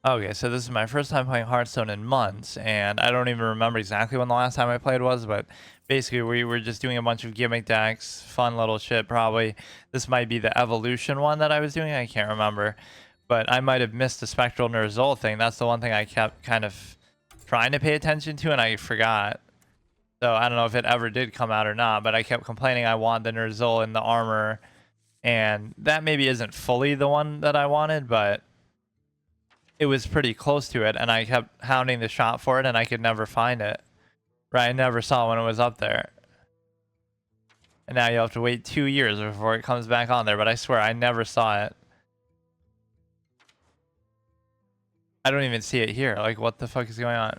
Okay, so this is my first time playing Hearthstone in months, and I don't even remember exactly when the last time I played was, but basically we were just doing a bunch of gimmick decks, fun little shit probably. This might be the evolution one that I was doing, I can't remember. But I might have missed the Spectral Ner'zhul thing. That's the one thing I kept kind of trying to pay attention to and I forgot. So I don't know if it ever did come out or not, but I kept complaining I want the Ner'zhul in the armor, and that maybe isn't fully the one that I wanted, but it was pretty close to it, and I kept hounding the shop for it, and I could never find it. Right, I never saw when it was up there. And now you have to wait 2 years before it comes back on there, but I swear I never saw it. I don't even see it here. Like, what the fuck is going on?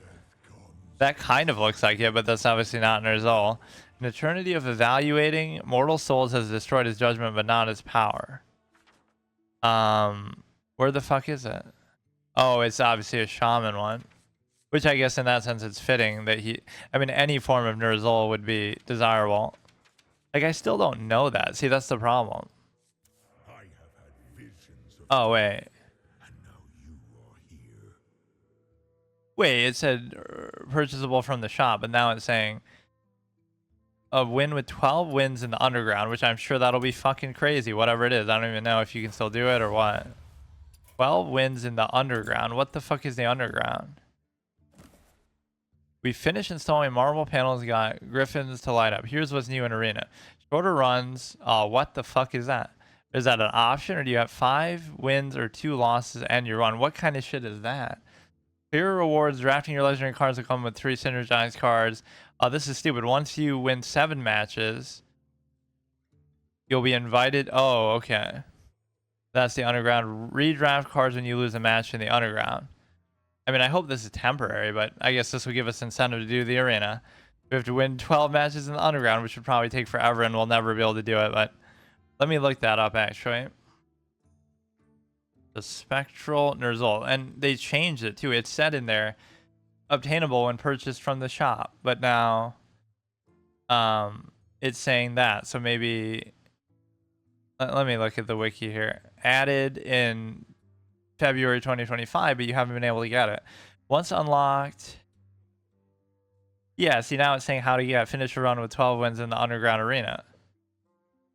That kind of looks like it, but that's obviously not Ner'zhul. An eternity of evaluating mortal souls has destroyed his judgment, but not his power. Where the fuck is it? Oh, it's obviously a shaman one. Which I guess in that sense it's fitting that I mean, any form of Ner'zhul would be desirable. Like, I still don't know that. See, that's the problem. Oh, wait. Wait, it said purchasable from the shop, but now it's saying a win with 12 wins in the underground, which I'm sure that'll be fucking crazy, whatever it is. I don't even know if you can still do it or what. 12 wins in the underground. What the fuck is the underground? We finished installing marble panels, got griffins to light up. Here's what's new in arena. Shorter runs. Oh, what the fuck is that? Is that an option, or do you have 5 wins or 2 losses and you run? What kind of shit is that? Clear rewards. Drafting your legendary cards will come with 3 synergized cards. This is stupid. Once you win 7 matches, you'll be invited. Oh, okay. That's the underground. Redraft cards when you lose a match in the underground. I mean, I hope this is temporary, but I guess this will give us incentive to do the arena. We have to win 12 matches in the underground, which would probably take forever and we'll never be able to do it, but let me look that up actually. The Spectral Ner'zhul, and they changed it too. It said in there, obtainable when purchased from the shop, but now it's saying that. So maybe, let me look at the wiki here. Added in February 2025, but you haven't been able to get it. Once unlocked, yeah, see now it's saying how to finish a run with 12 wins in the underground arena.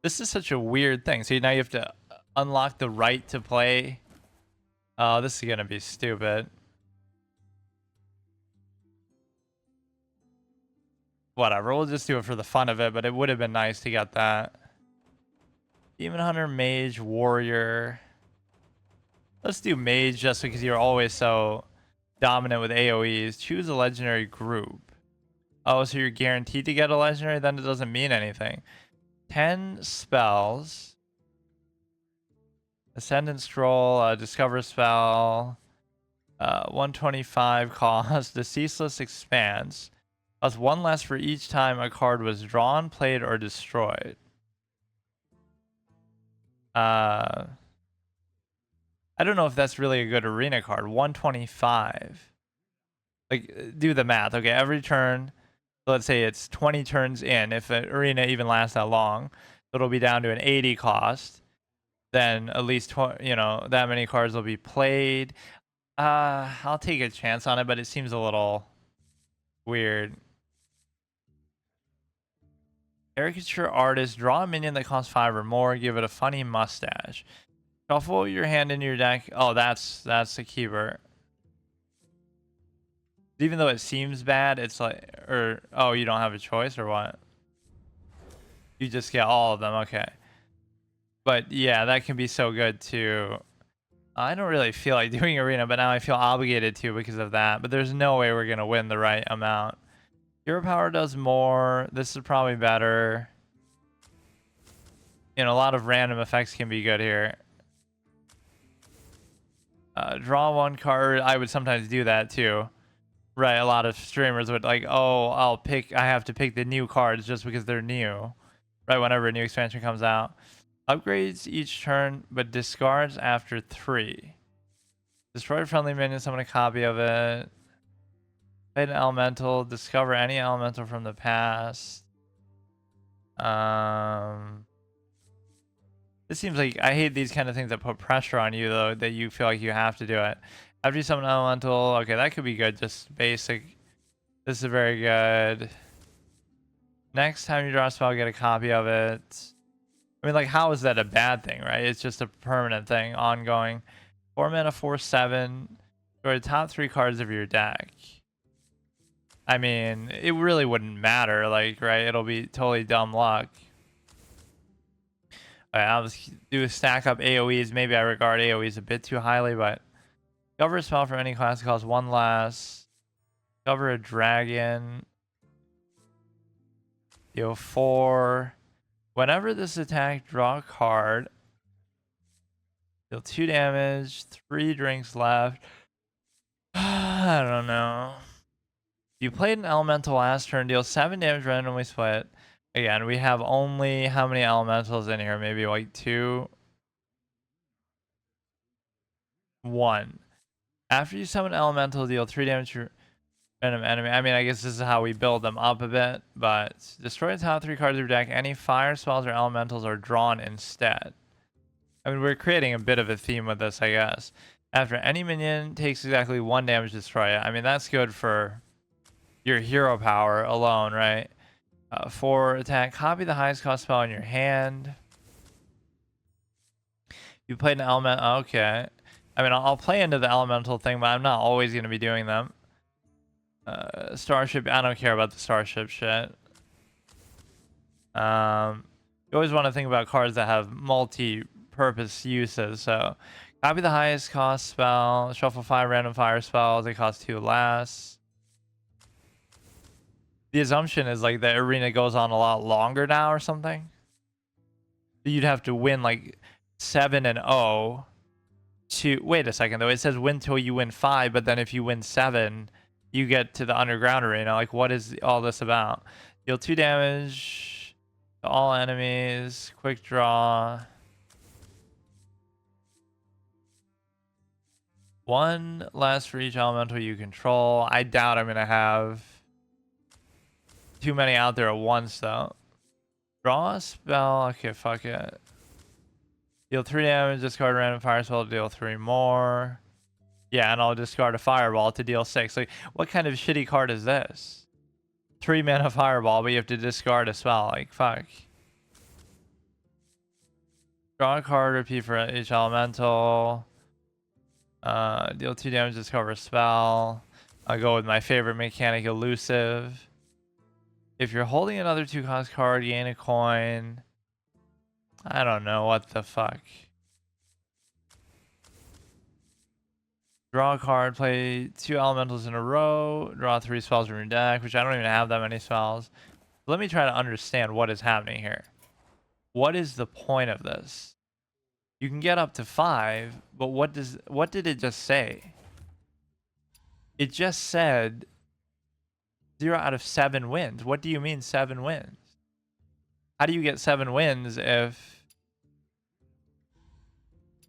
This is such a weird thing. So now you have to unlock the right to play. Oh, this is gonna be stupid. Whatever, we'll just do it for the fun of it, but it would have been nice to get that. Demon Hunter, Mage, Warrior. Let's do Mage just because you're always so dominant with AoEs. Choose a legendary group. Oh, so you're guaranteed to get a legendary? Then it doesn't mean anything. 10 spells. Ascendant Scroll, Discover Spell. 125 cost. The Ceaseless Expanse. Plus 1 less for each time a card was drawn, played, or destroyed. I don't know if that's really a good arena card. 125. Like, do the math. Okay, every turn, let's say it's 20 turns in, if an arena even lasts that long, so it'll be down to an 80 cost. Then at least, that many cards will be played. I'll take a chance on it, but it seems a little weird. Caricature artist, draw a minion that costs 5 or more, give it a funny mustache. Shuffle your hand into your deck. Oh, that's the keeper. Even though it seems bad, it's like, oh, you don't have a choice or what? You just get all of them, okay. But yeah, that can be so good too. I don't really feel like doing arena, but now I feel obligated to because of that. But there's no way we're gonna win the right amount. Hero power does more. This is probably better. A lot of random effects can be good here. Draw 1 card. I would sometimes do that too. Right, a lot of streamers would like, oh, I have to pick the new cards just because they're new. Right, whenever a new expansion comes out. Upgrades each turn, but discards after 3. Destroy a friendly minion, summon a copy of it. Play an elemental, discover any elemental from the past. This seems like, I hate these kind of things that put pressure on you though, that you feel like you have to do it. After you summon an elemental, okay, that could be good. Just basic. This is very good. Next time you draw a spell, get a copy of it. I mean, like, how is that a bad thing, right? It's just a permanent thing, ongoing. 4 mana, 4/7. Draw the top 3 cards of your deck. I mean, it really wouldn't matter, like, right? It'll be totally dumb luck. Alright, I'll just do a stack up AoEs. Maybe I regard AoEs a bit too highly, but cover a spell from any class that costs 1 less. Cover a dragon. Deal 4. Whenever this attack, draw a card. Deal 2 damage. 3 drinks left. I don't know. You played an elemental last turn, deal 7 damage randomly split. Again, we have only how many elementals in here? Maybe like 2? 1. After you summon elemental, deal 3 damage to random enemy. I mean, I guess this is how we build them up a bit, but destroy the top 3 cards of your deck. Any fire spells or elementals are drawn instead. I mean, we're creating a bit of a theme with this, I guess. After any minion takes exactly 1 damage, destroy it. I mean, that's good for your hero power alone, right? 4 attack, copy the highest cost spell in your hand. You played an element, okay. I mean, I'll play into the elemental thing, but I'm not always going to be doing them. Starship, I don't care about the starship shit. You always want to think about cards that have multi-purpose uses, so copy the highest cost spell, shuffle 5 random fire spells, they cost 2 less. The assumption is like the arena goes on a lot longer now or something. You'd have to win like 7-0 to wait a second though. It says win till you win 5, but then if you win 7, you get to the underground arena. Like, what is all this about? Deal 2 damage to all enemies. Quick draw. 1 less for each elemental you control. I doubt I'm gonna have too many out there at once though. Draw a spell. Okay, fuck it. Deal 3 damage, discard a random fire spell to deal 3 more. Yeah, and I'll discard a fireball to deal 6. Like, what kind of shitty card is this? 3 mana fireball, but you have to discard a spell. Like, fuck. Draw a card, repeat for each elemental. Deal 2 damage, discover a spell. I'll go with my favorite mechanic, elusive. If you're holding another 2-cost card, gain a coin. I don't know what the fuck. Draw a card, play 2 elementals in a row, draw 3 spells from your deck, which I don't even have that many spells. Let me try to understand what is happening here. What is the point of this? You can get up to 5, but what did it just say? It just said 0 out of 7 wins. What do you mean 7 wins? How do you get 7 wins if...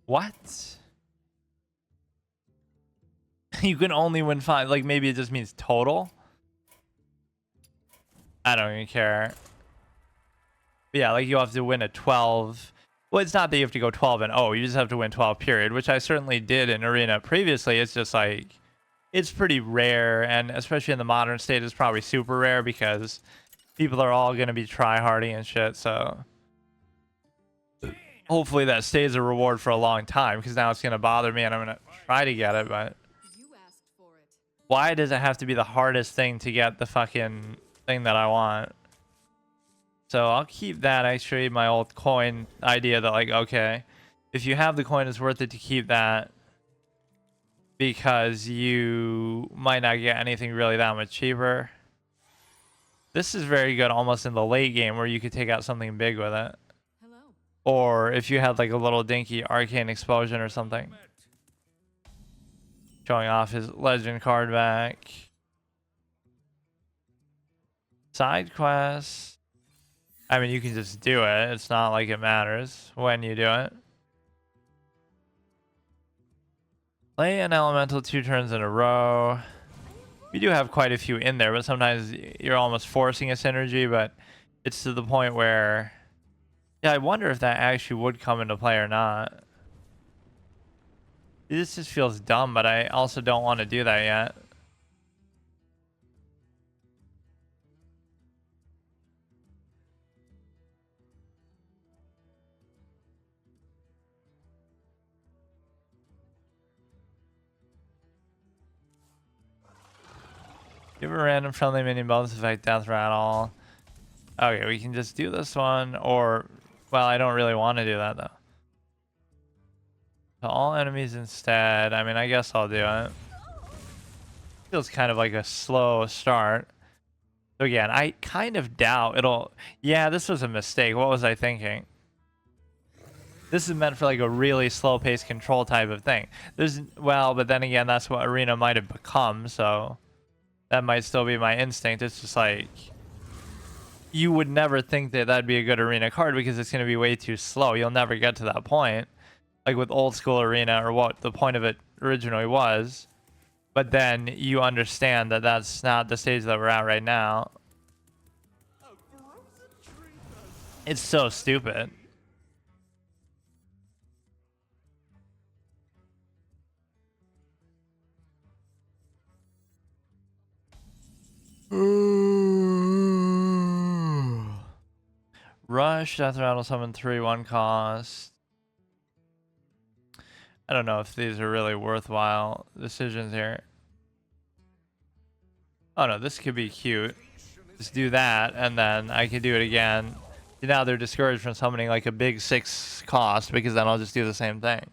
What? You can only win 5. Like, maybe it just means total? I don't even care. But yeah, like, you have to win a 12. Well, it's not that you have to go 12-0. You just have to win 12, period. Which I certainly did in Arena previously. It's just like... It's pretty rare. And especially in the modern state, it's probably super rare because people are all going to be try-harding and shit. So... Hopefully that stays a reward for a long time. Because now it's going to bother me and I'm going to try to get it, but... Why does it have to be the hardest thing to get the fucking thing that I want? So I'll keep that. I show you my old coin idea that, like, okay, if you have the coin, it's worth it to keep that because you might not get anything really that much cheaper. This is very good almost in the late game where you could take out something big with it. Hello. Or if you had like a little dinky arcane explosion or something. Showing off his legend card back. Side quests. I mean, you can just do it. It's not like it matters when you do it. Play an elemental 2 turns in a row. We do have quite a few in there, but sometimes you're almost forcing a synergy, but it's to the point where... Yeah, I wonder if that actually would come into play or not. This just feels dumb, but I also don't want to do that yet. Give a random friendly minion bonus effect death rattle. Okay, we can just do this one, or, well, I don't really want to do that though. To all enemies instead. I mean, I guess I'll do it. Feels kind of like a slow start. So again, I kind of doubt it'll... Yeah, this was a mistake. What was I thinking? This is meant for like a really slow-paced control type of thing. Well, but then again, that's what Arena might have become, so that might still be my instinct. It's just like, you would never think that that'd be a good Arena card because it's going to be way too slow. You'll never get to that point, like with old school Arena, or what the point of it originally was. But then you understand that that's not the stage that we're at right now. It's so stupid. Rush, Death Rattle, Summon 3, 1 cost. I don't know if these are really worthwhile decisions here. Oh no, this could be cute. Just do that, and then I could do it again. Now they're discouraged from summoning like a big 6 cost, because then I'll just do the same thing.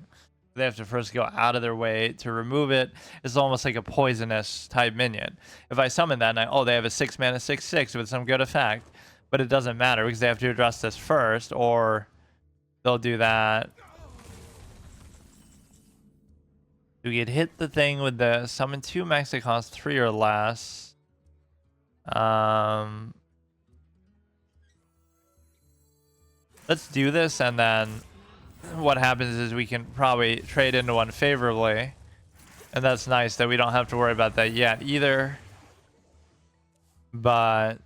They have to first go out of their way to remove it. It's almost like a poisonous type minion. If I summon that, and they have a 6 mana 6/6 with some good effect, but it doesn't matter because they have to address this first, or they'll do that. We could hit the thing with the summon 2 max that cost 3 or less. Let's do this, and then what happens is we can probably trade into one favorably, and that's nice that we don't have to worry about that yet either. But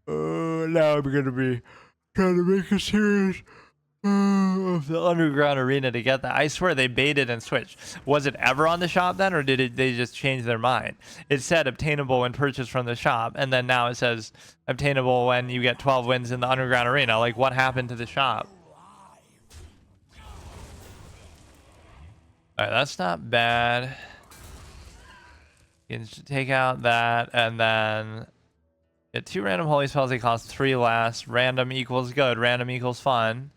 now I'm gonna be trying to make a series of the underground arena to get that. I swear they baited and switched. Was it ever on the shop then, or did they just change their mind? It said obtainable when purchased from the shop, and then now it says obtainable when you get 12 wins in the underground arena. Like, what happened to the shop? All right, that's not bad. You can take out that, and then get 2 random holy spells. They cost 3 less. Random equals good. Random equals fun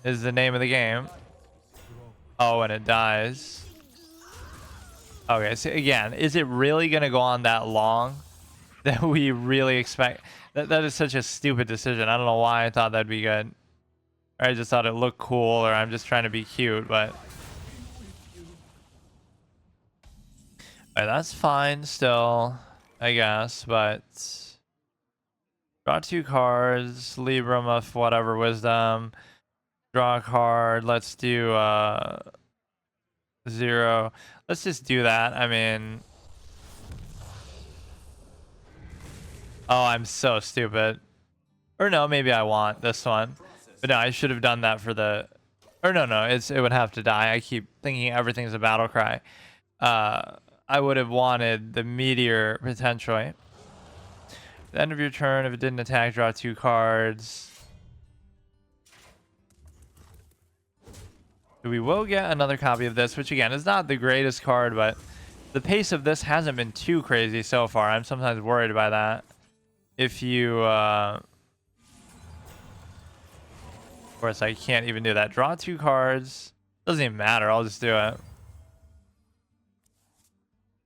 is the name of the game. Oh, and it dies. Okay, so again, is it really going to go on that long that we really expect? That is such a stupid decision. I don't know why I thought that'd be good. Or I just thought it looked cool, or I'm just trying to be cute, but... Alright, that's fine still, I guess, but... Draw 2 cards, Libram of whatever wisdom. Draw a card. Let's do 0. Let's just do that. I mean, oh, I'm so stupid. Or no, maybe I want this one. But no, I should have done that for the... Or no, it would have to die. I keep thinking everything's a battle cry. I would have wanted the meteor potentially. At the end of your turn, if it didn't attack, draw 2 cards. We will get another copy of this, which again is not the greatest card, but the pace of this hasn't been too crazy so far. I'm sometimes worried by that. If you, of course, I can't even do that. Draw 2 cards. Doesn't even matter. I'll just do it.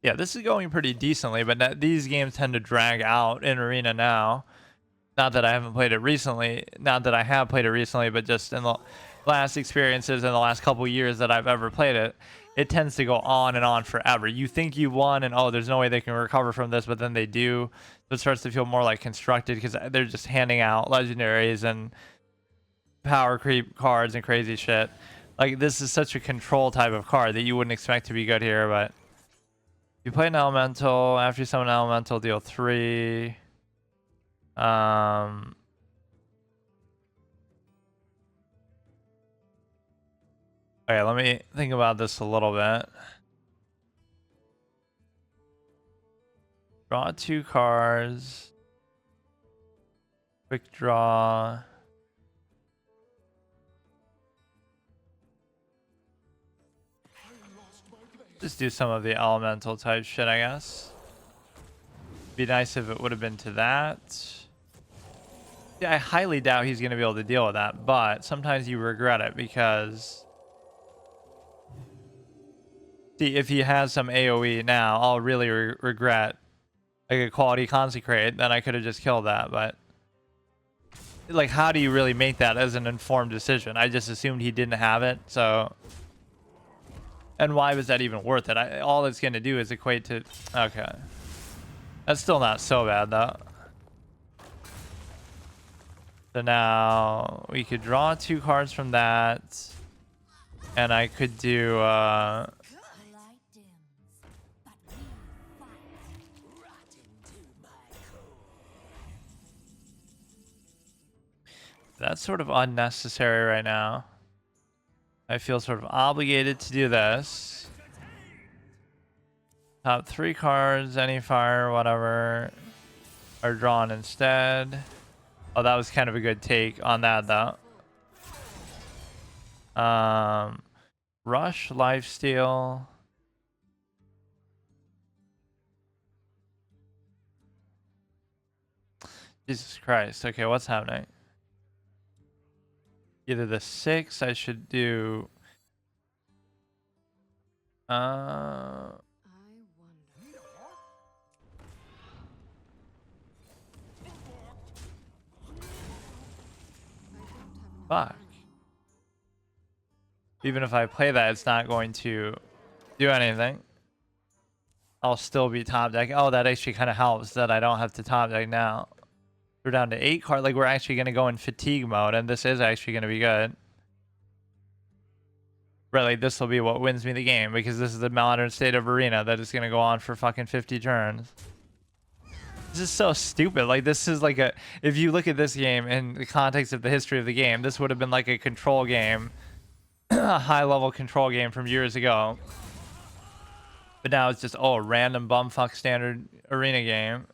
Yeah, this is going pretty decently, but these games tend to drag out in Arena now. Not that I haven't played it recently. Not that I have played it recently, but just in the last experiences in the last couple years that I've ever played it, it tends to go on and on forever. You think you won, and oh, there's no way they can recover from this, but then they do. So it starts to feel more like constructed because they're just handing out legendaries and power creep cards and crazy shit. Like, this is such a control type of card that you wouldn't expect to be good here, but you play an elemental. After you summon an elemental, deal 3. Okay, let me think about this a little bit. Draw 2 cards. Quick draw. Just do some of the elemental type shit, I guess. Be nice if it would have been to that. Yeah, I highly doubt he's going to be able to deal with that, but sometimes you regret it because... See, if he has some AoE now, I'll really regret like a quality consecrate, then I could have just killed that, but... Like, how do you really make that as an informed decision? I just assumed he didn't have it, so... And why was that even worth it? All it's going to do is equate to... Okay. That's still not so bad, though. So now we could draw 2 cards from that. And I could do... That's sort of unnecessary right now. I feel sort of obligated to do this. Top 3 cards, any fire, whatever, are drawn instead. Oh, that was kind of a good take on that, though. Rush, lifesteal. Jesus Christ. Okay, what's happening? Either the 6 I should do. Fuck. Even if I play that, it's not going to do anything. I'll still be top deck. Oh, that actually kind of helps that I don't have to top deck now. We're down to 8 cards. Like, we're actually going to go in fatigue mode, and this is actually going to be good. Really, this will be what wins me the game, because this is the modern state of arena that is going to go on for fucking 50 turns. This is so stupid. Like, this is like a... If you look at this game in the context of the history of the game, this would have been like a control game. A high-level control game from years ago. But now it's just, oh, a random bumfuck standard arena game.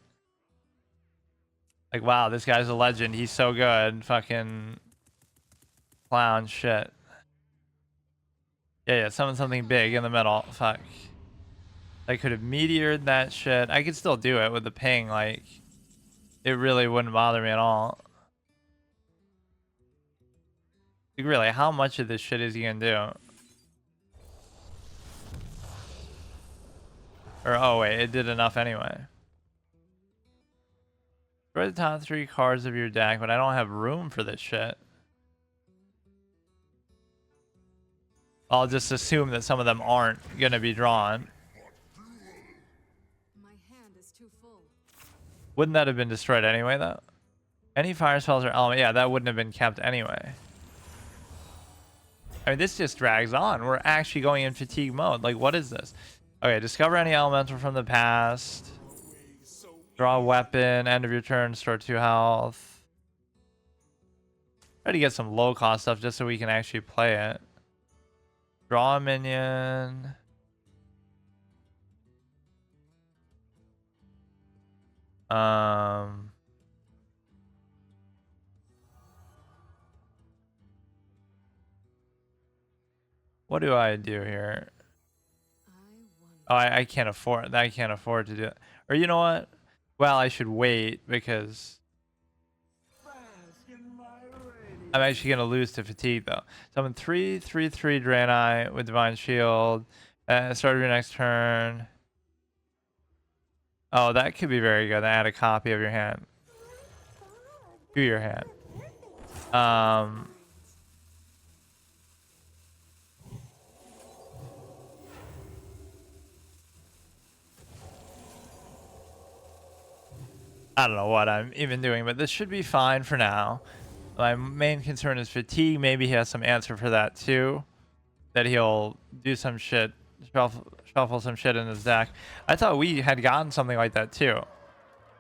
Like, wow, this guy's a legend. He's so good. Fucking clown shit. Yeah, summon something big in the middle. Fuck. I could have meteored that shit. I could still do it with the ping. Like, it really wouldn't bother me at all. Like, really, how much of this shit is he gonna do? Or, oh wait, it did enough anyway. Draw the top 3 cards of your deck, but I don't have room for this shit. I'll just assume that some of them aren't gonna be drawn. My hand is too full. Wouldn't that have been destroyed anyway, though? Any fire spells or element? Yeah, that wouldn't have been kept anyway. I mean, this just drags on. We're actually going in fatigue mode. Like, what is this? Okay, discover any elemental from the past. Draw a weapon. End of your turn. Store 2 health. Try to get some low-cost stuff just so we can actually play it. Draw a minion. What do I do here? Oh, I can't afford. I can't afford to do it. Or you know what? Well, I should wait because I'm actually gonna lose to fatigue though. Summon 3/3/3 Draenei with Divine Shield. Start of your next turn. Oh, that could be very good. Add a copy of your hand to your hand. I don't know what I'm even doing, but this should be fine for now. My main concern is fatigue. Maybe he has some answer for that too. That he'll do some shit, shuffle some shit in his deck. I thought we had gotten something like that too.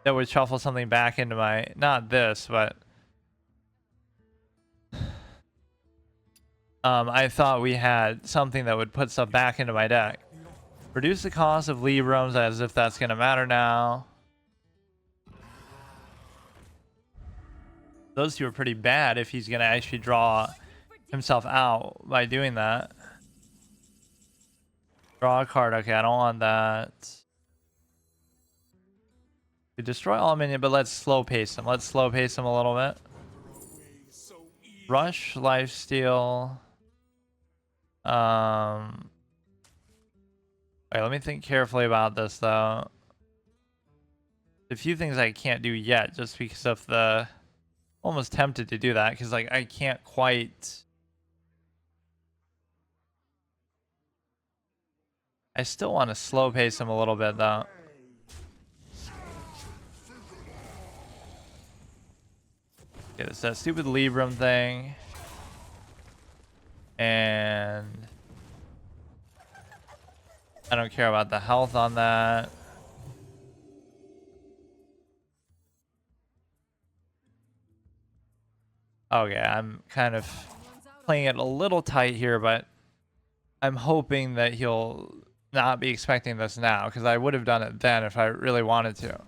That would shuffle something back into my, not this, but I thought we had something that would put stuff back into my deck. Reduce the cost of Librams, as if that's going to matter now. Those two are pretty bad if he's going to actually draw himself out by doing that. Draw a card. Okay, I don't want that. We destroy all minions, but let's slow pace them. Let's slow pace them a little bit. Rush, lifesteal. Wait, let me think carefully about this though. A few things I can't do yet just because of the... Almost tempted to do that because like I can't quite... I still want to slow pace him a little bit though. Okay, it's that stupid Libram thing. And I don't care about the health on that. Okay, I'm kind of playing it a little tight here, but I'm hoping that he'll not be expecting this now, because I would have done it then if I really wanted to.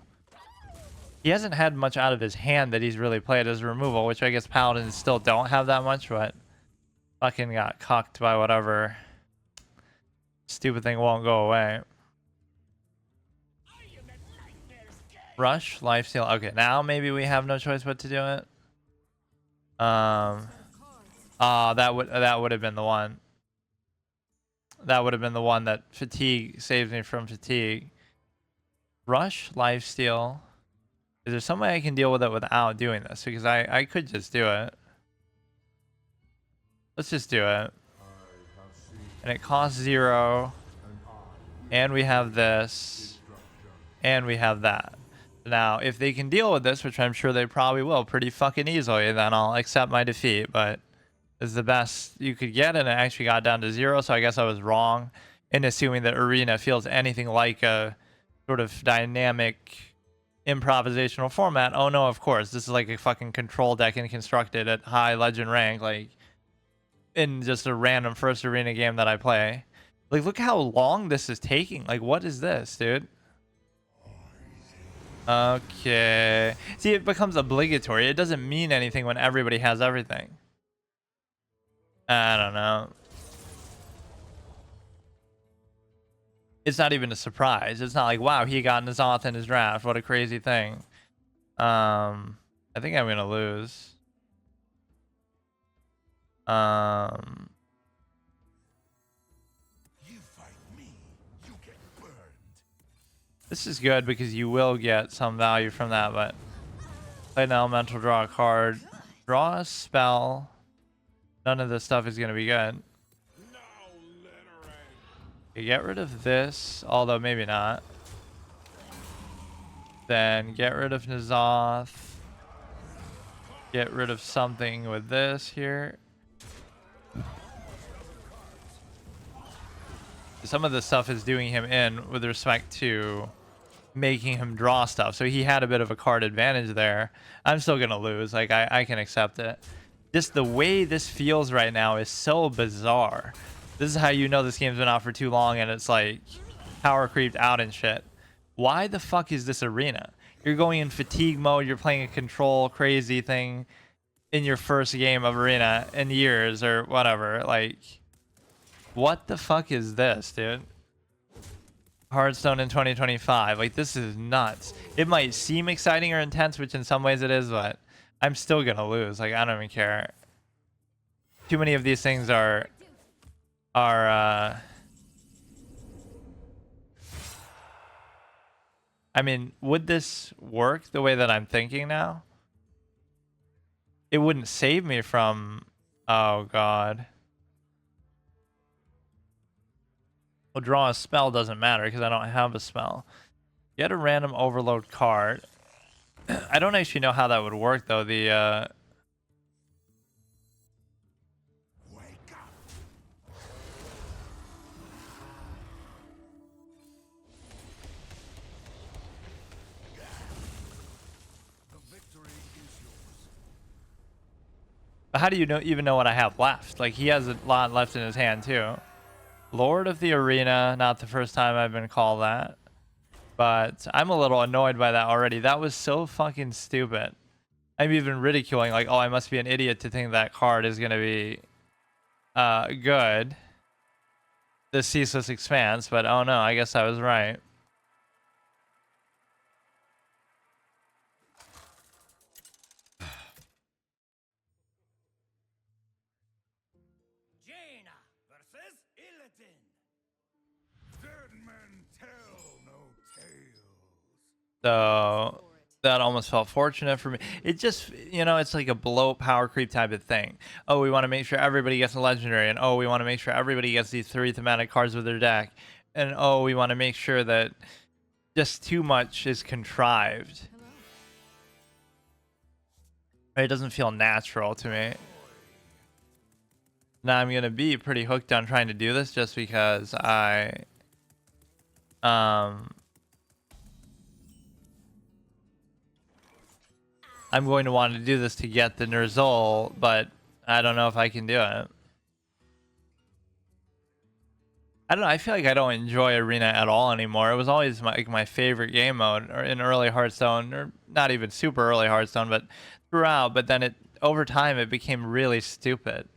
He hasn't had much out of his hand that he's really played as removal, which I guess Paladins still don't have that much, but fucking got cucked by whatever stupid thing won't go away. Rush, lifesteal. Okay, now maybe we have no choice but to do it. That would have been the one. That would have been the one that fatigue saves me from fatigue. Rush, lifesteal. Is there some way I can deal with it without doing this? Because I could just do it. Let's just do it. And it costs 0. And we have this. And we have that. Now, if they can deal with this, which I'm sure they probably will pretty fucking easily, then I'll accept my defeat. But it's the best you could get, and it actually got down to 0, so I guess I was wrong in assuming that Arena feels anything like a sort of dynamic improvisational format. Oh no, of course. This is like a fucking control deck and constructed at high legend rank, like in just a random first Arena game that I play. Like, look how long this is taking. Like, what is this, dude? Okay. See, it becomes obligatory. It doesn't mean anything when everybody has everything. I don't know. It's not even a surprise. It's not like, wow, he got N'Zoth in his draft. What a crazy thing. I think I'm gonna lose. This is good because you will get some value from that, but play an elemental, draw a card, draw a spell. None of this stuff is gonna be good. Okay, get rid of this, although maybe not. Then get rid of N'Zoth. Get rid of something with this here. Some of the stuff is doing him in with respect to making him draw stuff. So he had a bit of a card advantage there. I'm still going to lose. Like, I can accept it. Just the way this feels right now is so bizarre. This is how you know this game's been out for too long and it's like power creeped out and shit. Why the fuck is this Arena? You're going in fatigue mode. You're playing a control crazy thing in your first game of Arena in years or whatever. Like, what the fuck is this, dude? Hearthstone in 2025. Like, this is nuts. It might seem exciting or intense, which in some ways it is, but I'm still gonna lose. Like, I don't even care. Too many of these things are I mean, would this work the way that I'm thinking now? It wouldn't save me from... Oh, God. Well, draw a spell doesn't matter because I don't have a spell. Get a random overload card. I don't actually know how that would work, though. The... How do you even know what I have left? Like, he has a lot left in his hand too. Lord of the Arena, not the first time I've been called that. But I'm a little annoyed by that already. That was so fucking stupid. I'm even ridiculing, like, oh, I must be an idiot to think that card is going to be good. The Ceaseless Expanse, but oh no, I guess I was right. So that almost felt fortunate for me. It just, you know, it's like a bloat power creep type of thing. Oh, we want to make sure everybody gets a legendary, and oh, we want to make sure everybody gets these 3 thematic cards with their deck, and oh, we want to make sure that just too much is contrived. It doesn't feel natural to me. Now I'm gonna be pretty hooked on trying to do this just because I'm going to want to do this to get the Ner'zhul, but I don't know if I can do it. I don't know. I feel like I don't enjoy Arena at all anymore. It was always my favorite game mode, or in early Hearthstone, or not even super early Hearthstone, but throughout. But then over time it became really stupid.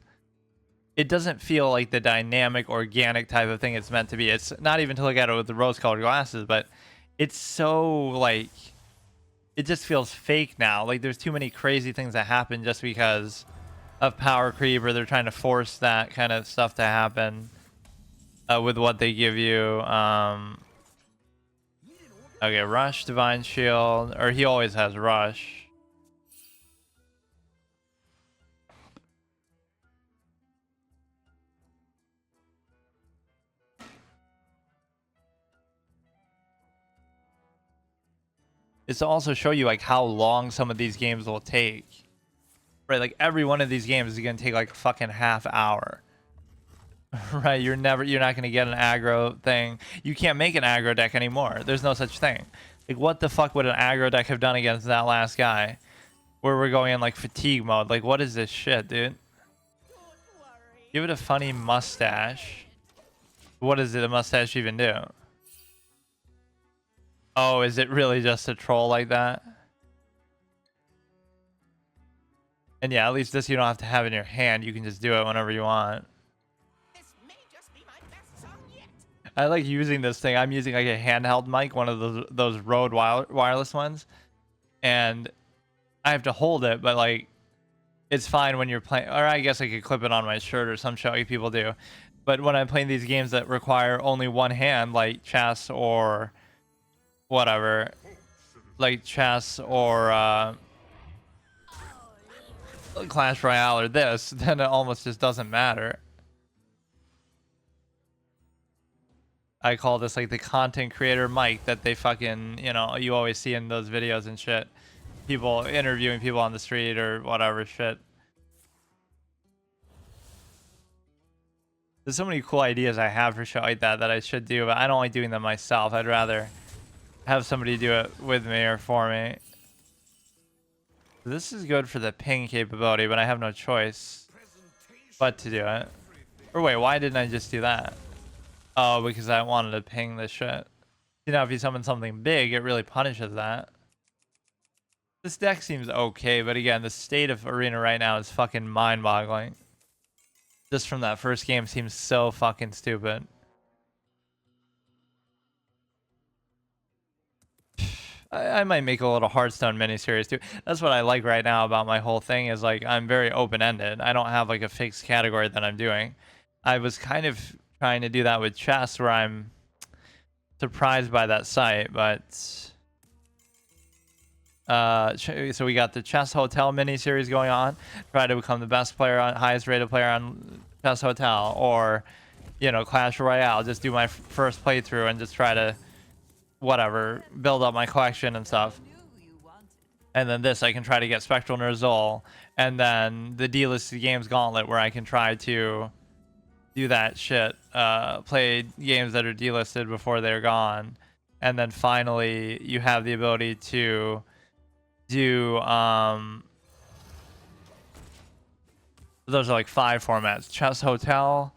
It doesn't feel like the dynamic, organic type of thing it's meant to be. It's not even to look at it with the rose-colored glasses, but it's so like, it just feels fake now. Like there's too many crazy things that happen just because of power creep, or they're trying to force that kind of stuff to happen with what they give you. Okay, Rush, Divine Shield, or he always has Rush. It's to also show you like how long some of these games will take. Right, like every one of these games is gonna take like a fucking half hour. Right, you're not gonna get an aggro thing. You can't make an aggro deck anymore. There's no such thing. Like, what the fuck would an aggro deck have done against that last guy? Where we're going in like fatigue mode. Like, what is this shit, dude? Give it a funny mustache. What does the mustache even do? Oh, is it really just a troll like that? And yeah, at least this you don't have to have in your hand. You can just do it whenever you want. I like using this thing. I'm using like a handheld mic, one of those Rode wireless ones, and I have to hold it, but like it's fine when you're playing. Or I guess I could clip it on my shirt or some shit like people do. But when I'm playing these games that require only one hand, like chess or whatever, like chess or Clash Royale or this, then it almost just doesn't matter. I call this like the content creator mic that they fucking, you know, you always see in those videos and shit. People interviewing people on the street or whatever shit. There's so many cool ideas I have for shit like that I should do, but I don't like doing them myself. I'd rather have somebody do it with me or for me. This is good for the ping capability, but I have no choice but to do it. Or wait, why didn't I just do that? Oh, because I wanted to ping this shit. You know, if you summon something big, it really punishes that. This deck seems okay, but again, the state of Arena right now is fucking mind-boggling. Just from that first game seems so fucking stupid. I might make a little Hearthstone miniseries too. That's what I like right now about my whole thing, is like I'm very open-ended. I don't have like a fixed category that I'm doing. I was kind of trying to do that with chess, where I'm surprised by that site, but so we got the Chess Hotel miniseries going on. Try to become the best player on, highest rated player on Chess Hotel, or you know, Clash Royale. Just do my first playthrough and just try to whatever build up my collection and stuff. And then this, I can try to get Spectral Ner'zhul, and then the delisted games gauntlet, where I can try to do that shit, play games that are delisted before they're gone, and then finally you have the ability to do Those are like 5 formats: Chess Hotel,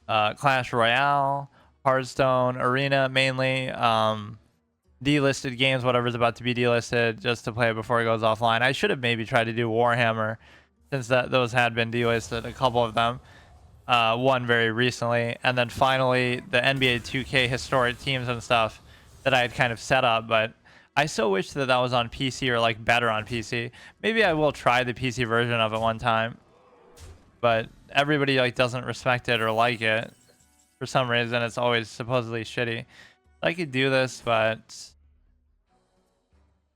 Clash Royale, Hearthstone, Arena mainly, delisted games, whatever's about to be delisted, just to play it before it goes offline. I should have maybe tried to do Warhammer, since those had been delisted, a couple of them. One very recently, and then finally the NBA 2K historic teams and stuff that I had kind of set up, but I so wish that that was on PC or like better on PC. Maybe I will try the PC version of it one time, but everybody like doesn't respect it or like it for some reason. It's always supposedly shitty. I could do this, but it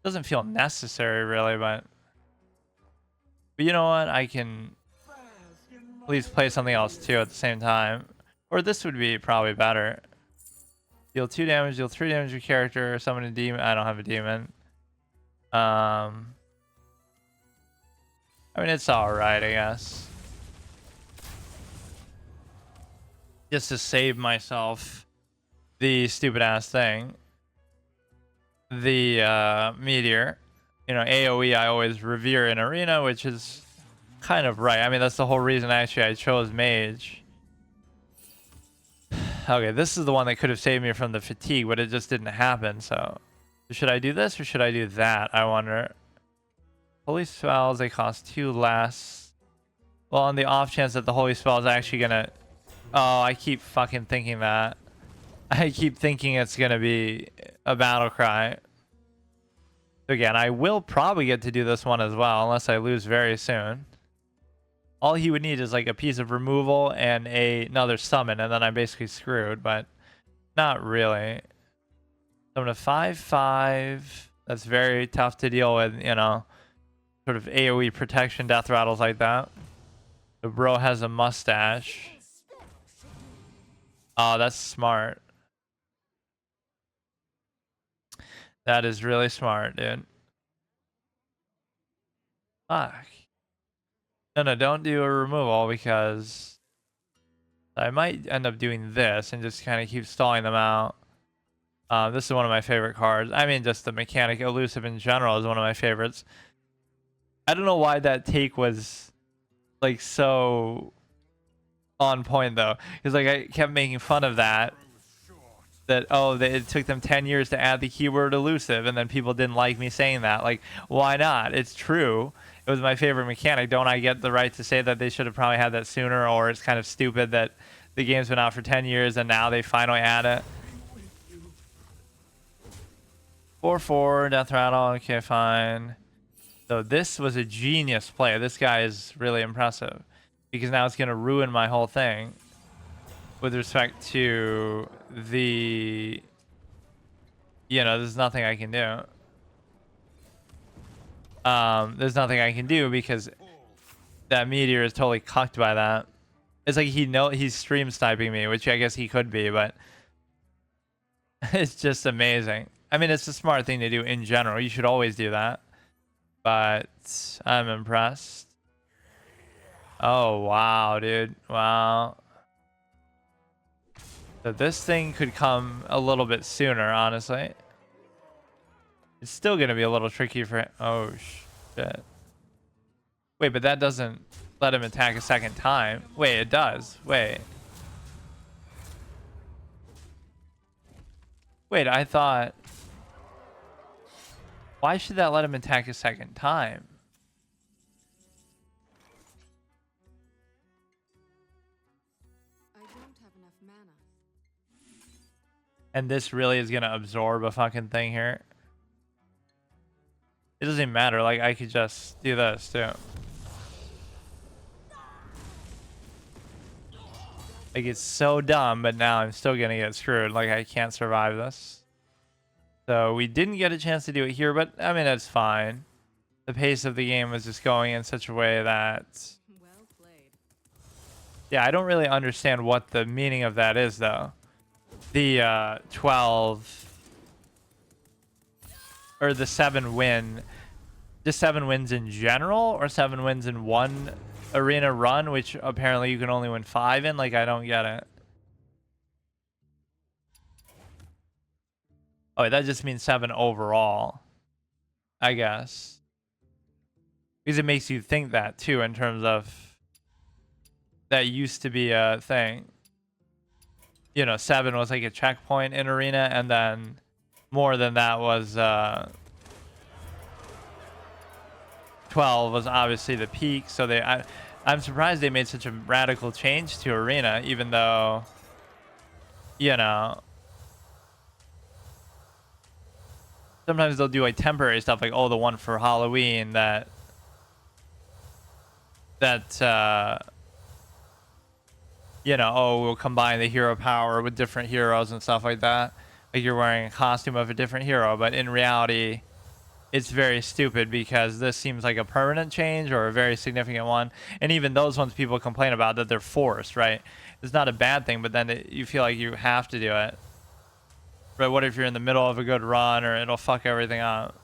doesn't feel necessary really. But you know what? I can please play something else too at the same time, or this would be probably better. Deal 2 damage, deal 3 damage to your character, summon a demon. I don't have a demon. I mean, it's alright, I guess. Just to save myself the stupid ass thing. The meteor. You know, AoE I always revere in arena, which is kind of right. I mean, that's the whole reason actually I chose mage. Okay, this is the one that could have saved me from the fatigue, but it just didn't happen. So should I do this or should I do that, I wonder? Holy spells, they cost 2 less. Well, on the off chance that the holy spell is actually gonna... Oh, I keep fucking thinking that. I keep thinking it's gonna be a battle cry. Again, I will probably get to do this one as well, unless I lose very soon. All he would need is like a piece of removal and another summon, and then I'm basically screwed, but not really. Summon a 5/5. That's very tough to deal with, you know. Sort of AoE protection, death rattles like that. The bro has a mustache. Oh, that's smart. That is really smart, dude. Fuck. No, don't do a removal because I might end up doing this and just kind of keep stalling them out. This is one of my favorite cards. I mean, just the mechanic, elusive in general, is one of my favorites. I don't know why that take was like so on point though, because like I kept making fun of that. It took them 10 years to add the keyword elusive, and then people didn't like me saying that. Like, why not? It's true. It was my favorite mechanic. Don't I get the right to say that they should have probably had that sooner, or it's kind of stupid that the game's been out for 10 years and now they finally add it? 4/4 death rattle. Okay, fine. So this was a genius play. This guy is really impressive because now it's going to ruin my whole thing with respect to the, you know, there's nothing I can do. There's nothing I can do because that meteor is totally cucked by that. It's like he's stream sniping me, which I guess he could be, but it's just amazing. I mean, it's a smart thing to do in general. You should always do that. But I'm impressed. Oh, wow, dude. Wow. So this thing could come a little bit sooner, honestly. It's still going to be a little tricky for him. Oh, shit. Wait, but that doesn't let him attack a second time. Wait, it does. Wait. Wait, I thought... Why should that let him attack a second time? I don't have enough mana. And this really is going to absorb a fucking thing here. It doesn't even matter. Like, I could just do this, too. Like, it's so dumb, but now I'm still going to get screwed. Like, I can't survive this. So, we didn't get a chance to do it here, but, I mean, that's fine. The pace of the game was just going in such a way that... Well played. Yeah, I don't really understand what the meaning of that is, though. The 12... Or the 7 win... Just 7 wins in general, or 7 wins in one arena run, which apparently you can only win 5 in? Like, I don't get it. Oh, that just means 7 overall, I guess. Because it makes you think that, too, in terms of that used to be a thing. You know, 7 was like a checkpoint in arena, and then more than that was 12 was obviously the peak. So I'm surprised they made such a radical change to arena, even though, you know, sometimes they'll do like temporary stuff, like, oh, the one for Halloween that you know, oh, we'll combine the hero power with different heroes and stuff like that. Like you're wearing a costume of a different hero, but in reality, it's very stupid because this seems like a permanent change or a very significant one. And even those ones people complain about that they're forced, right? It's not a bad thing, but then you feel like you have to do it. But what if you're in the middle of a good run, or it'll fuck everything up?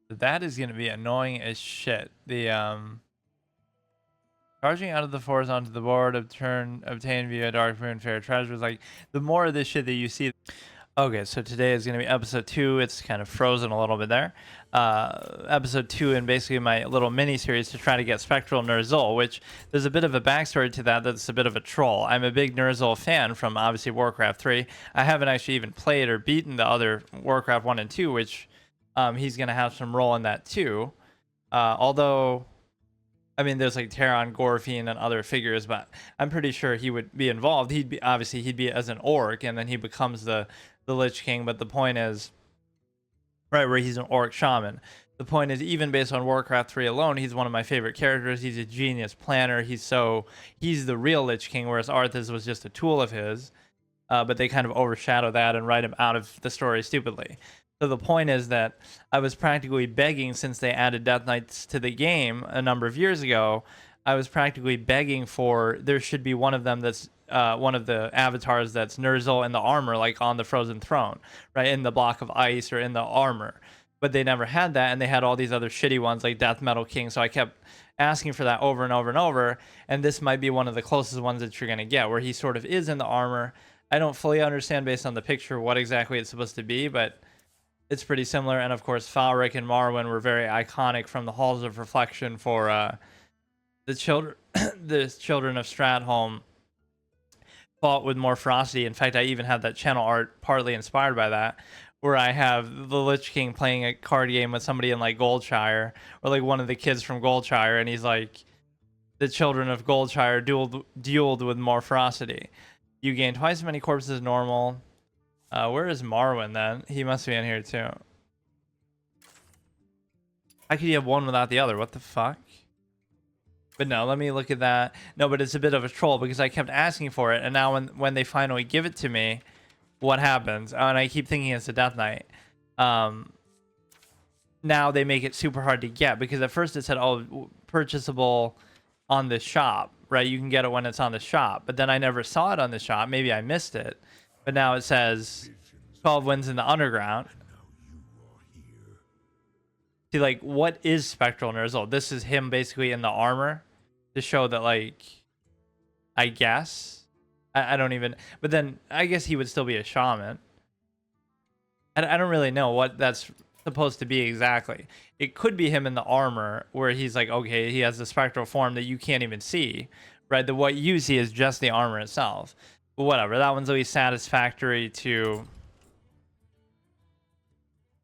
That is going to be annoying as shit. The charging out of the forest onto the board obtained via dark moon fair treasures. Like, the more of this shit that you see. Okay, so today is going to be episode 2. It's kind of frozen a little bit there. Episode 2 in basically my little mini series to try to get Spectral Ner'zhul, which there's a bit of a backstory to that that's a bit of a troll. I'm a big Ner'zhul fan from obviously Warcraft 3. I haven't actually even played or beaten the other Warcraft 1 and 2, which he's going to have some role in that too. Although, I mean, there's like Terran, Gorfine, and other figures, but I'm pretty sure he would be involved. He'd be as an orc, and then he becomes the Lich King. But the point is, right, where he's an orc shaman. The point is, even based on Warcraft 3 alone, he's one of my favorite characters. He's a genius planner. He's the real Lich King, whereas Arthas was just a tool of his. But they kind of overshadow that and write him out of the story stupidly. So the point is that I was practically begging, since they added Death Knights to the game a number of years ago, I was practically begging for there should be one of them that's one of the avatars that's Ner'zhul in the armor, like on the Frozen Throne, right, in the block of ice or in the armor. But they never had that, and they had all these other shitty ones like Death Metal King. So I kept asking for that over and over and over, and this might be one of the closest ones that you're going to get, where he sort of is in the armor. I don't fully understand based on the picture what exactly it's supposed to be, but it's pretty similar. And of course, Falric and Marwyn were very iconic from the Halls of Reflection for the children, the children of Stratholme fought with more ferocity. In fact, I even have that channel art partly inspired by that, where I have the Lich King playing a card game with somebody in like Goldshire, or like one of the kids from Goldshire, and he's like, the children of Goldshire dueled with more ferocity. You gain twice as many corpses as normal. Where is Marwyn then? He must be in here too. How could you have one without the other? What the fuck? But no, let me look at that. No, but it's a bit of a troll because I kept asking for it, and now when they finally give it to me, what happens? Oh, and I keep thinking it's a Death Knight. Now they make it super hard to get, because at first it said, oh, purchasable on the shop, right? You can get it when it's on the shop, but then I never saw it on the shop. Maybe I missed it, but now it says 12 wins in the underground. See, like, what is Spectral Ner'zhul? This is him basically in the armor to show that, like, I guess I don't even, but then I guess he would still be a shaman. I don't really know what that's supposed to be exactly. It could be him in the armor where he's like, okay, he has the spectral form that you can't even see, right? The what you see is just the armor itself. But whatever, that one's always satisfactory to,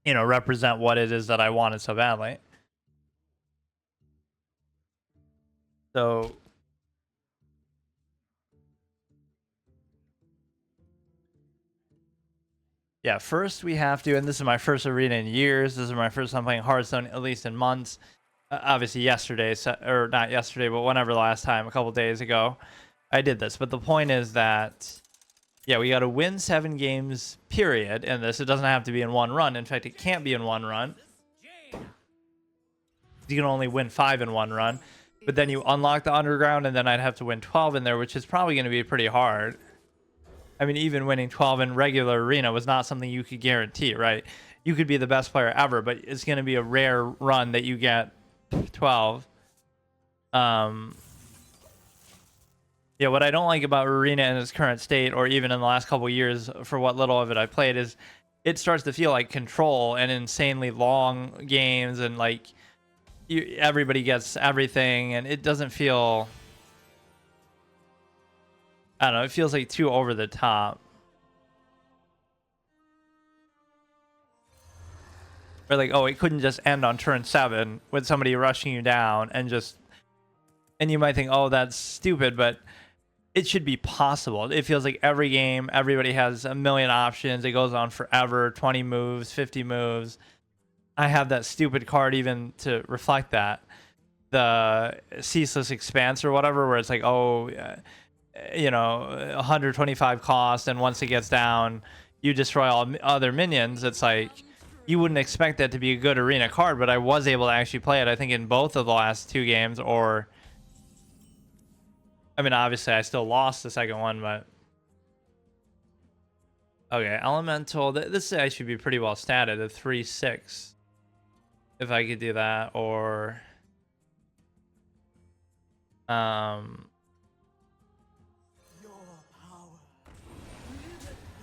you know, represent what it is that I wanted so badly. So yeah, first we have to, and this is my first arena in years. This is my first time playing Hearthstone, at least in months. Obviously yesterday, or not yesterday, but whenever the last time, a couple days ago, I did this. But the point is that, yeah, we got to win 7 games, period, in this. It doesn't have to be in one run. In fact, it can't be in one run. You can only win 5 in one run. But then you unlock the underground, and then I'd have to win 12 in there, which is probably going to be pretty hard. I mean, even winning 12 in regular arena was not something you could guarantee, right? You could be the best player ever, but it's going to be a rare run that you get 12. You Yeah, what I don't like about Arena in its current state, or even in the last couple years, for what little of it I played, is it starts to feel like Control and insanely long games, and like everybody gets everything, and it doesn't feel. I don't know. It feels like too over the top. Or like, oh, it couldn't just end on turn 7 with somebody rushing you down and just. And you might think, oh, that's stupid, but it should be possible. It feels like every game, everybody has a million options. It goes on forever, 20 moves, 50 moves. I have that stupid card even to reflect that. The Ceaseless Expanse or whatever, where it's like, oh, 125 cost, and once it gets down, you destroy all other minions. It's like, you wouldn't expect that to be a good arena card, but I was able to actually play it, I think, in both of the last 2 games, or... I mean, obviously, I still lost the second one, but... Okay, Elemental. This actually should be pretty well statted. A 3/6. If I could do that, or... Not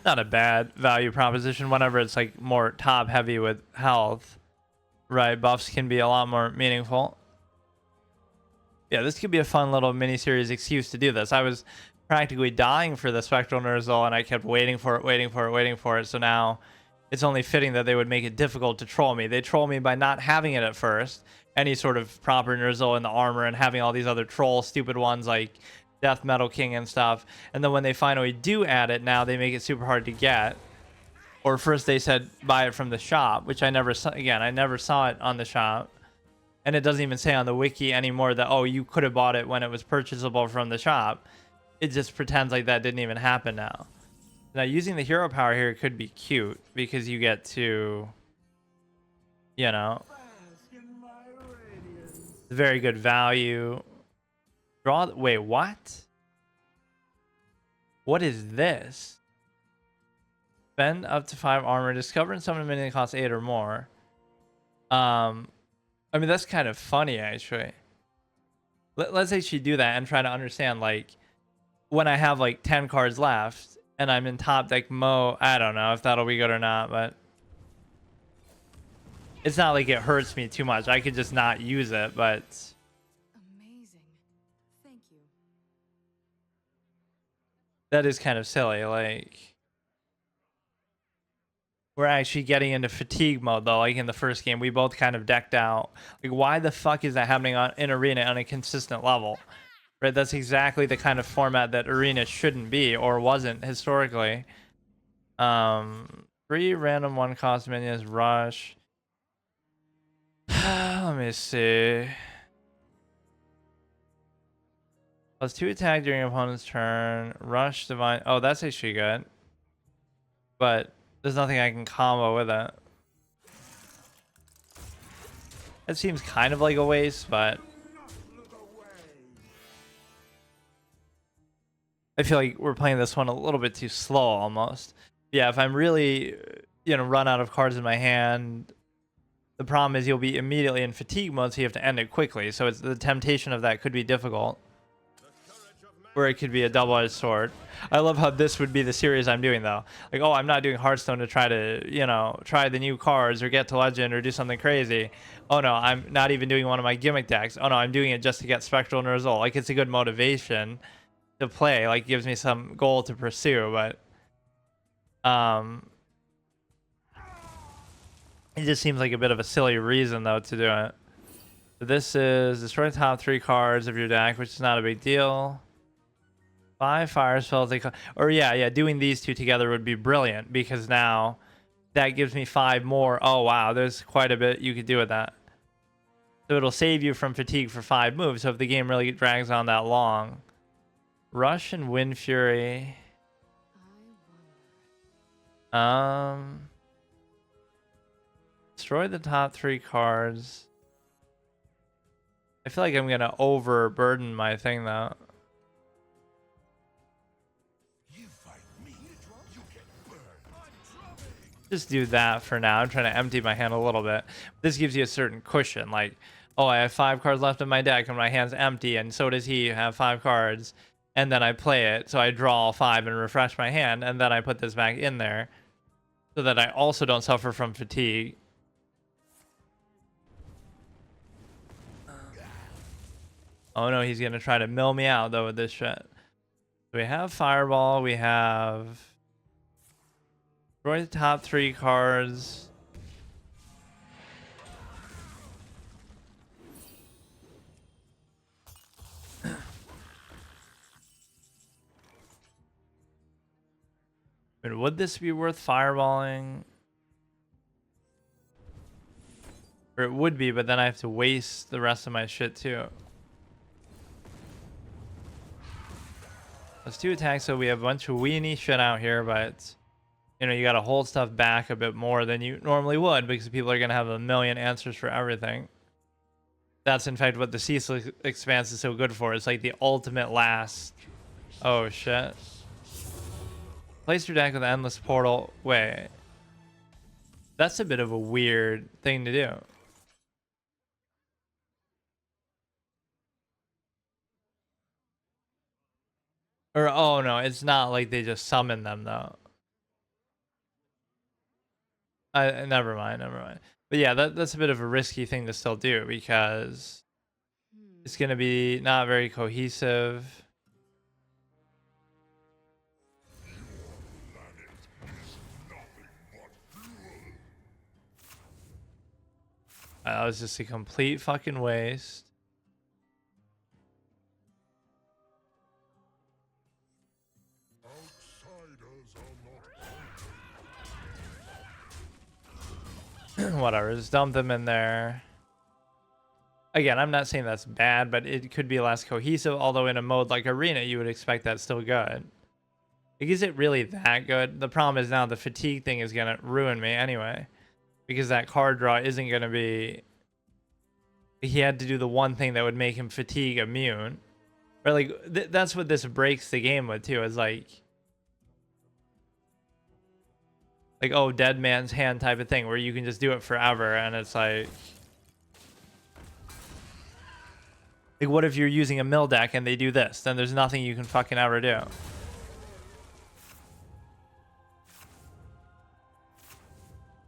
a bad value proposition whenever it's, like, more top-heavy with health. Right, buffs can be a lot more meaningful. Yeah, this could be a fun little mini-series excuse to do this. I was practically dying for the Spectral Ner'zhul, and I kept waiting for it. So now it's only fitting that they would make it difficult to troll me. They troll me by not having it at first, any sort of proper Ner'zhul in the armor, and having all these other troll stupid ones like Death Metal King and stuff. And then when they finally do add it, now they make it super hard to get. Or first they said buy it from the shop, which I never saw. Again, I never saw it on the shop. And it doesn't even say on the wiki anymore that, oh, you could have bought it when it was purchasable from the shop. It just pretends like that didn't even happen now. Now, using the hero power here could be cute, because you get to, very good value. Wait, what? What is this? Spend up to 5 armor. Discover and summon a minion that costs 8 or more. I mean, that's kind of funny, actually. Let's actually do that and try to understand, like, when I have, like, 10 cards left and I'm in top deck mode. I don't know if that'll be good or not, but it's not like it hurts me too much. I could just not use it, but... Amazing. Thank you. That is kind of silly, like... We're actually getting into fatigue mode, though. Like in the first game, we both kind of decked out. Like, why the fuck is that happening in Arena on a consistent level? Right, that's exactly the kind of format that Arena shouldn't be, or wasn't historically. 3 random 1-cost minions, rush. Let me see. +2 attack during opponent's turn. Rush, divine. Oh, that's actually good. But... there's nothing I can combo with it. It seems kind of like a waste, but... I feel like we're playing this one a little bit too slow, almost. Yeah, if I'm really, run out of cards in my hand, the problem is you'll be immediately in fatigue mode, so you have to end it quickly. So the temptation of that could be difficult. Or it could be a double-edged sword. I love how this would be the series I'm doing, though. Like, oh, I'm not doing Hearthstone to try to, try the new cards or get to Legend or do something crazy. Oh, no, I'm not even doing one of my gimmick decks. Oh, no, I'm doing it just to get Spectral Ner'zhul. Like, it's a good motivation to play. Like, gives me some goal to pursue, but... it just seems like a bit of a silly reason, though, to do it. So this is destroy the top 3 cards of your deck, which is not a big deal. 5 fire spells. Doing these 2 together would be brilliant, because now that gives me 5 more. Oh, wow, there's quite a bit you could do with that. So it'll save you from fatigue for 5 moves, so if the game really drags on that long. Rush and Wind Fury. Destroy the top 3 cards. I feel like I'm going to overburden my thing, though. Just do that for now. I'm trying to empty my hand a little bit. This gives you a certain cushion. Like, oh, I have 5 cards left in my deck and my hand's empty, and so does he have 5 cards. and then I play it, so I draw all 5 and refresh my hand, and then I put this back in there so that I also don't suffer from fatigue. Oh no, he's gonna try to mill me out though with this shit. So we have Fireball, we have destroy the top 3 cards. I mean, would this be worth fireballing? Or it would be, but then I have to waste the rest of my shit too. Let's do attacks, so we have a bunch of weenie shit out here, but you know, you gotta hold stuff back a bit more than you normally would because people are gonna have a million answers for everything. That's in fact what the Ceaseless Expanse is so good for. It's like the ultimate last. Oh shit. Place your deck with Endless Portal. Wait. That's a bit of a weird thing to do. Or, oh no, it's not like they just summon them though. Never mind, never mind. But yeah, that's a bit of a risky thing to still do because it's going to be not very cohesive. That was just a complete fucking waste. Whatever, just dump them in there. Again, I'm not saying that's bad, but it could be less cohesive, although in a mode like Arena, you would expect that's still good. Like, is it really that good? The problem is now the fatigue thing is going to ruin me anyway. Because that card draw isn't going to be... He had to do the one thing that would make him fatigue immune. Or like, that's what this breaks the game with too, is like, oh, dead man's hand type of thing where you can just do it forever, and it's like what if you're using a mill deck and they do this? Then there's nothing you can fucking ever do.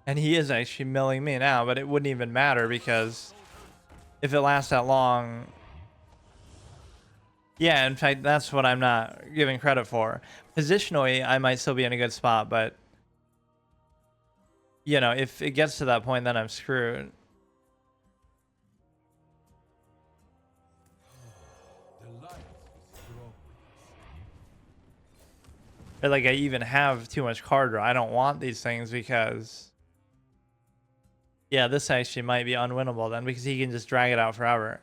And he is actually milling me now, but it wouldn't even matter because if it lasts that long... Yeah, in fact, that's what I'm not giving credit for. Positionally, I might still be in a good spot, but you know, if it gets to that point, then I'm screwed. Or like, I even have too much card draw. I don't want these things because... Yeah, this actually might be unwinnable then because he can just drag it out forever.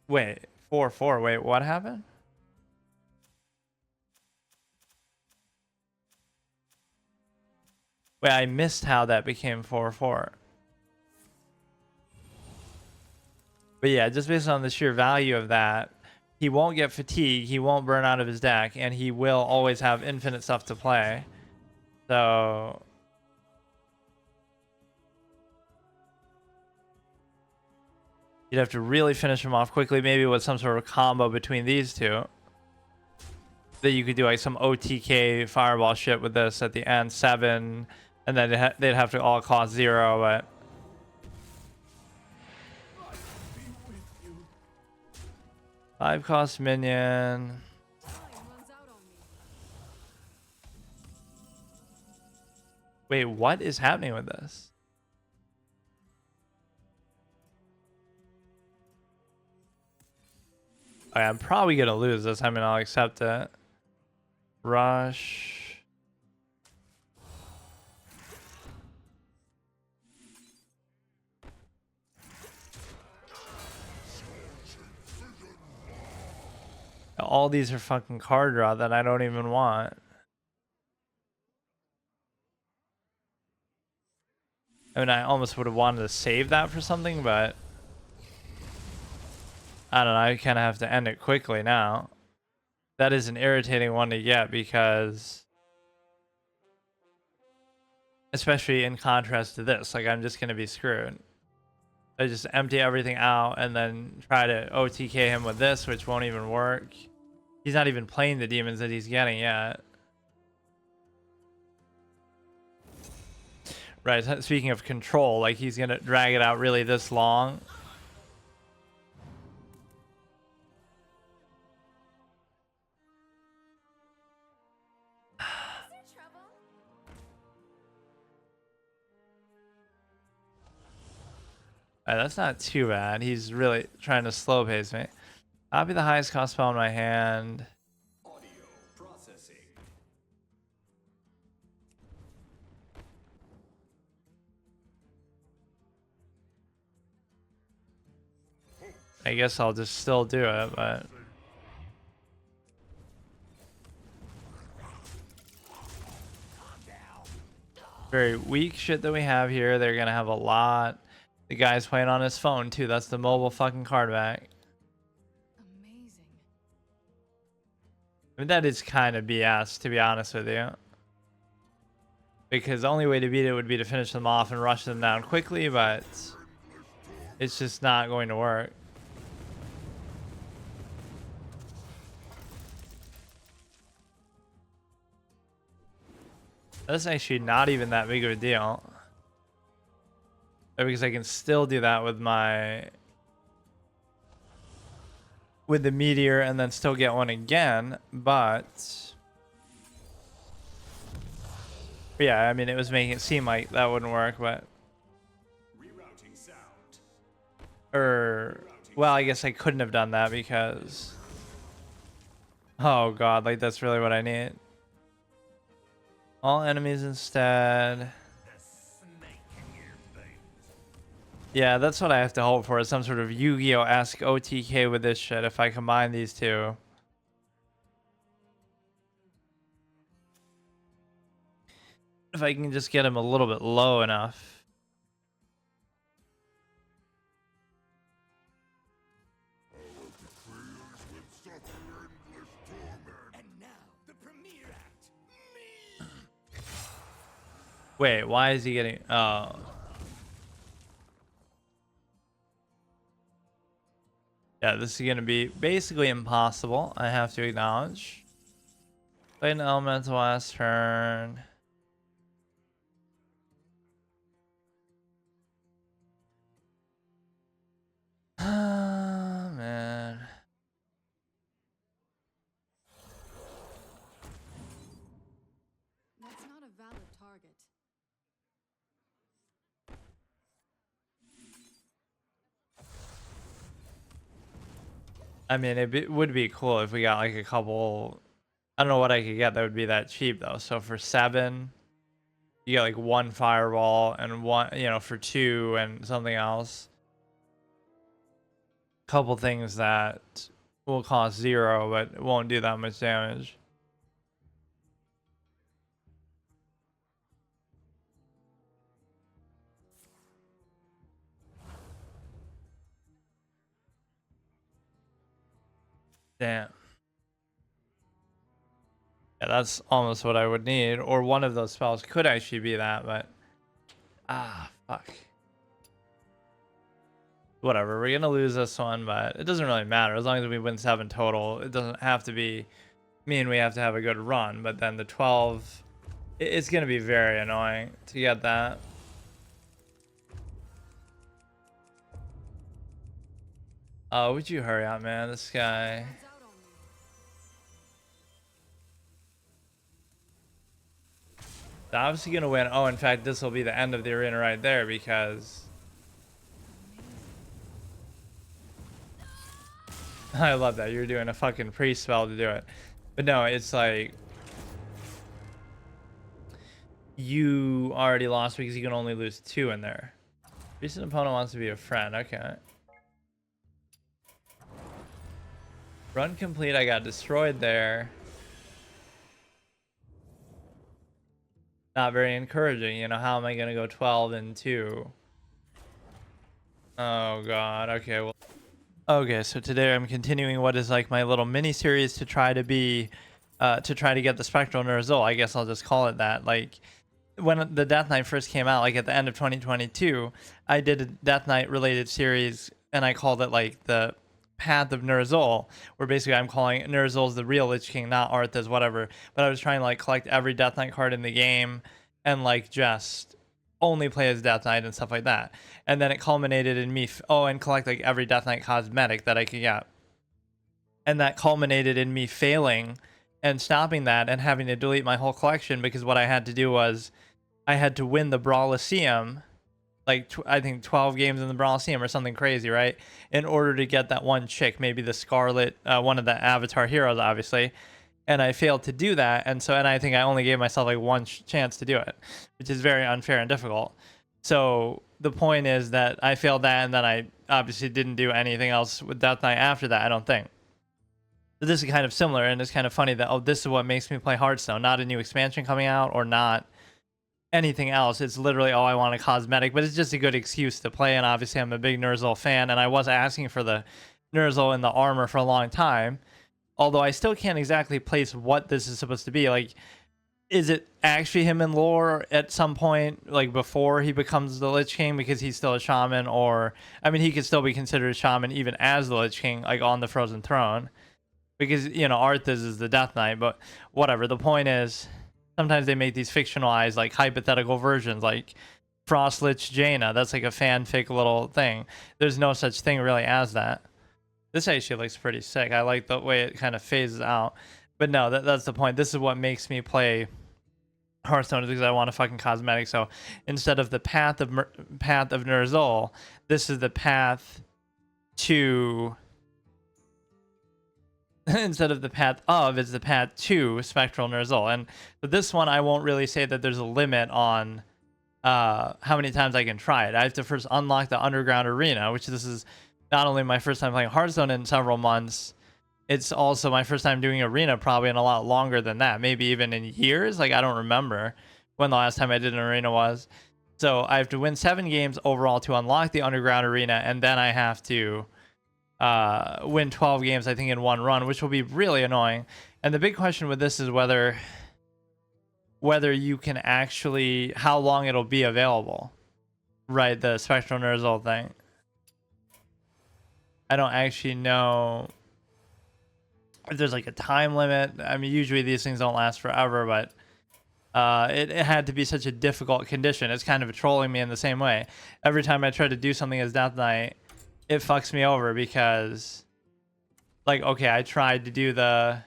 Wait, 4-4. Wait, what happened? Wait, I missed how that became 4-4. But yeah, just based on the sheer value of that, he won't get fatigue, he won't burn out of his deck, and he will always have infinite stuff to play. So... You'd have to really finish him off quickly, maybe with some sort of combo between these two. That you could do like some OTK fireball shit with this at the end, 7, and then they'd have to all cost 0, but... Five cost minion. Wait, what is happening with this? Okay, I'm probably gonna lose this. I mean, I'll accept it. Rush. All these are fucking card draw that I don't even want. I mean, I almost would have wanted to save that for something, but I don't know. I kind of have to end it quickly now. That is an irritating one to get because, especially in contrast to this, like I'm just going to be screwed. I just empty everything out and then try to OTK him with this, which won't even work. He's not even playing the demons that he's getting yet. Right, speaking of control, like he's gonna drag it out really this long. Alright, that's not too bad. He's really trying to slow pace me. Copy the highest cost spell in my hand. Audio processing. I guess I'll just still do it, but very weak shit that we have here. They're gonna have a lot. The guy's playing on his phone too. That's the mobile fucking card back. Amazing. I mean, that is kind of BS, to be honest with you. Because the only way to beat it would be to finish them off and rush them down quickly, but it's just not going to work. That's actually not even that big of a deal. Because I can still do that with the meteor and then still get one again, but yeah, I mean, it was making it seem like that wouldn't work, but Rerouting sound. well, I guess I couldn't have done that because, oh god, like that's really what I need. All enemies instead. Yeah, that's what I have to hope for, is some sort of Yu-Gi-Oh-esque OTK with this shit if I combine these two. If I can just get him a little bit low enough. And now, the premiere act. Me! Wait, why is he getting... Oh. Yeah, this is going to be basically impossible, I have to acknowledge. Played an elemental last turn. Man. That's not a valid target. I mean, would be cool if we got like a couple... I don't know what I could get that would be that cheap though. So for 7, you get like 1 fireball and 1, you know, for 2 and something else. Couple things that will cost 0, but it won't do that much damage. Damn. Yeah, that's almost what I would need. Or one of those spells could actually be that, but... Ah, fuck. Whatever, we're gonna lose this one, but it doesn't really matter. As long as we win 7 total, it doesn't have to mean we have to have a good run. But then the 12... It's gonna be very annoying to get that. Oh, would you hurry up, man? This guy... Hands out on me. They're obviously gonna win. Oh, in fact, this will be the end of the arena right there because I love that you're doing a fucking pre-spell to do it. But no, it's like you already lost because you can only lose 2 in there. Recent opponent wants to be a friend. Okay. Run complete. I got destroyed there. Not very encouraging. You know, how am I gonna go 12 and 2? Oh god. Okay, well. Okay, so today I'm continuing what is like my little mini series to try to be to try to get the Spectral Ner'zhul. I guess I'll just call it that. Like when the Death Knight first came out, like at the end of 2022, I did a Death Knight related series and I called it like the path of Ner'zhul, where basically I'm calling Ner'zhul's the real Lich King, not Arthas, whatever. But I was trying to like collect every Death Knight card in the game and like just only play as Death Knight and stuff like that. And then it culminated in me, and collect like every Death Knight cosmetic that I could get. And that culminated in me failing and stopping that and having to delete my whole collection, because what I had to do was I had to win the Brawliseum, like I think 12 games in the Brawliseum or something crazy, right? In order to get that one chick, maybe the Scarlet, one of the Avatar heroes, obviously. And I failed to do that, and I think I only gave myself like one chance to do it, which is very unfair and difficult. So the point is that I failed that, and then I obviously didn't do anything else with Death Knight after that, I don't think. So this is kind of similar, and it's kind of funny that, oh, this is what makes me play Hearthstone, not a new expansion coming out or not anything else. It's literally, oh, I want a cosmetic, but it's just a good excuse to play. And obviously I'm a big Ner'zhul fan, and I was asking for the Ner'zhul in the armor for a long time, although I still can't exactly place what this is supposed to be. Like, is it actually him in lore at some point, like before he becomes the Lich King, because he's still a shaman? Or, I mean, he could still be considered a shaman even as the Lich King, like on the Frozen Throne, because, you know, Arthas is the Death Knight. But whatever, the point is, sometimes they make these fictionalized, like, hypothetical versions, like Frost Lich Jaina. That's like a fanfic little thing. There's no such thing really as that. This actually looks pretty sick. I like the way it kind of phases out. But no, that's the point. This is what makes me play Hearthstone, because I want a fucking cosmetic. So instead of the path of Ner'zhul, this is the path to... instead of the path of, it's the path to Spectral Ner'zhul. And for this one, I won't really say that there's a limit on how many times I can try it. I have to first unlock the underground arena, which this is not only my first time playing Hearthstone in several months, it's also my first time doing arena probably in a lot longer than that, maybe even in years. Like, I don't remember when the last time I did an arena was. So I have to win 7 games overall to unlock the underground arena, and then I have to win 12 games, I think, in one run, which will be really annoying. And the big question with this is whether you can actually, how long it'll be available, right? The Spectral Ner'zhul thing. I don't actually know if there's like a time limit. I mean, usually these things don't last forever, but it had to be such a difficult condition. It's kind of trolling me in the same way. Every time I try to do something as Death Knight, it fucks me over, because, like, okay, I tried to do the,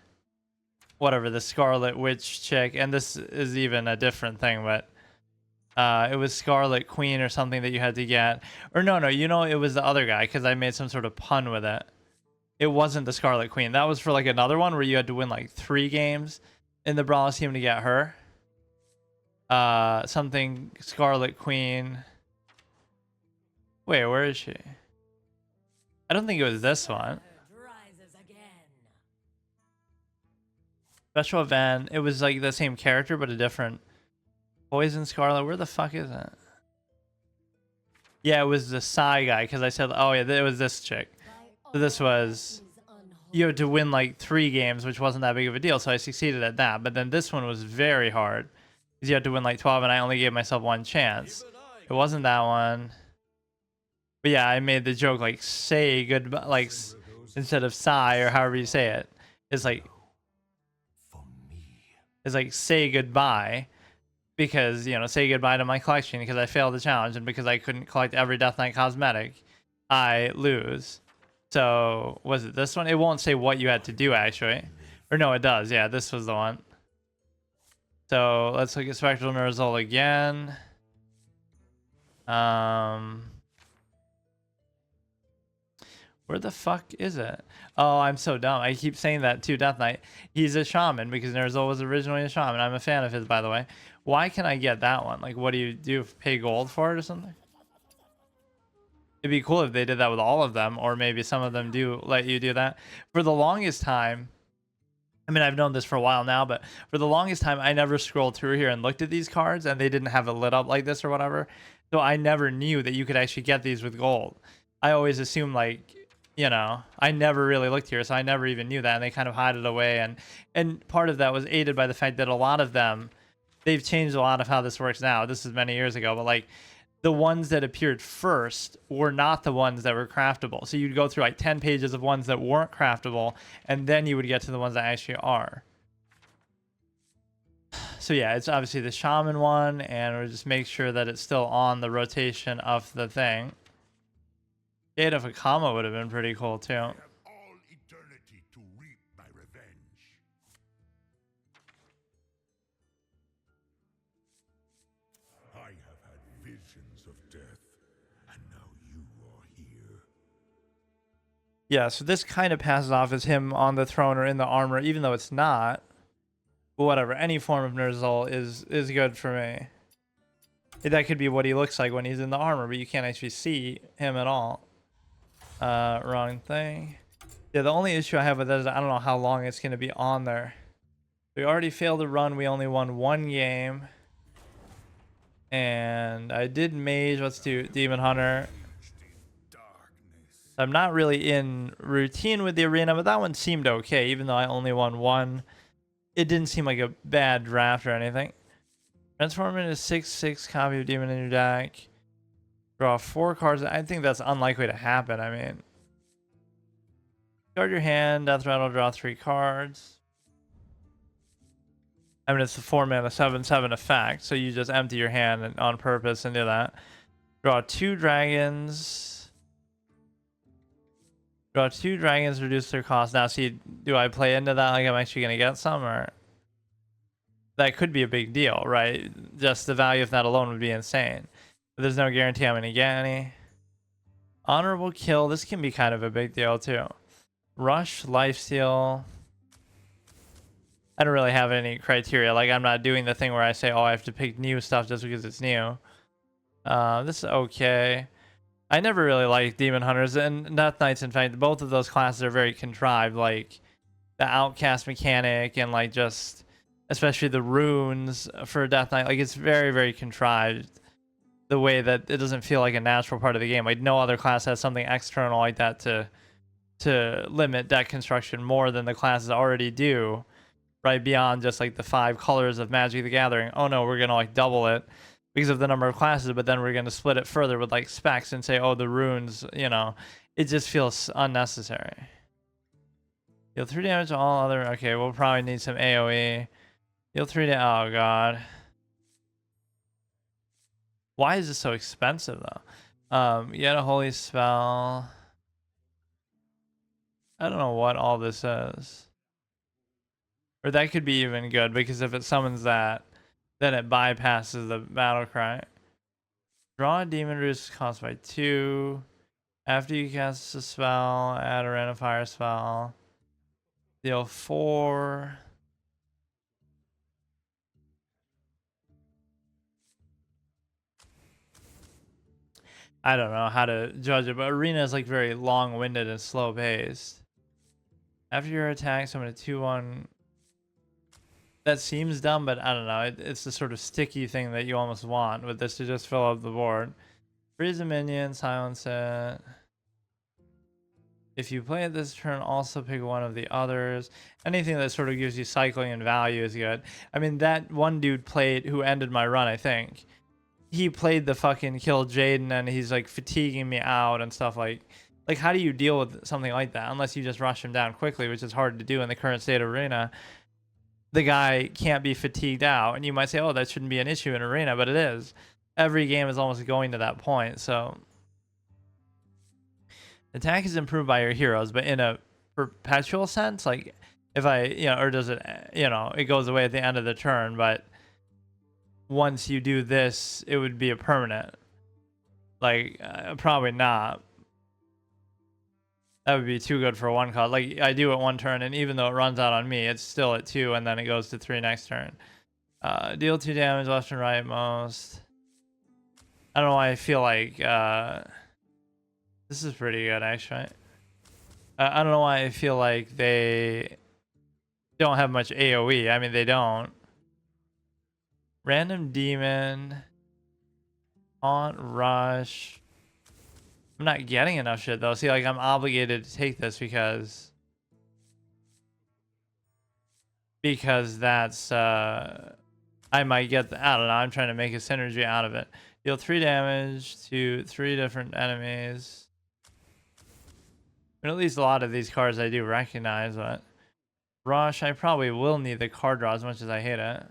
whatever, the Scarlet Witch chick, and this is even a different thing, but it was Scarlet Queen or something that you had to get. Or no, you know, it was the other guy, because I made some sort of pun with it. It wasn't the Scarlet Queen. That was for, like, another one where you had to win, like, 3 games in the Brawliseum to get her. Something Scarlet Queen. Wait, where is she? I don't think it was this one. Special event. It was like the same character, but a different Poison Scarlet. Where the fuck is it? Yeah, it was the Psy guy, because I said, oh yeah, it was this chick. So this was, you had to win like 3 games, which wasn't that big of a deal. So I succeeded at that. But then this one was very hard, because you had to win like 12, and I only gave myself 1 chance. It wasn't that one. But yeah, I made the joke, like, say goodbye, like, instead of sigh, or however you say it. It's like say goodbye, because, you know, say goodbye to my collection, because I failed the challenge, and because I couldn't collect every Death Knight cosmetic, I lose. So was it this one? It won't say what you had to do, actually. Or no, it does. Yeah, this was the one. So let's look at Spectral Ner'zhul again. Where the fuck is it? Oh, I'm so dumb. I keep saying that too, Death Knight. He's a shaman, because Ner'zhul was originally a shaman. I'm a fan of his, by the way. Why can I get that one? Like, what do you do? Pay gold for it or something? It'd be cool if they did that with all of them, or maybe some of them do let you do that. For the longest time, I mean, I've known this for a while now, but for the longest time, I never scrolled through here and looked at these cards, and they didn't have it lit up like this or whatever. So I never knew that you could actually get these with gold. I always assumed, like, you know, I never really looked here, so I never even knew that, and they kind of hide it away. And part of that was aided by the fact that a lot of them, they've changed a lot of how this works now. This is many years ago, but like, the ones that appeared first were not the ones that were craftable. So you'd go through like 10 pages of ones that weren't craftable, and then you would get to the ones that actually are. So yeah, it's obviously the shaman one, and we'll just make sure that it's still on the rotation of the thing. Gate of Akama would have been pretty cool too. I have all eternity to reap my revenge. I have had visions of death, and now you are here. Yeah, so this kind of passes off as him on the throne or in the armor, even though it's not. But whatever, any form of Ner'zhul is good for me. That could be what he looks like when he's in the armor, but you can't actually see him at all. Wrong thing. Yeah, the only issue I have with that is I don't know how long it's going to be on there. We already failed a run. We only won one game. And I did mage. Let's do Demon Hunter. I'm not really in routine with the arena, but that one seemed okay, even though I only won one. It didn't seem like a bad draft or anything. Transform into 6/6 copy of Demon in your deck. Draw 4 cards. I think that's unlikely to happen. I mean, guard your hand. Death Rattle. Draw 3 cards. I mean, it's the 4-mana 7/7 effect, so you just empty your hand on purpose and do that. Draw 2 dragons. Draw 2 dragons, reduce their cost. Now, see, do I play into that like I'm actually going to get some, or that could be a big deal, right? Just the value of that alone would be insane. But there's no guarantee I'm going to get any. Honorable kill. This can be kind of a big deal too. Rush, lifesteal. I don't really have any criteria. Like, I'm not doing the thing where I say, oh, I have to pick new stuff just because it's new. This is okay. I never really liked Demon Hunters and Death Knights. In fact, both of those classes are very contrived. Like, the Outcast mechanic and, like, just, especially the runes for Death Knight. Like, it's very, very contrived. The way that it doesn't feel like a natural part of the game. Like, no other class has something external like that to limit deck construction more than the classes already do. Right, beyond just like the 5 colors of Magic the Gathering. Oh no, we're gonna like double it because of the number of classes, but then we're gonna split it further with like specs and say, oh, the runes, you know, it just feels unnecessary. Deal 3 damage to all other. Okay, we'll probably need some AoE. Deal 3 damage. Oh god. Why is this so expensive though? Yet a holy spell. I don't know what all this is. Or that could be even good, because if it summons that, then it bypasses the battle cry. Draw a demon, reduce cost by 2. After you cast a spell, add a random fire spell. Deal 4. I don't know how to judge it, but Arena is like very long-winded and slow-paced. After your attack, summon a 2/1. That seems dumb, but I don't know. It's the sort of sticky thing that you almost want with this to just fill up the board. Freeze a minion, silence it. If you play it this turn, also pick one of the others. Anything that sort of gives you cycling and value is good. I mean, that one dude played, who ended my run, I think. He played the fucking kil'jaeden and he's like fatiguing me out and stuff like how do you deal with something like that? Unless you just rush him down quickly, which is hard to do in the current state of Arena. The guy can't be fatigued out, and you might say, oh, that shouldn't be an issue in Arena, but it is. Every game is almost going to that point. So attack is improved by your heroes, but in a perpetual sense, like if I, or does it, it goes away at the end of the turn, but once you do this, it would be a permanent. Like, probably not. That would be too good for one cost. Like, I do it one turn, and even though it runs out on me, it's still at 2, and then it goes to 3 next turn. Deal 2 damage left and right most. I don't know why I feel like this is pretty good, actually. I don't know why I feel like they don't have much AoE. I mean, they don't. Random demon. Haunt, rush. I'm not getting enough shit though. See, like, I'm obligated to take this because that's I might get I don't know, I'm trying to make a synergy out of it. Deal 3 damage to 3 different enemies. I mean, at least a lot of these cards I do recognize, but Rush, I probably will need the card draw as much as I hate it.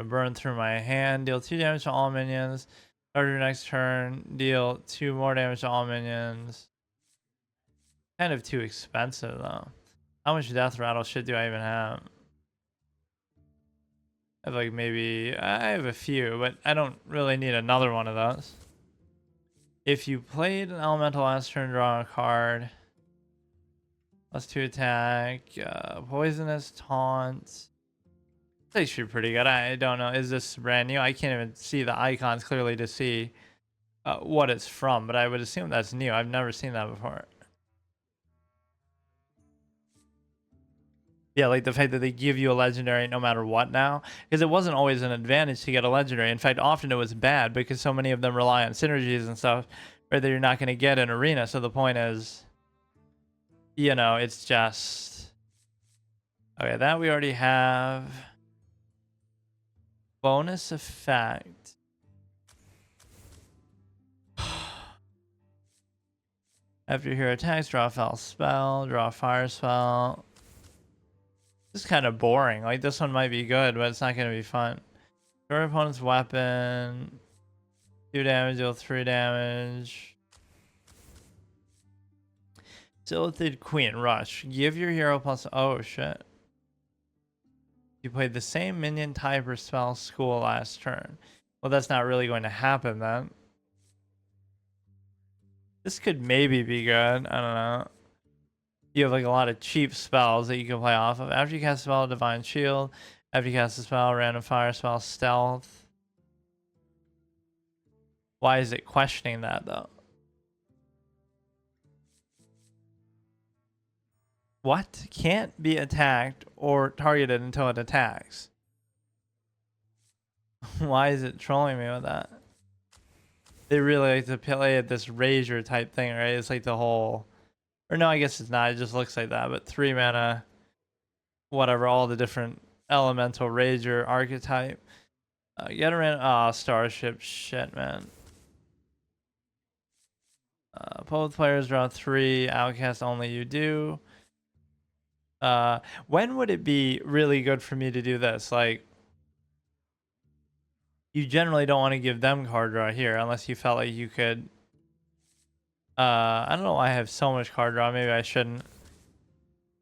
Burn through my hand, deal 2 damage to all minions. Start your next turn, deal 2 more damage to all minions. Kind of too expensive though. How much death rattle shit do I even have? I have like maybe, I have a few, but I don't really need another one of those. If you played an elemental last turn, draw a card. +2 attack, poisonous taunts. It's actually pretty good. I don't know. Is this brand new? I can't even see the icons clearly to see what it's from, but I would assume that's new. I've never seen that before. Yeah, like the fact that they give you a legendary no matter what now, because it wasn't always an advantage to get a legendary. In fact, often it was bad because so many of them rely on synergies and stuff, right, that you're not going to get in arena. So the point is, you know, it's just okay. That we already have. Bonus effect. After your hero attacks, draw a foul spell, draw a fire spell. This is kind of boring. Like, this one might be good, but it's not going to be fun. Your opponent's weapon. 2 damage, deal 3 damage. Silithid Queen, Rush. Give your hero plus... Oh, shit. You played the same minion type or spell school last turn. Well, that's not really going to happen then. This could maybe be good. I don't know. You have like a lot of cheap spells that you can play off of. After you cast a spell, Divine Shield. After you cast a spell, Random Fire spell, Stealth. Why is it questioning that though? What? Can't be attacked or targeted until it attacks. Why is it trolling me with that? They really like to play at this Razor type thing, right? It's like the whole... Or no, I guess it's not. It just looks like that. But 3 mana, whatever, all the different elemental Rager archetype. Get around. Starship. Shit, man. Both players draw 3. Outcast only you do. When would it be really good for me to do this? Like, you generally don't want to give them card draw here unless you felt like you could. I don't know why I have so much card draw. Maybe I shouldn't.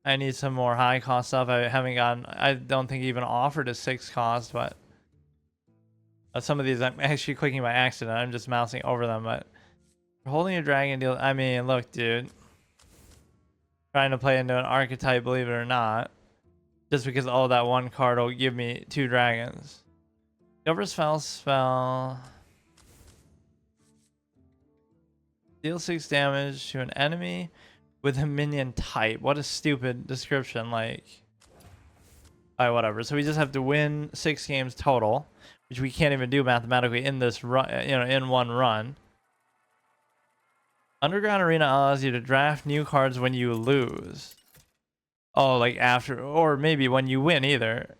I need some more high cost stuff. I haven't gotten. I don't think even offered a 6 cost, but some of these I'm actually clicking by accident. I'm just mousing over them. But holding a dragon deal. I mean, look, dude. Trying to play into an archetype, believe it or not, just because that one card will give me 2 dragons. Discover spell. Deal 6 damage to an enemy with a minion type. What a stupid description. Like, alright, whatever. So we just have to win 6 games total, which we can't even do mathematically in this run, in one run. Underground Arena allows you to draft new cards when you lose. Oh, like after, or maybe when you win either.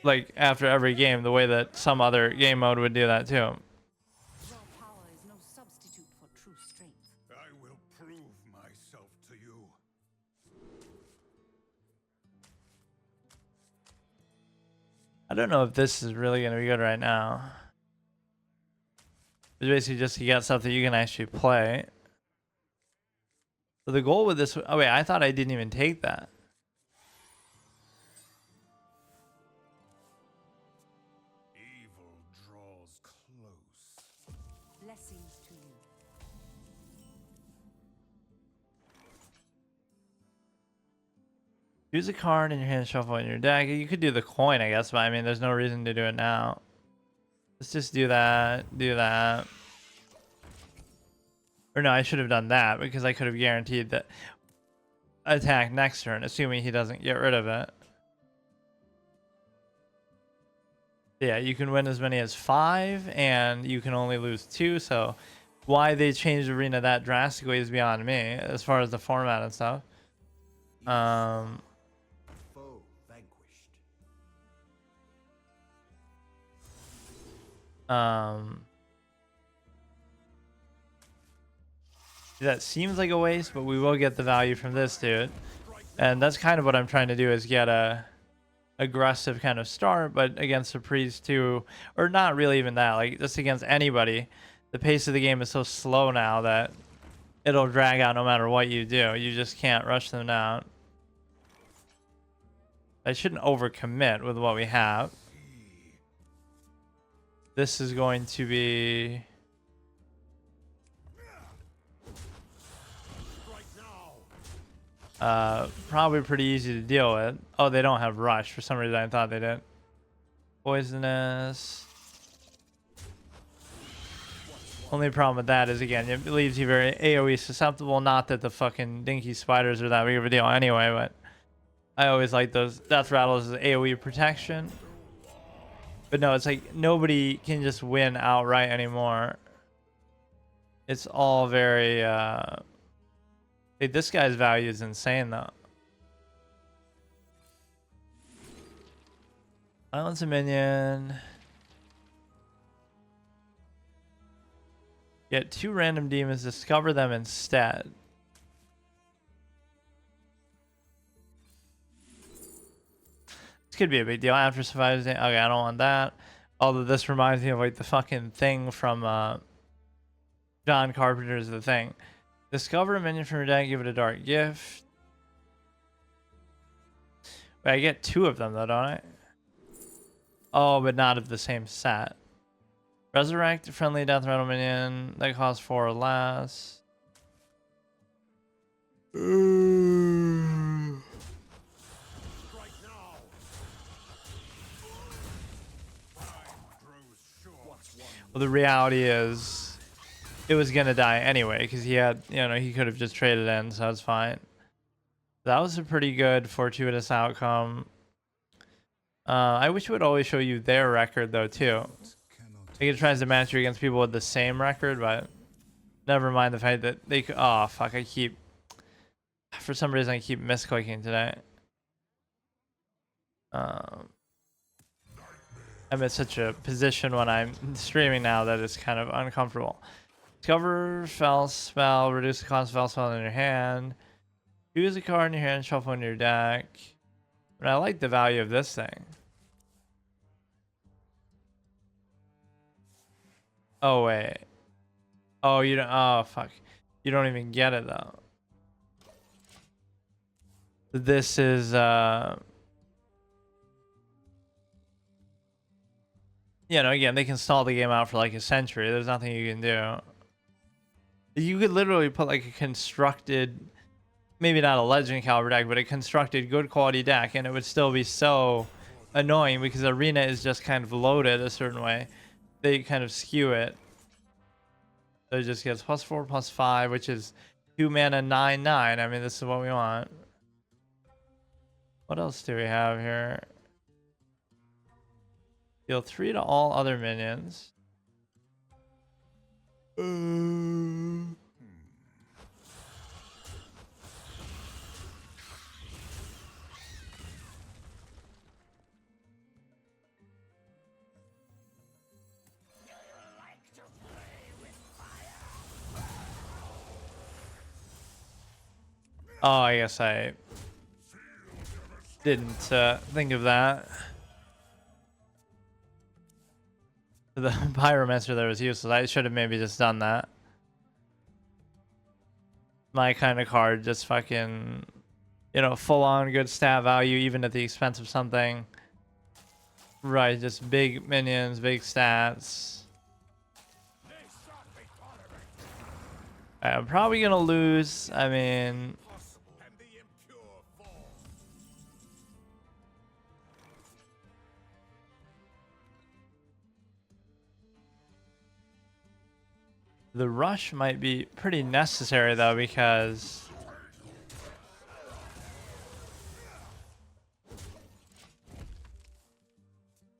Like after every game, the way that some other game mode would do that too. Your power is no substitute for true strength. I will prove myself to you. I don't know if this is really going to be good right now. It's basically just to get stuff that you can actually play. So the goal with this... Oh, wait, I thought I didn't even take that. Evil draws close. Blessings to you. Use a card in your hand, shuffle in your deck. You could do the coin, I guess, but I mean, there's no reason to do it now. Let's just do that. Do that. Or no, I should have done that because I could have guaranteed that attack next turn, assuming he doesn't get rid of it. Yeah, you can win as many as 5, and you can only lose 2. So why they changed Arena that drastically is beyond me, as far as the format and stuff. Foe vanquished. That seems like a waste, but we will get the value from this dude. And that's kind of what I'm trying to do, is get a aggressive kind of start, but against a priest too, or not really even that, like just against anybody. The pace of the game is so slow now that it'll drag out no matter what you do. You just can't rush them down. I shouldn't overcommit with what we have. This is going to be probably pretty easy to deal with. Oh, they don't have rush. For some reason I thought they did. Poisonous. Only problem with that is, again, it leaves you very AoE susceptible. Not that the fucking dinky spiders are that big of a deal anyway, but I always like those death rattles as AoE protection. But no, it's like nobody can just win outright anymore. It's all very hey, this guy's value is insane though. Silence a minion. Get 2 random demons, discover them instead. This could be a big deal after survives. Okay, I don't want that. Although this reminds me of like the fucking thing from John Carpenter's The Thing. Discover a minion from your deck, give it a dark gift. Wait, I get 2 of them though, don't I? Oh, but not of the same set. Resurrect a friendly death rattle minion that costs 4 or less. Well, the reality is, it was gonna die anyway because he had, you know, he could have just traded in, so it's fine. That was a pretty good fortuitous outcome. I wish it would always show you their record though too. Like it tries to match you against people with the same record, but never mind the fact that they could. Oh fuck! For some reason I keep misclicking today. I'm in such a position when I'm streaming now that it's kind of uncomfortable. Discover fell spell, reduce the cost of fell spell in your hand. Choose a card in your hand, shuffle in your deck. But I like the value of this thing. Oh wait. Oh, you don't. Oh fuck. You don't even get it though. This is you know, again, they can stall the game out for like a century. There's nothing you can do. You could literally put like a constructed, maybe not a legend caliber deck, but a constructed good quality deck, and it would still be so annoying because arena is just kind of loaded a certain way. They kind of skew it. So it just gets +4, +5, which is 2 mana 9/9. I mean, this is what we want. What else do we have here? Deal 3 to all other minions. Oh, I guess I didn't think of that. The pyromancer there was useless. I should have maybe just done that. My kind of card, just fucking, you know, full on good stat value, even at the expense of something. Right, just big minions, big stats. I'm probably gonna lose. I mean, the rush might be pretty necessary though, because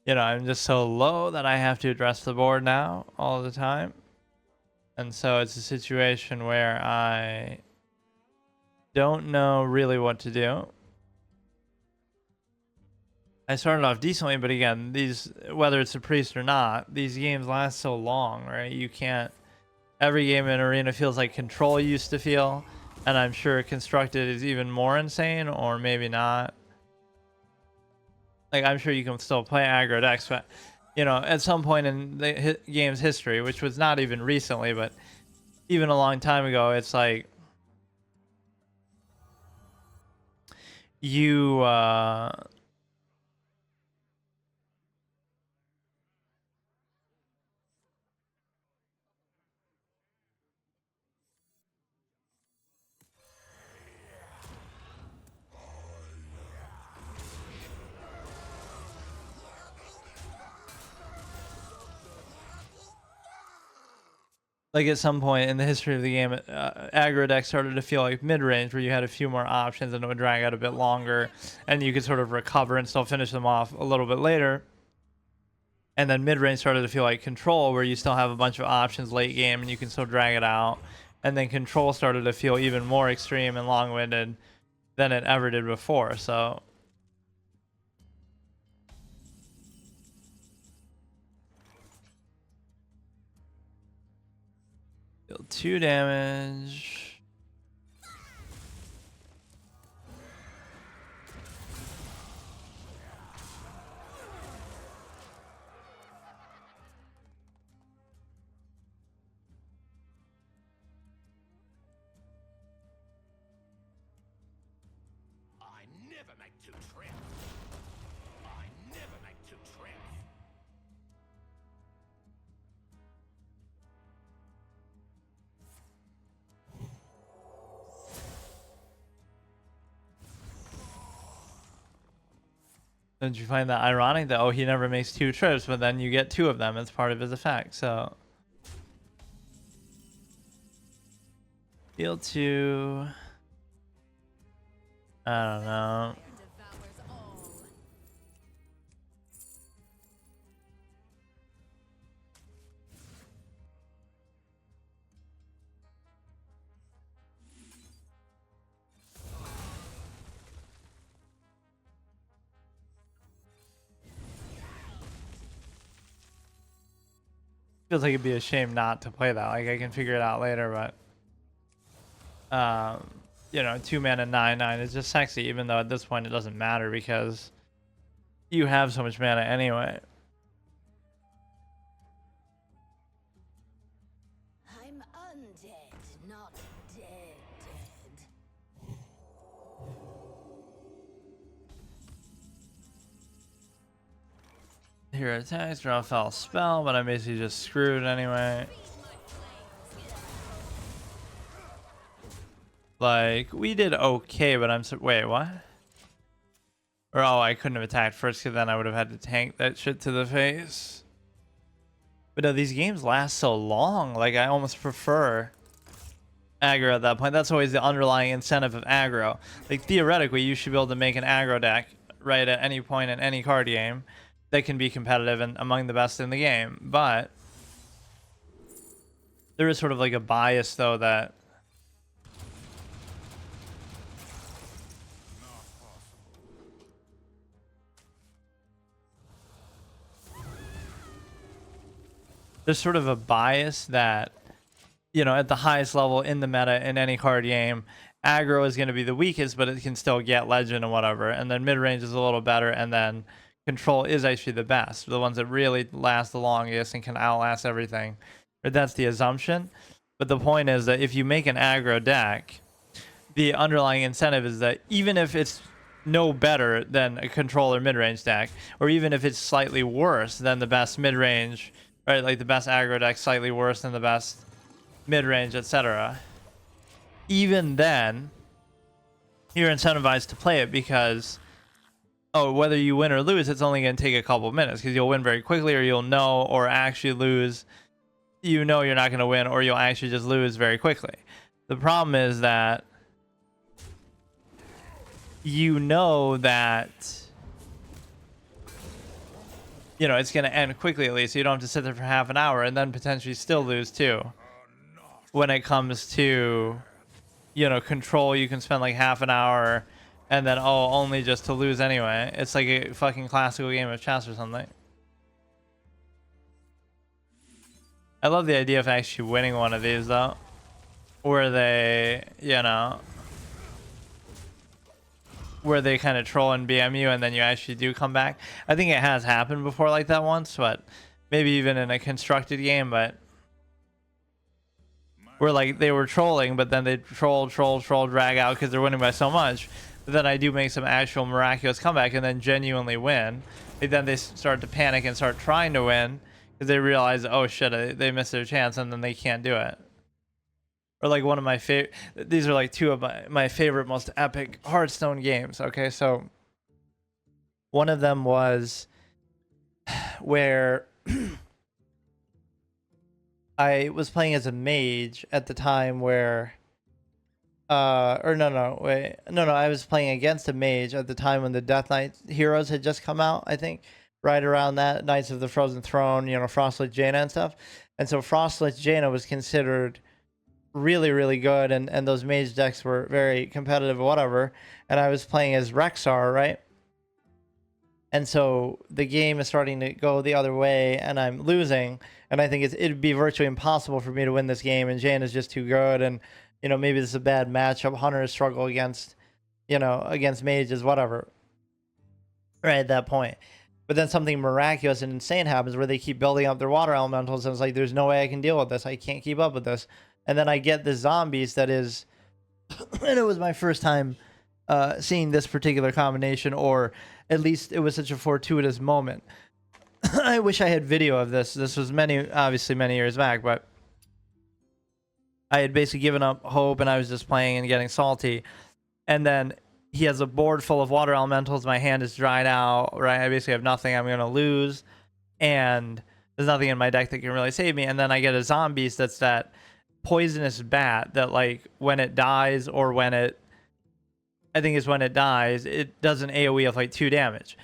you know, I'm just so low that I have to address the board now all the time. And so it's a situation where I don't know really what to do. I started off decently, but again, these, whether it's a priest or not, these games last so long, right? You can't. Every game in Arena feels like Control used to feel, and I'm sure Constructed is even more insane, or maybe not. Like, I'm sure you can still play aggro decks, but at some point in the game's history, which was not even recently, but even a long time ago, it's like you like at some point in the history of the game, aggro deck started to feel like mid-range, where you had a few more options and it would drag out a bit longer, and you could sort of recover and still finish them off a little bit later. And then mid-range started to feel like Control, where you still have a bunch of options late game and you can still drag it out. And then Control started to feel even more extreme and long-winded than it ever did before. So deal 2 damage. I never make two trips. I never make two trips. Don't you find that ironic that, oh, he never makes 2 trips, but then you get 2 of them as part of his effect? So deal 2. I don't know. Devours all. Feels like it'd be a shame not to play that. Like, I can figure it out later, but 2 mana 9/9 is just sexy, even though at this point it doesn't matter because you have so much mana anyway. I'm undead, not dead. Hero attacks, draw a foul spell, but I'm basically just screwed anyway. Like, we did okay, but wait, what? Or, oh, I couldn't have attacked first because then I would have had to tank that shit to the face. But no, these games last so long. Like, I almost prefer aggro at that point. That's always the underlying incentive of aggro. Like, theoretically, you should be able to make an aggro deck right at any point in any card game that can be competitive and among the best in the game. But there is sort of like a bias, though, that there's sort of a bias that, at the highest level in the meta in any card game, aggro is going to be the weakest, but it can still get legend and whatever. And then mid-range is a little better, and then control is actually the best. The ones that really last the longest and can outlast everything. But that's the assumption. But the point is that if you make an aggro deck, the underlying incentive is that even if it's no better than a controller mid-range deck, or even if it's slightly worse than the best mid-range, right, like the best aggro deck slightly worse than the best mid-range, etc., even then you're incentivized to play it because, oh, whether you win or lose, it's only going to take a couple of minutes because you'll win very quickly, or you'll know, or actually lose. You're not going to win, or you'll actually just lose very quickly. The problem is that that it's going to end quickly, at least, so you don't have to sit there for half an hour and then potentially still lose too. When it comes to control, you can spend like half an hour And then, oh, only just to lose anyway. It's like a fucking classical game of chess or something. I love the idea of actually winning one of these, though. Where they, you know, where they kind of troll and BM you and then you actually do come back. I think it has happened before like that once, but maybe even in a constructed game, but where like they were trolling, but then they troll, drag out because they're winning by so much. But then I do make some actual miraculous comeback and then genuinely win. Like then they start to panic and start trying to win because they realize, oh shit, they missed their chance and then they can't do it. Or like one of my favorite, these are like two of my favorite, most epic Hearthstone games. Okay, so one of them was where I was playing as a mage at the time where or no, I was playing against a mage at the time when the Death Knight heroes had just come out, I think, right around that, Knights of the Frozen Throne, you know, Frostlit Jaina and stuff. And so Frostlit Jaina was considered really, really good, and those mage decks were very competitive or whatever. And I was playing as Rexar, right? And so the game is starting to go the other way and I'm losing, and I think it'd be virtually impossible for me to win this game, and Jane is just too good, and you know, maybe this is a bad matchup. Hunters struggle against, you know, against mages, whatever, right at that point. But then something miraculous and insane happens where they keep building up their water elementals, and it's like, there's no way I can deal with this. I can't keep up with this. And then I get the zombies that is, and it was my first time seeing this particular combination, or at least it was such a fortuitous moment. I wish I had video of this. This was obviously many years back, but I had basically given up hope and I was just playing and getting salty. And then he has a board full of water elementals. My hand is dried out, right? I basically have nothing. I'm going to lose. And there's nothing in my deck that can really save me. And then I get a zombies that's that poisonous bat that, like, when it dies, or when it, I think it's when it dies, it does an AoE of like 2 damage.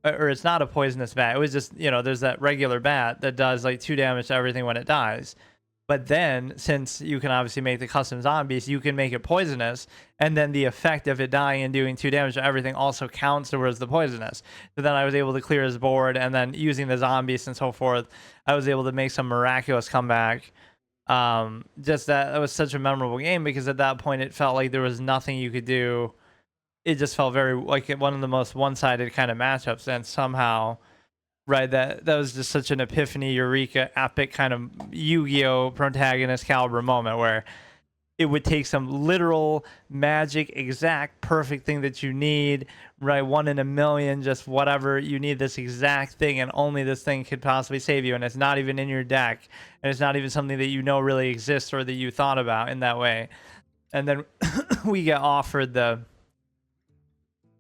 Or it's not a poisonous bat. It was just, you know, there's that regular bat that does like 2 damage to everything when it dies. But then, since you can obviously make the custom zombies, you can make it poisonous, and then the effect of it dying and doing 2 damage to everything also counts towards the poisonous. So then I was able to clear his board, and then using the zombies and so forth, I was able to make some miraculous comeback. Just that was such a memorable game, because at that point it felt like there was nothing you could do. It just felt very like one of the most one-sided kind of matchups, and somehow, right, that was just such an epiphany, eureka, epic kind of Yu-Gi-Oh protagonist caliber moment, where it would take some literal magic, exact, perfect thing that you need, right, 1 in a million, just whatever, you need this exact thing, and only this thing could possibly save you, and it's not even in your deck, and it's not even something that you know really exists or that you thought about in that way. And then we get offered the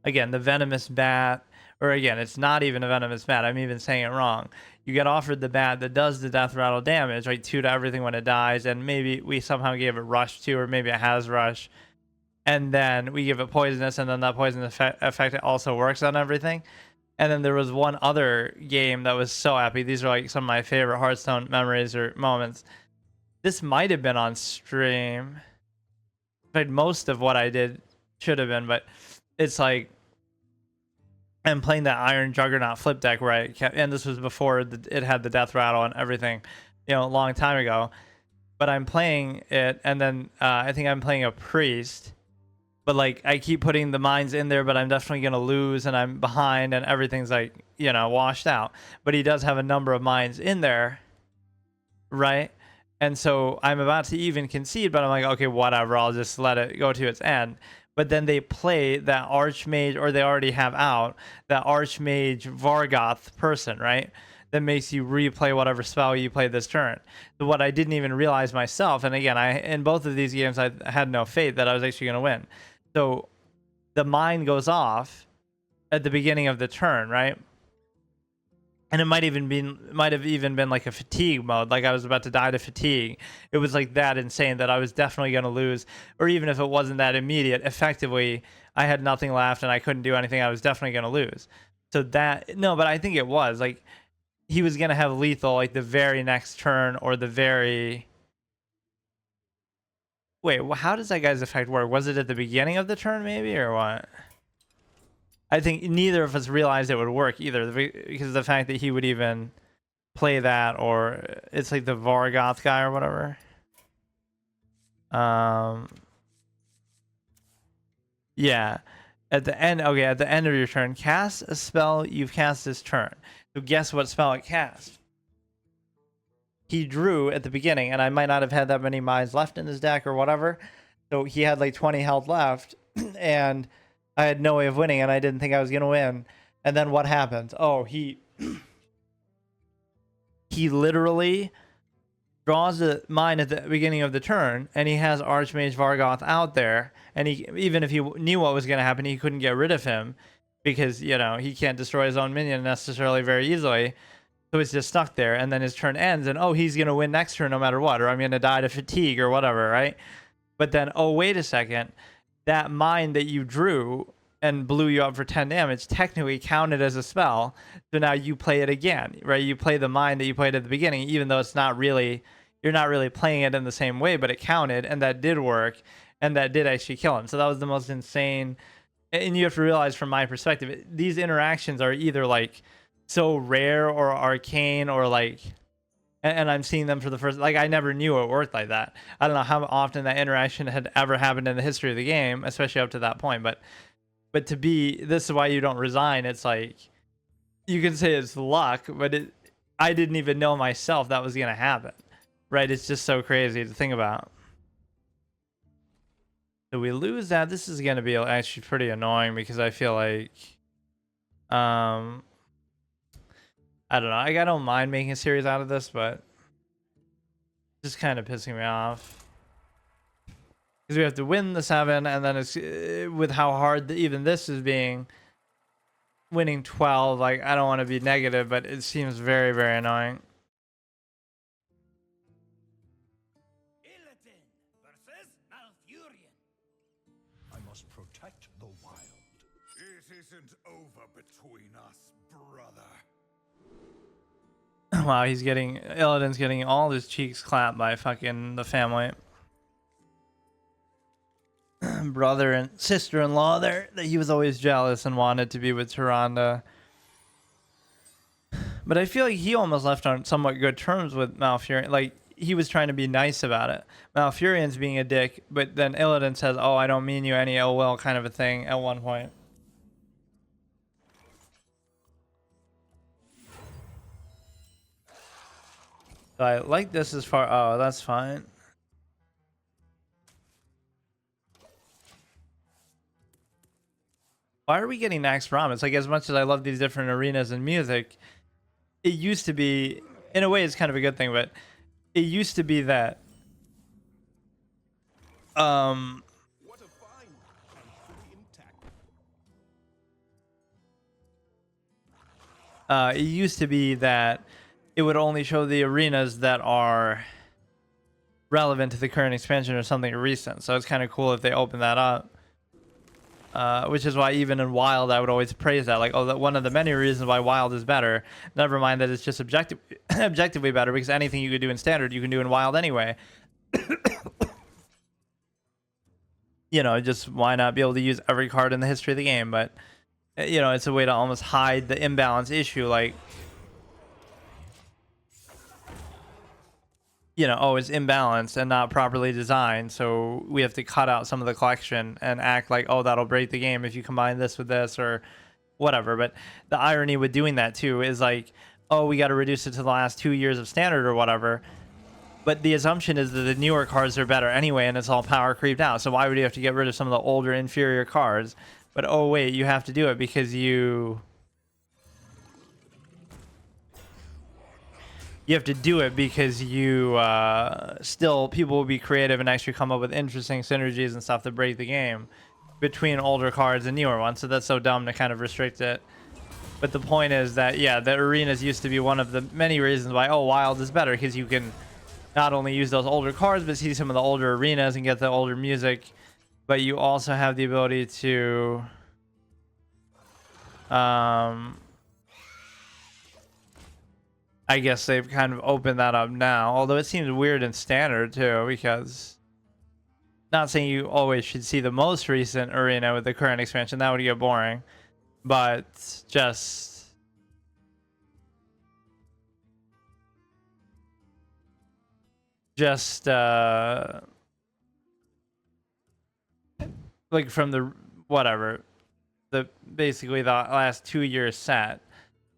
venomous bat, or again, it's not even a venomous bat. I'm even saying it wrong. You get offered the bat that does the death rattle damage, right? 2 to everything when it dies, and maybe we somehow gave it rush 2, or maybe it has rush, and then we give it poisonous, and then that poison effect also works on everything. And then there was one other game that was so epic. These are like some of my favorite Hearthstone memories or moments. This might have been on stream. In fact, most of what I did should have been, but it's like, I'm playing that Iron Juggernaut flip deck where I kept, and this was before it had the death rattle and everything, you know, a long time ago. But I'm playing it, and then I think I'm playing a priest, but like I keep putting the mines in there, but I'm definitely gonna lose, and I'm behind, and everything's like, you know, washed out. But he does have a number of mines in there, right? And so I'm about to even concede, but I'm like, okay, whatever, I'll just let it go to its end. But then they play that Archmage, or they already have out that Archmage Vargoth person, right? That makes you replay whatever spell you play this turn. So what I didn't even realize myself, and again, in both of these games, I had no faith that I was actually going to win. So the mine goes off at the beginning of the turn, right? And it might have even been like a fatigue mode, like I was about to die to fatigue. It was like that insane that I was definitely going to lose. Or even if it wasn't that immediate, effectively, I had nothing left and I couldn't do anything. I was definitely going to lose. So no, but I think it was like he was going to have lethal like the very next turn, or the very... Wait, how does that guy's effect work? Was it at the beginning of the turn maybe, or what? I think neither of us realized it would work either, because of the fact that he would even play that, or it's like the Vargoth guy or whatever. Yeah. At the end, okay, at the end of your turn, cast a spell you've cast this turn. So guess what spell it cast? He drew at the beginning, and I might not have had that many mines left in his deck or whatever. So he had like 20 health left, and I had no way of winning, and I didn't think I was gonna win. And then what happened? Oh, he literally draws a mine at the beginning of the turn, and he has Archmage Vargoth out there, and he, even if he knew what was gonna happen, he couldn't get rid of him because, you know, he can't destroy his own minion necessarily very easily. So it's just stuck there, and then his turn ends, and oh, he's gonna win next turn no matter what, or I'm gonna die to fatigue or whatever, right? But then, oh, wait a second, that mine that you drew and blew you up for 10 damage technically counted as a spell. So now you play it again, right? You play the mine that you played at the beginning, even though it's not really, you're not really playing it in the same way, but it counted, and that did work, and that did actually kill him. So that was the most insane. And you have to realize, from my perspective, these interactions are either like so rare or arcane, or like, and I'm seeing them for the first, like, I never knew it worked like that. I don't know how often that interaction had ever happened in the history of the game, especially up to that point. But to be, this is why you don't resign. It's like, you can say it's luck, but I didn't even know myself that was gonna happen, right? It's just so crazy to think about. So we lose that. This is gonna be actually pretty annoying, because I feel like, I don't know. I don't mind making a series out of this, but just kind of pissing me off, because we have to win the 7, and then it's with how hard even this is being, winning 12. Like, I don't want to be negative, but it seems very, very annoying. Kil'jaeden versus Malfurion. I must protect the wild. It isn't over between us, brother. Wow, he's getting, Illidan's getting all his cheeks clapped by fucking the family. Brother and sister-in-law there, that he was always jealous and wanted to be with Tyrande. But I feel like he almost left on somewhat good terms with Malfurion. Like, he was trying to be nice about it. Malfurion's being a dick, but then Illidan says, oh, I don't mean you any ill will, kind of a thing at one point. So I like this as far, oh, that's fine. Why are we getting Nax Ram? It's like, as much as I love these different arenas and music, it used to be, in a way it's kind of a good thing, but it used to be that What a find! And fully intact. it used to be that it would only show the arenas that are relevant to the current expansion or something recent. So it's kind of cool if they open that up. Which is why even in Wild, I would always praise that. Like, oh, that one of the many reasons why Wild is better. Never mind that it's just objectively better, because anything you could do in Standard, you can do in Wild anyway. You know, just why not be able to use every card in the history of the game? But, you know, it's a way to almost hide the imbalance issue. Like, you know, oh, it's imbalanced and not properly designed, so we have to cut out some of the collection and act like, oh, that'll break the game if you combine this with this or whatever. But the irony with doing that too is like, oh, we got to reduce it to the last 2 years of Standard or whatever. But the assumption is that the newer cards are better anyway, and it's all power creeped out. So why would you have to get rid of some of the older, inferior cards? But oh wait, you have to do it because you have to do it because you still, people will be creative and actually come up with interesting synergies and stuff to break the game between older cards and newer ones. So that's so dumb to kind of restrict it. But the point is that, yeah, the arenas used to be one of the many reasons why, oh, Wild is better, because you can not only use those older cards but see some of the older arenas and get the older music, but you also have the ability to I guess they've kind of opened that up now, although it seems weird in Standard too, because, not saying you always should see the most recent arena with the current expansion, that would get boring, but just like from the whatever the basically the last 2 years set,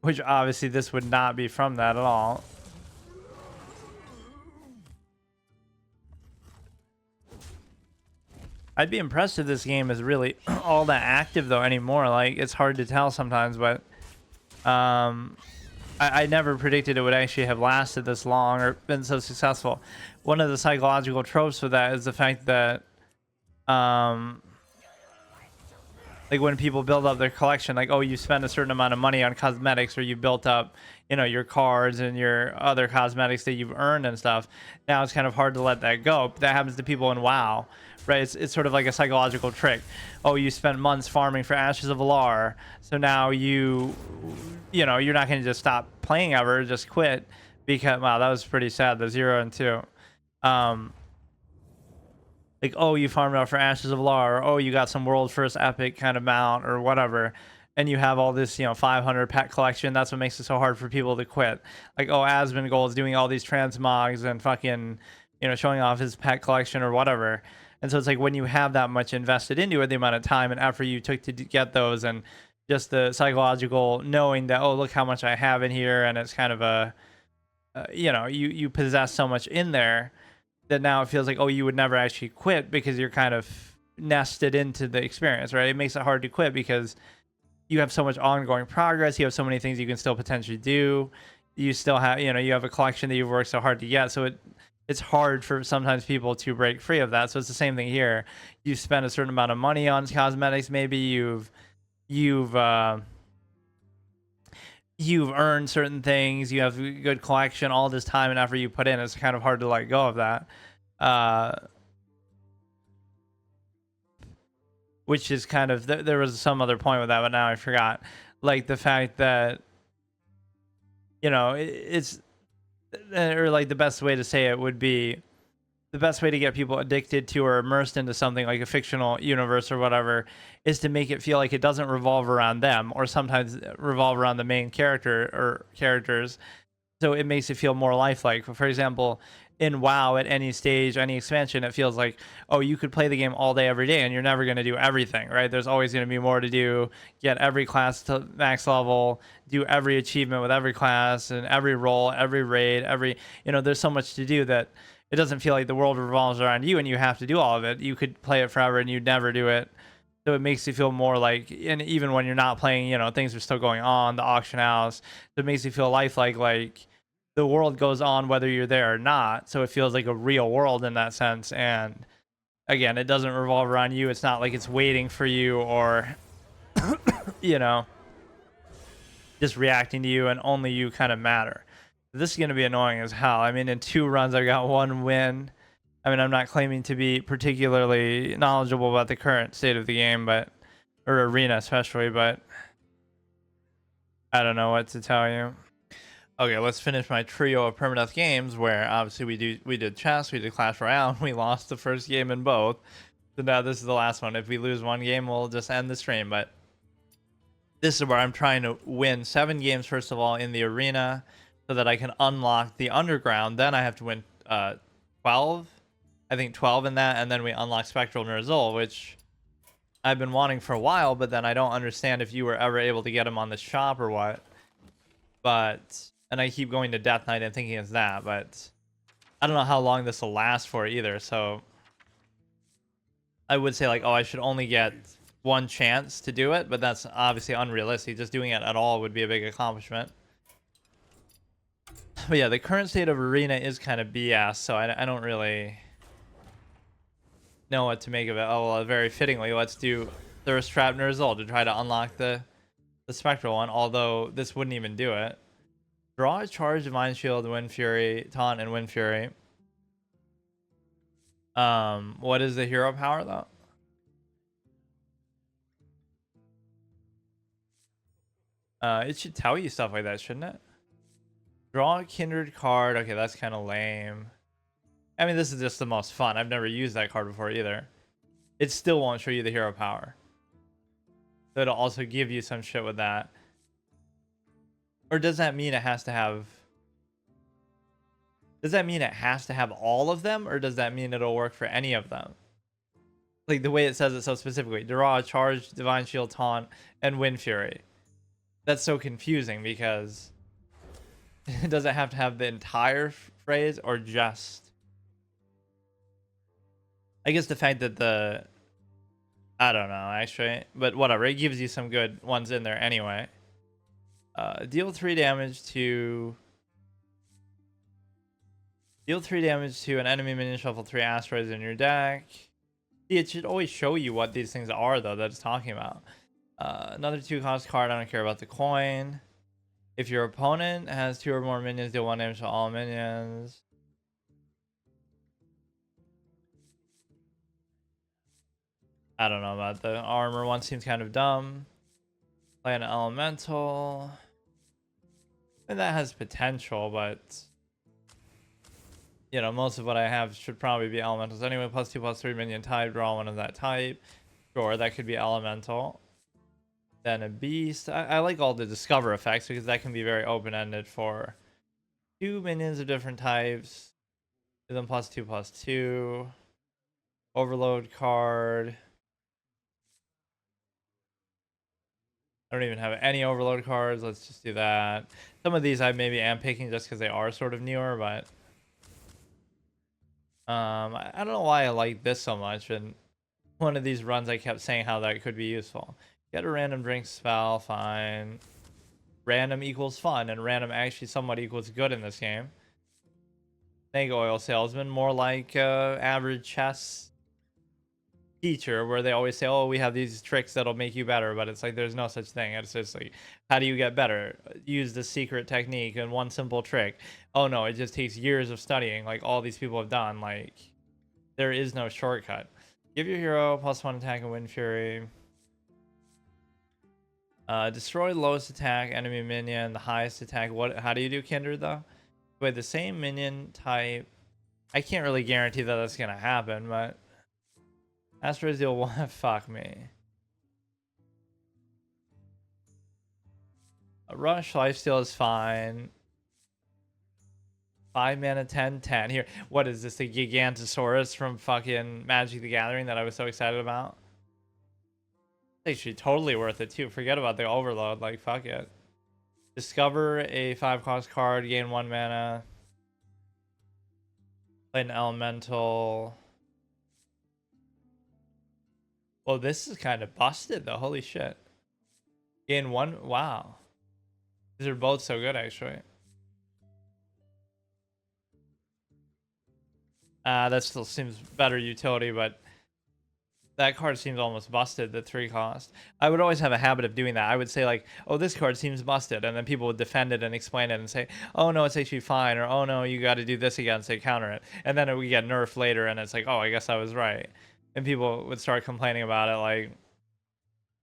which obviously this would not be from that at all. I'd be impressed if this game is really all that active though anymore. Like, it's hard to tell sometimes, but I never predicted it would actually have lasted this long or been so successful. One of the psychological tropes for that is the fact that like when people build up their collection, like, oh, you spend a certain amount of money on cosmetics, or you built up, you know, your cards and your other cosmetics that you've earned and stuff. Now it's kind of hard to let that go. But that happens to people in WoW, right? It's sort of like a psychological trick. Oh, you spent months farming for Ashes of Alar, so now you know, you're not going to just stop playing ever, just quit because, wow, that was pretty sad. The 0 and 2. Like, oh, you farmed out for Ashes of Alar, or oh, you got some world first epic kind of mount or whatever, and you have all this, you know, 500 pet collection. That's what makes it so hard for people to quit. Like, oh, Asmongold is doing all these transmogs and fucking, you know, showing off his pet collection or whatever. And so it's like when you have that much invested into it, the amount of time and effort you took to get those, and just the psychological knowing that, oh, look how much I have in here, and it's kind of a, you know, you possess so much in there that now it feels like, oh, you would never actually quit because you're kind of nested into the experience, right? It makes it hard to quit because you have so much ongoing progress. You have so many things you can still potentially do. You still have, you know, you have a collection that you've worked so hard to get. So it's hard for sometimes people to break free of that. So it's the same thing here. You spend a certain amount of money on cosmetics. Maybe you've earned certain things, you have a good collection, all this time and effort you put in, it's kind of hard to let go of that. Which is kind of, there was some other point with that, but now I forgot. Like the fact that, you know, it's, or like the best way to say it would be, the best way to get people addicted to or immersed into something like a fictional universe or whatever is to make it feel like it doesn't revolve around them, or sometimes revolve around the main character or characters. So it makes it feel more lifelike. For example, in WoW, at any stage, any expansion, it feels like, oh, you could play the game all day, every day, and you're never going to do everything, right? There's always going to be more to do. Get every class to max level, do every achievement with every class, and every role, every raid, every, you know, there's so much to do that it doesn't feel like the world revolves around you and you have to do all of it. You could play it forever and you'd never do it. So it makes you feel more like, and even when you're not playing, you know, things are still going on, the auction house. So it makes you feel lifelike, like the world goes on whether you're there or not. So it feels like a real world in that sense. And again, it doesn't revolve around you. It's not like it's waiting for you, or, you know, just reacting to you, and only you kind of matter. This is going to be annoying as hell. I mean, in 2 runs, I got 1 win. I mean, I'm not claiming to be particularly knowledgeable about the current state of the game, but, or arena especially, but I don't know what to tell you. Okay, let's finish my trio of permadeath games, where obviously we did chess, we did Clash Royale, and we lost the first game in both. So now this is the last one. If we lose one game, we'll just end the stream, but this is where I'm trying to win 7 games, first of all, in the arena, so that I can unlock the underground. Then I have to win 12. I think 12 in that, and then we unlock Spectral Ner'zhul, which I've been wanting for a while, but then I don't understand if you were ever able to get him on the shop or what. But, and I keep going to Death Knight and thinking it's that, but I don't know how long this will last for either, so I would say, like, oh, I should only get 1 chance to do it, but that's obviously unrealistic. Just doing it at all would be a big accomplishment. But yeah, the current state of arena is kind of BS, so I don't really know what to make of it. Oh, well, very fittingly, let's do Thirst Trap Ner'zhul to try to unlock the Spectral one, although this wouldn't even do it. Draw a charge, Divine Shield, Wind Fury, Taunt, and Wind Fury. What is the hero power, though? It should tell you stuff like that, shouldn't it? Draw a Kindred card. Okay, that's kind of lame. I mean, this is just the most fun. I've never used that card before either. It still won't show you the hero power. So it'll also give you some shit with that. Or does that mean it has to have... Does that mean it has to have all of them? Or does that mean it'll work for any of them? Like the way it says it so specifically. Draw, Charge, Divine Shield, Taunt, and Wind Fury. That's so confusing because... does it have to have the entire phrase or just... I guess the fact that the... I don't know, actually. But whatever, it gives you some good ones in there anyway. Deal 3 damage to... Deal 3 damage to an enemy minion, shuffle 3 asteroids in your deck. See, it should always show you what these things are, though, that it's talking about. Another 2-cost card, I don't care about the coin. If your opponent has 2 or more minions, deal 1 damage to all minions. I don't know about the armor one, seems kind of dumb. Play an elemental. And that has potential, but... You know, most of what I have should probably be elementals anyway. +2/+3 minion type, draw one of that type. Sure, that could be elemental. Then a beast. I like all the discover effects because that can be very open-ended for 2 minions of different types. Give them +2/+2. Overload card. I don't even have any overload cards. Let's just do that. Some of these I maybe am picking just because they are sort of newer, but I don't know why I like this so much. And one of these runs I kept saying how that could be useful. Get a random drink spell, fine. Random equals fun, and random actually somewhat equals good in this game. Snake oil salesman, more like average chess teacher, where they always say, oh, we have these tricks that'll make you better, but it's like there's no such thing. It's just like, how do you get better? Use the secret technique and one simple trick. Oh no, it just takes years of studying, like all these people have done. Like, there is no shortcut. Give your hero +1 attack and Wind Fury. Destroy lowest attack enemy minion, the highest attack. What? How do you do Kindred though? With the same minion type. I can't really guarantee that that's gonna happen, but Asteroids deal 1. Fuck me. A Rush lifesteal is fine. 5 mana, 10/10. Here, what is this? The Gigantosaurus from fucking Magic the Gathering that I was so excited about? It's actually totally worth it too. Forget about the overload. Like, fuck it. Discover a 5-cost card, gain 1 mana. Play an elemental. Well, this is kind of busted though. Holy shit. Gain 1. Wow. These are both so good, actually. That still seems better utility, but that card seems almost busted, the 3-cost. I would always have a habit of doing that. I would say like, oh, this card seems busted. And then people would defend it and explain it and say, oh, no, it's actually fine. Or, oh, no, you got to do this again to counter it. And then we get nerfed later and it's like, oh, I guess I was right. And people would start complaining about it. Like,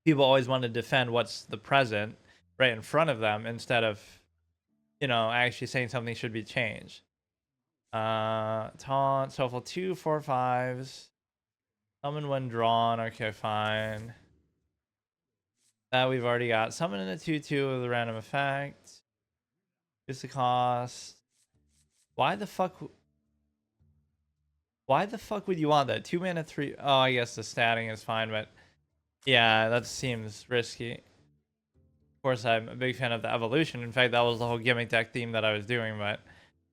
people always want to defend what's the present right in front of them instead of, you know, actually saying something should be changed. Taunt, so for 2 4/5s. Summon when drawn. Okay, fine. That we've already got. Summon in a 2/2 with a random effect. Use the cost. Why the fuck? Why the fuck would you want that? 2 mana, 3. Oh, I guess the statting is fine, but yeah, that seems risky. Of course, I'm a big fan of the evolution. In fact, that was the whole gimmick deck theme that I was doing, but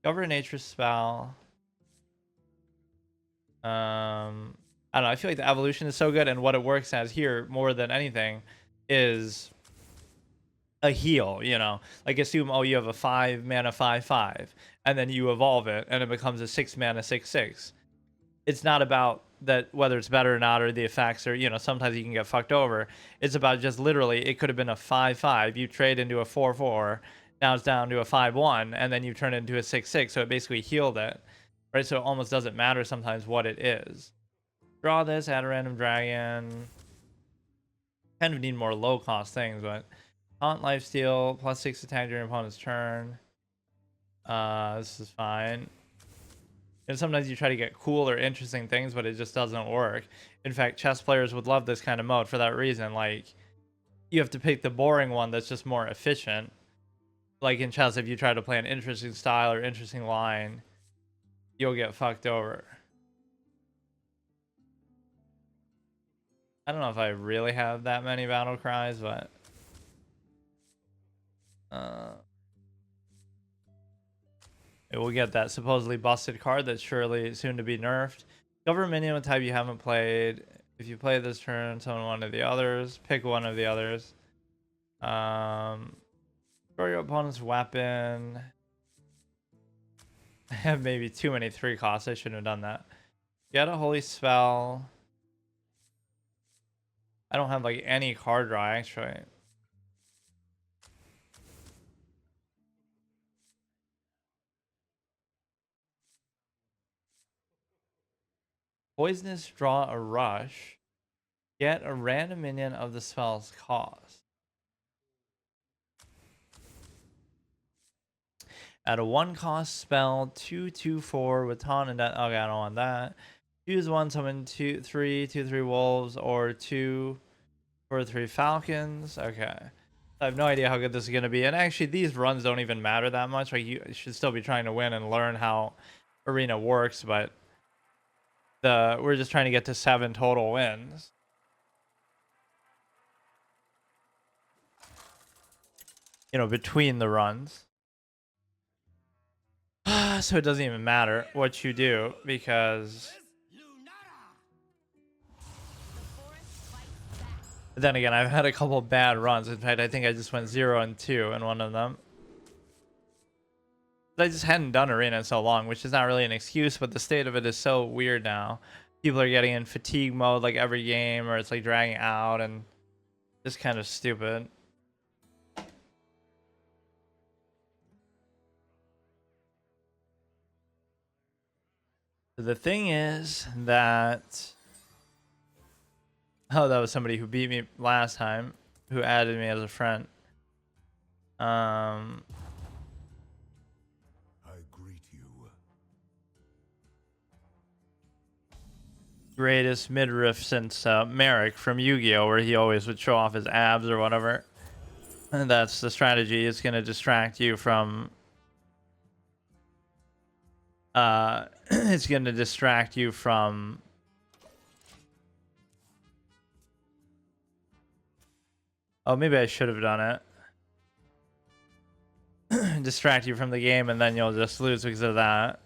Discover a nature spell. I don't know. I feel like the evolution is so good, and what it works as here more than anything is a heal. You know, like assume, oh, you have a 5 mana 5/5, and then you evolve it, and it becomes a 6 mana 6/6. It's not about that whether it's better or not, or the effects, or you know, sometimes you can get fucked over. It's about just literally, it could have been a 5/5. You trade into a 4/4. Now it's down to a 5/1, and then you turn it into a 6/6. So it basically healed it, right? So it almost doesn't matter sometimes what it is. Draw this, add a random dragon. Kind of need more low cost things, but taunt lifesteal, +6 attack during opponent's turn. This is fine. And sometimes you try to get cool or interesting things, but it just doesn't work. In fact, chess players would love this kind of mode for that reason. Like, you have to pick the boring one that's just more efficient. Like in chess, if you try to play an interesting style or interesting line, you'll get fucked over. I don't know if I really have that many battle cries, but it will get that supposedly busted card that's surely soon to be nerfed. Cover a minion with type you haven't played. If you play this turn, summon one of the others. Pick one of the others. Throw your opponent's weapon. I have maybe too many 3 costs. I shouldn't have done that. Get a holy spell. I don't have like any card draw actually. Poisonous, draw a rush. Get a random minion of the spell's cost. Add a 1 cost spell, 2/2/4 with taunt and okay, I don't want that. Choose one, summon 2/3 wolves, or 2/3 falcons. Okay. I have no idea how good this is going to be. And actually, these runs don't even matter that much. Like, you should still be trying to win and learn how Arena works, but we're just trying to get to 7 total wins. You know, between the runs. So it doesn't even matter what you do because but then again, I've had a couple bad runs. In fact, I think I just went 0 and 2 in one of them. I just hadn't done Arena in so long, which is not really an excuse, but the state of it is so weird now. People are getting in fatigue mode like every game, or it's like dragging out and just kind of stupid. The thing is that that was somebody who beat me last time, who added me as a friend. I greet you. Greatest midriff since Merrick from Yu-Gi-Oh, where he always would show off his abs or whatever. And that's the strategy. It's going to distract you from it's going to distract you from oh, maybe I should have done it. Distract you from the game and then you'll just lose because of that.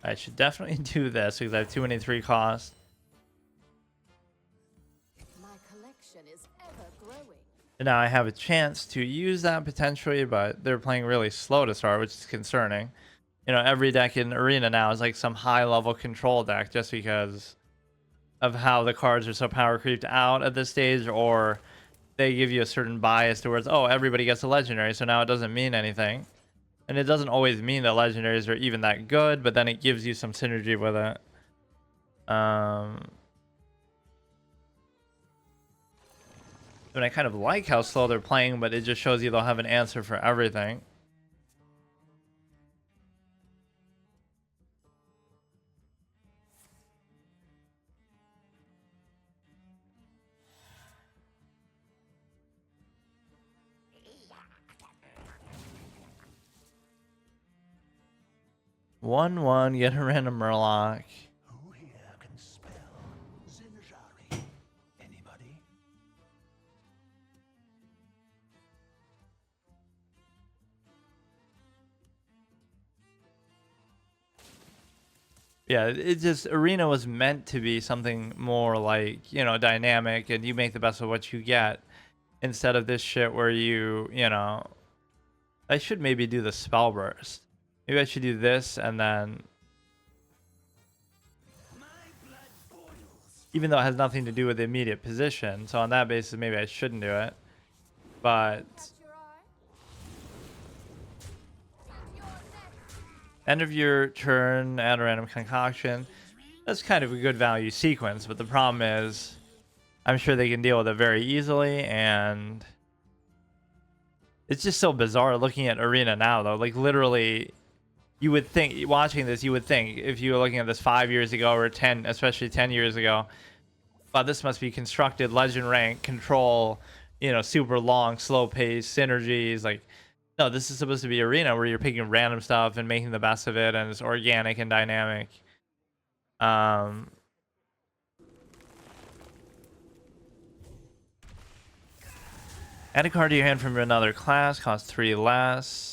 I should definitely do this because I have too many 3 costs. My collection is ever growing. And now I have a chance to use that potentially, but they're playing really slow to start, which is concerning. You know, every deck in Arena now is like some high-level control deck just because of how the cards are so power creeped out at this stage, or they give you a certain bias towards, oh, everybody gets a legendary, so now it doesn't mean anything. And it doesn't always mean that legendaries are even that good, but then it gives you some synergy with it. And I kind of like how slow they're playing, but it just shows you they'll have an answer for everything. One, get a random Murloc. Who here can spell Zinjari? Anybody? Yeah, it just Arena was meant to be something more like, you know, dynamic and you make the best of what you get instead of this shit where you know, I should maybe do the spell burst. Maybe I should do this and then even though it has nothing to do with the immediate position, so on that basis maybe I shouldn't do it. But Catch your eye. end of your turn, add a random concoction. That's kind of a good value sequence, but the problem is I'm sure they can deal with it very easily, and it's just so bizarre looking at Arena now, though. Like, literally, you would think, watching this, you would think if you were looking at this 5 years ago or 10, especially 10 years ago, wow, this must be constructed legend rank control, you know, super long, slow pace synergies. Like, no, this is supposed to be arena where you're picking random stuff and making the best of it, and it's organic and dynamic. Add a card to your hand from another class, costs 3 less.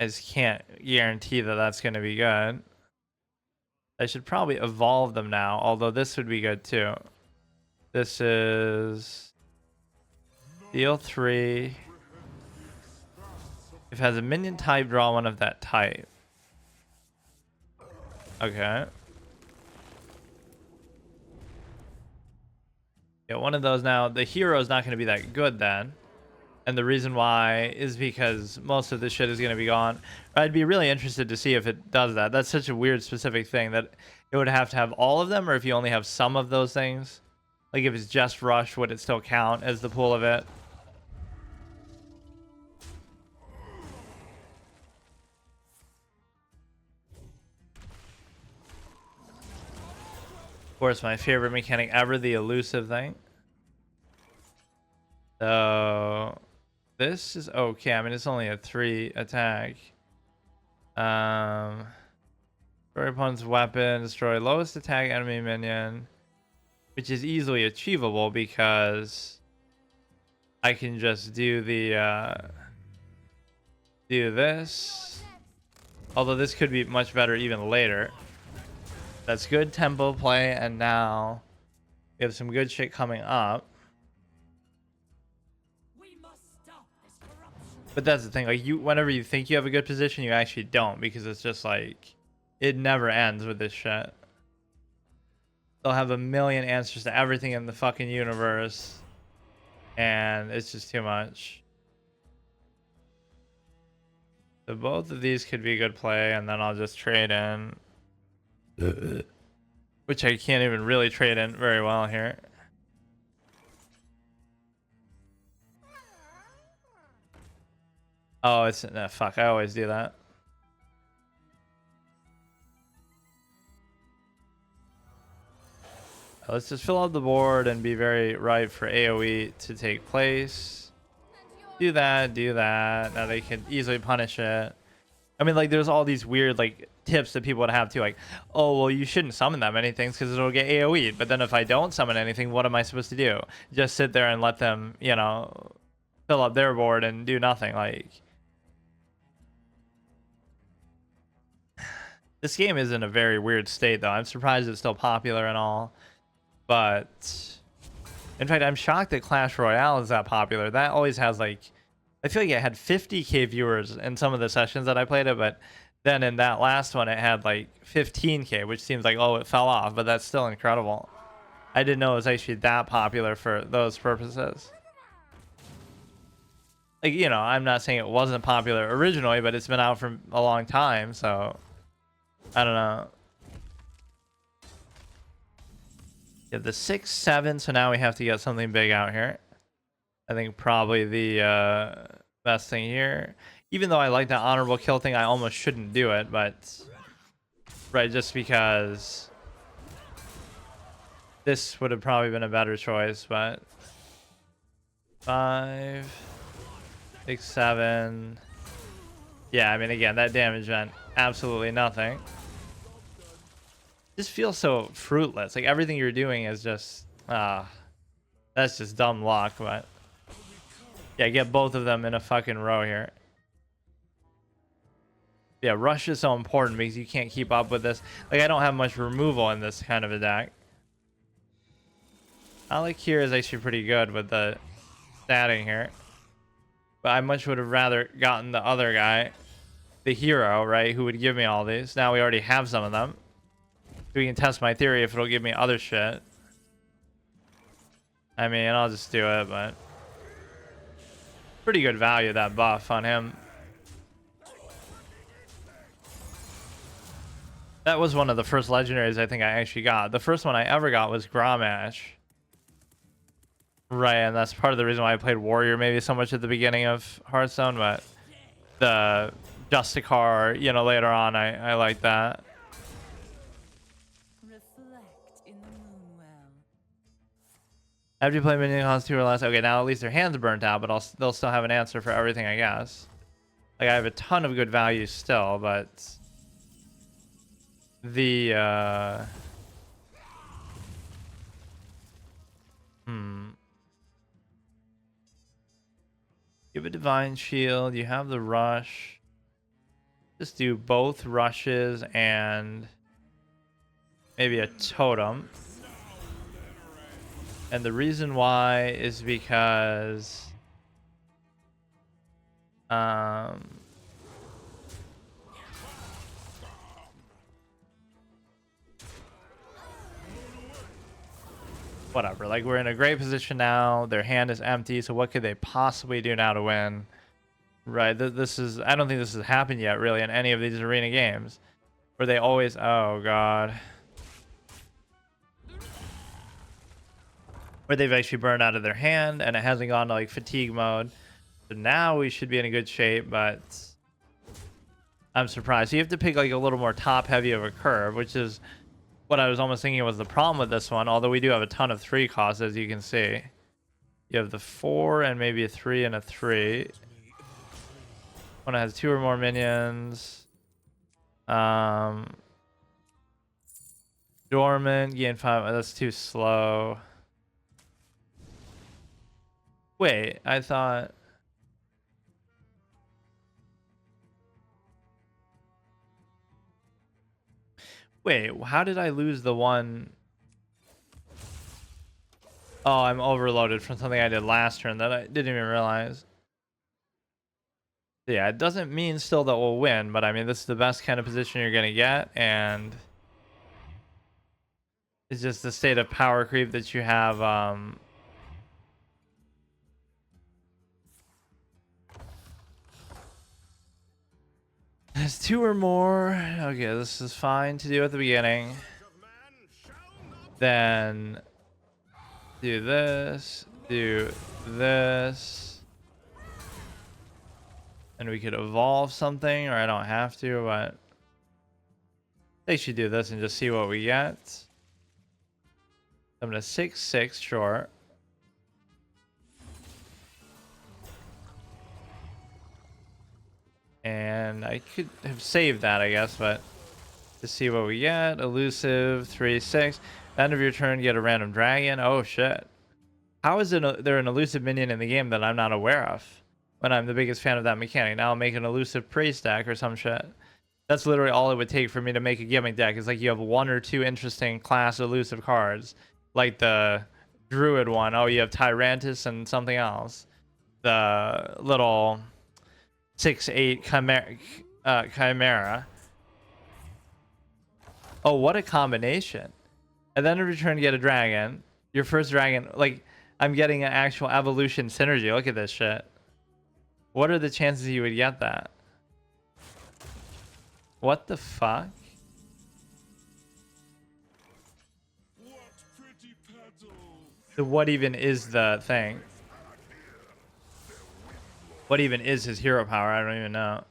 I just can't guarantee that that's going to be good. I should probably evolve them now, although this would be good too. This is deal 3. If it has a minion type, draw one of that type. Okay. Yeah, one of those now. The hero is not going to be that good then. And the reason why is because most of this shit is going to be gone. I'd be really interested to see if it does that. That's such a weird specific thing that it would have to have all of them, or if you only have some of those things. Like if it's just rush, would it still count as the pool of it? Of course, my favorite mechanic ever, the elusive thing. So this is okay. I mean, it's only a 3 attack. Destroy opponent's weapon, destroy lowest attack enemy minion, which is easily achievable because I can just do the do this. Although this could be much better even later. That's good tempo play, and now we have some good shit coming up. But that's the thing, like whenever you think you have a good position, you actually don't, because it's just like it never ends with this shit. They'll have a million answers to everything in the fucking universe, and it's just too much. So both of these could be good play, and then I'll just trade in. Which I can't even really trade in very well here. Oh, it's fuck. I always do that. Let's just fill out the board and be very right for AoE to take place. Do that, do that. Now they can easily punish it. I mean, like, there's all these weird, like, tips that people would have too. Like, oh, well, you shouldn't summon that many things because it'll get AoE'd. But then if I don't summon anything, what am I supposed to do? Just sit there and let them, you know, fill up their board and do nothing. Like, this game is in a very weird state, though. I'm surprised it's still popular and all. But, in fact, I'm shocked that Clash Royale is that popular. That always has, like, I feel like it had 50k viewers in some of the sessions that I played it, but then in that last one, it had, like, 15k, which seems like, oh, it fell off, but that's still incredible. I didn't know it was actually that popular for those purposes. Like, you know, I'm not saying it wasn't popular originally, but it's been out for a long time, so I don't know. You have the 6, 7, so now we have to get something big out here. I think probably the best thing here. Even though I like that honorable kill thing, I almost shouldn't do it, but right, just because this would have probably been a better choice. But 5, 6, 7. Yeah, I mean, again, that damage meant absolutely nothing. Just feels so fruitless. Like everything you're doing is just that's just dumb luck. But yeah, get both of them in a fucking row here. Yeah, rush is so important because you can't keep up with this. Like, I don't have much removal in this kind of a deck. Alec here is actually pretty good with the statting here. But I much would have rather gotten the other guy, the hero, right, who would give me all these. Now we already have some of them. So we can test my theory if it'll give me other shit. I mean, I'll just do it, but pretty good value, that buff on him. That was one of the first legendaries I think I actually got. The first one I ever got was Grommash. Right, and that's part of the reason why I played Warrior maybe so much at the beginning of Hearthstone, but the Justicar, you know, later on. I like that. Reflect in the moonwell. After you play minion cost 2 or less, okay, now at least their hand's burnt out, but they'll still have an answer for everything, I guess. Like, I have a ton of good values still, but the give a divine shield. You have the rush. Just do both rushes and maybe a totem. And the reason why is because whatever, like we're in a great position now. Their hand is empty, so what could they possibly do now to win? Right, this is, I don't think this has happened yet really in any of these arena games where they always, oh god, where they've actually burned out of their hand and it hasn't gone to like fatigue mode. So now we should be in a good shape, but I'm surprised. So you have to pick like a little more top heavy of a curve, which is what I was almost thinking was the problem with this one, although we do have a ton of 3 costs, as you can see. You have the 4 and maybe a 3 and a 3. One that has 2 or more minions. Dormant, gain 5. That's too slow. Wait, I thought... Wait, how did I lose the one? Oh, I'm overloaded from something I did last turn that I didn't even realize. Yeah, it doesn't mean still that we'll win, but I mean, this is the best kind of position you're going to get, and it's just the state of power creep that you have. There's 2 or more. Okay, this is fine to do at the beginning. Then do this, do this. And we could evolve something, or I don't have to, but they should do this and just see what we get. I'm gonna 6/6 short. And I could have saved that, I guess, but to see what we get. Elusive 3/6. End of your turn, get a random dragon. Oh shit. How is there an elusive minion in the game that I'm not aware of? When I'm the biggest fan of that mechanic. Now I'll make an elusive priest deck or some shit. That's literally all it would take for me to make a gimmick deck. Is like you have 1 or 2 interesting class elusive cards. Like the druid one. Oh, you have Tyrantus and something else. The little 6/8 chimera. Oh, what a combination. And then in return, get a dragon. Your first dragon, like, I'm getting an actual evolution synergy. Look at this shit. What are the chances you would get that? What the fuck? So what even is the thing? What even is his hero power? I don't even know.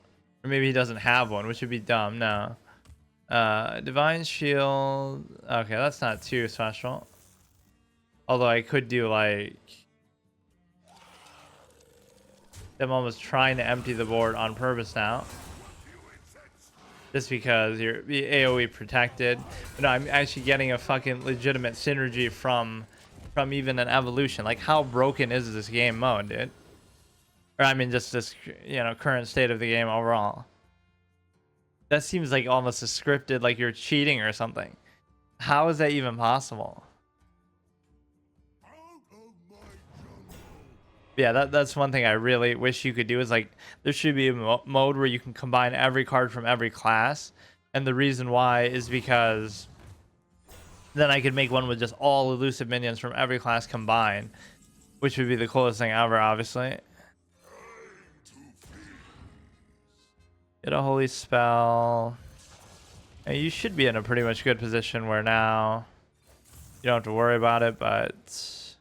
Or maybe he doesn't have one, which would be dumb. No. Divine Shield. Okay, that's not too special. Although I could do like... I'm almost trying to empty the board on purpose now. Just because you're AoE protected. But no, I'm actually getting a fucking legitimate synergy from even an evolution. Like, how broken is this game mode, dude? Or I mean, just this, you know, current state of the game overall. That seems like almost a scripted, like you're cheating or something. How is that even possible? Yeah, that's one thing I really wish you could do is like there should be a mode where you can combine every card from every class. And the reason why is because then I could make one with just all elusive minions from every class combined, which would be the coolest thing ever, obviously. Get a holy spell. And you should be in a pretty much good position where now you don't have to worry about it, but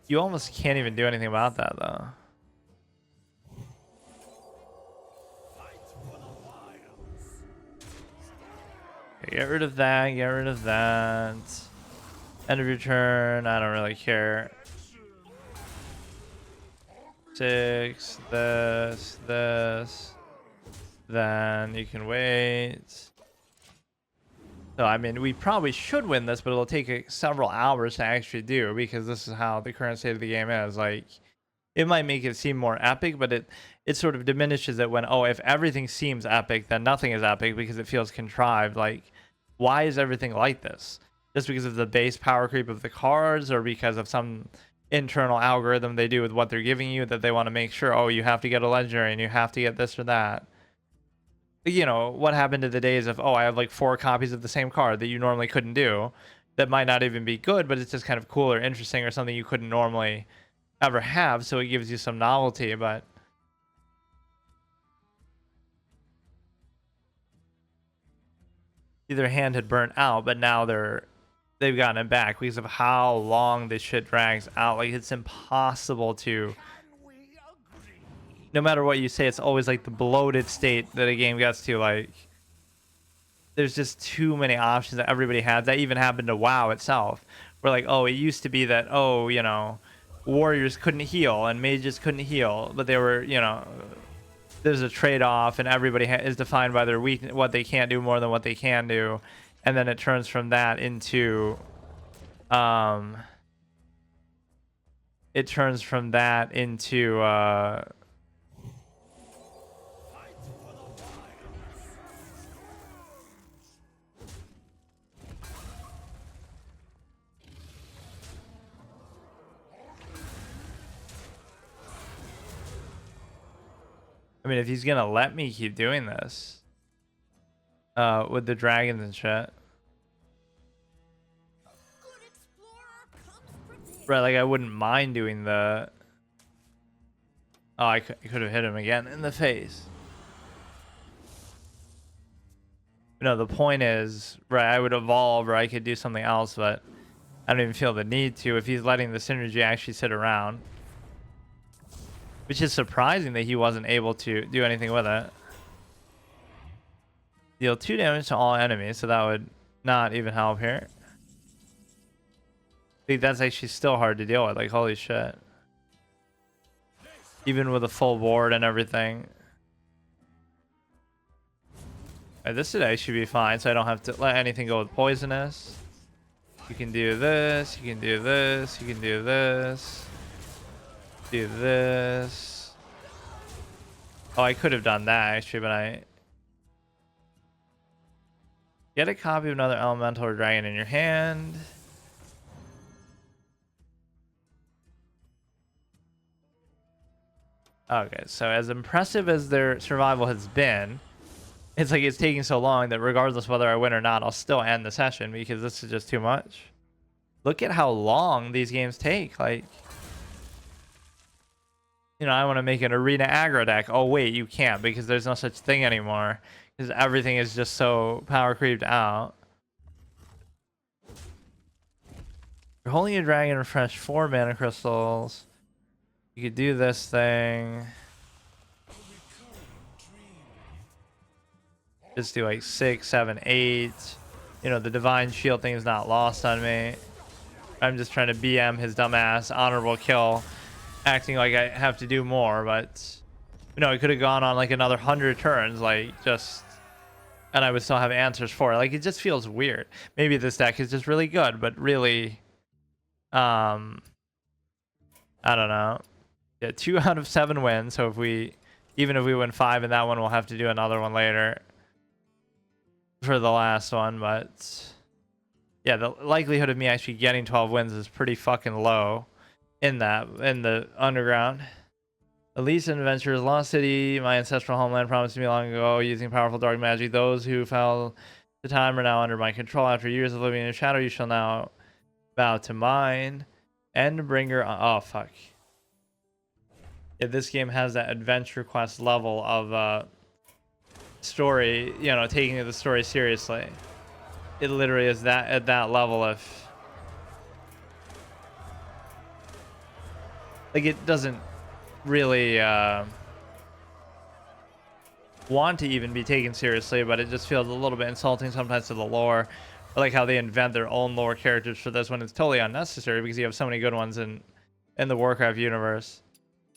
you almost can't even do anything about that, though. Get rid of that. Get rid of that. End of your turn. I don't really care. 6. This. Then you can wait. So, I mean, we probably should win this, but it'll take several hours to actually do because this is how the current state of the game is. Like, it might make it seem more epic, but it sort of diminishes it when, oh, if everything seems epic, then nothing is epic because it feels contrived. Like, why is everything like this? Just because of the base power creep of the cards or because of some internal algorithm they do with what they're giving you that they want to make sure, oh, you have to get a legendary and you have to get this or that. You know, what happened to the days of, oh, I have like 4 copies of the same card that you normally couldn't do, that might not even be good, but it's just kind of cool or interesting or something you couldn't normally ever have, so it gives you some novelty. But either hand had burnt out, but now they've gotten it back because of how long this shit drags out. Like, it's impossible to, no matter what you say, it's always like the bloated state that a game gets to. Like, there's just too many options that everybody has. That even happened to WoW itself, where like, oh, it used to be that, oh, you know, warriors couldn't heal and mages couldn't heal, but they were, you know, there's a trade-off, and everybody is defined by their weakness, what they can't do more than what they can do, and then it turns from that into, it turns from that into, I mean, if he's gonna let me keep doing this, with the dragons and shit. Right, like I wouldn't mind doing the... Oh, I could have hit him again in the face. No, the point is, right, I would evolve or I could do something else, but I don't even feel the need to if he's letting the synergy actually sit around. Which is surprising that he wasn't able to do anything with it. Deal 2 damage to all enemies, so that would not even help here. I think that's actually still hard to deal with, like holy shit. Even with a full board and everything. Right, this should actually be fine, so I don't have to let anything go with poisonous. You can do this, you can do this, you can do this. Do this. Oh, I could have done that actually, but I... Get a copy of another elemental or dragon in your hand. Okay, so as impressive as their survival has been, it's like it's taking so long that regardless whether I win or not, I'll still end the session because this is just too much. Look at how long these games take. Like, you know, I want to make an arena aggro deck. Oh, wait, you can't because there's no such thing anymore because everything is just so power creeped out. You're holding a dragon, refresh 4 mana crystals. You could do this thing. Just do like 6, 7, 8. You know, the divine shield thing is not lost on me. I'm just trying to BM his dumbass honorable kill, acting like I have to do more, but you know, it could have gone on like another 100 turns, like just, and I would still have answers for it. Like, it just feels weird. Maybe this deck is just really good, but really, I don't know. Yeah, 2 out of 7 wins. So if we, even if we win 5 in that one, we'll have to do another one later for the last one. But yeah, the likelihood of me actually getting 12 wins is pretty fucking low in the underground. Elise Adventures, Lost City, my ancestral homeland, promised me long ago, using powerful dark magic. Those who fell to time are now under my control. After years of living in shadow, you shall now bow to mine. Endbringer. Oh, fuck. Yeah, this game has that adventure quest level of story, you know, taking the story seriously. It literally is that at that level of, like, it doesn't really want to even be taken seriously, but it just feels a little bit insulting sometimes to the lore. I like how they invent their own lore characters for this when it's totally unnecessary because you have so many good ones in the Warcraft universe.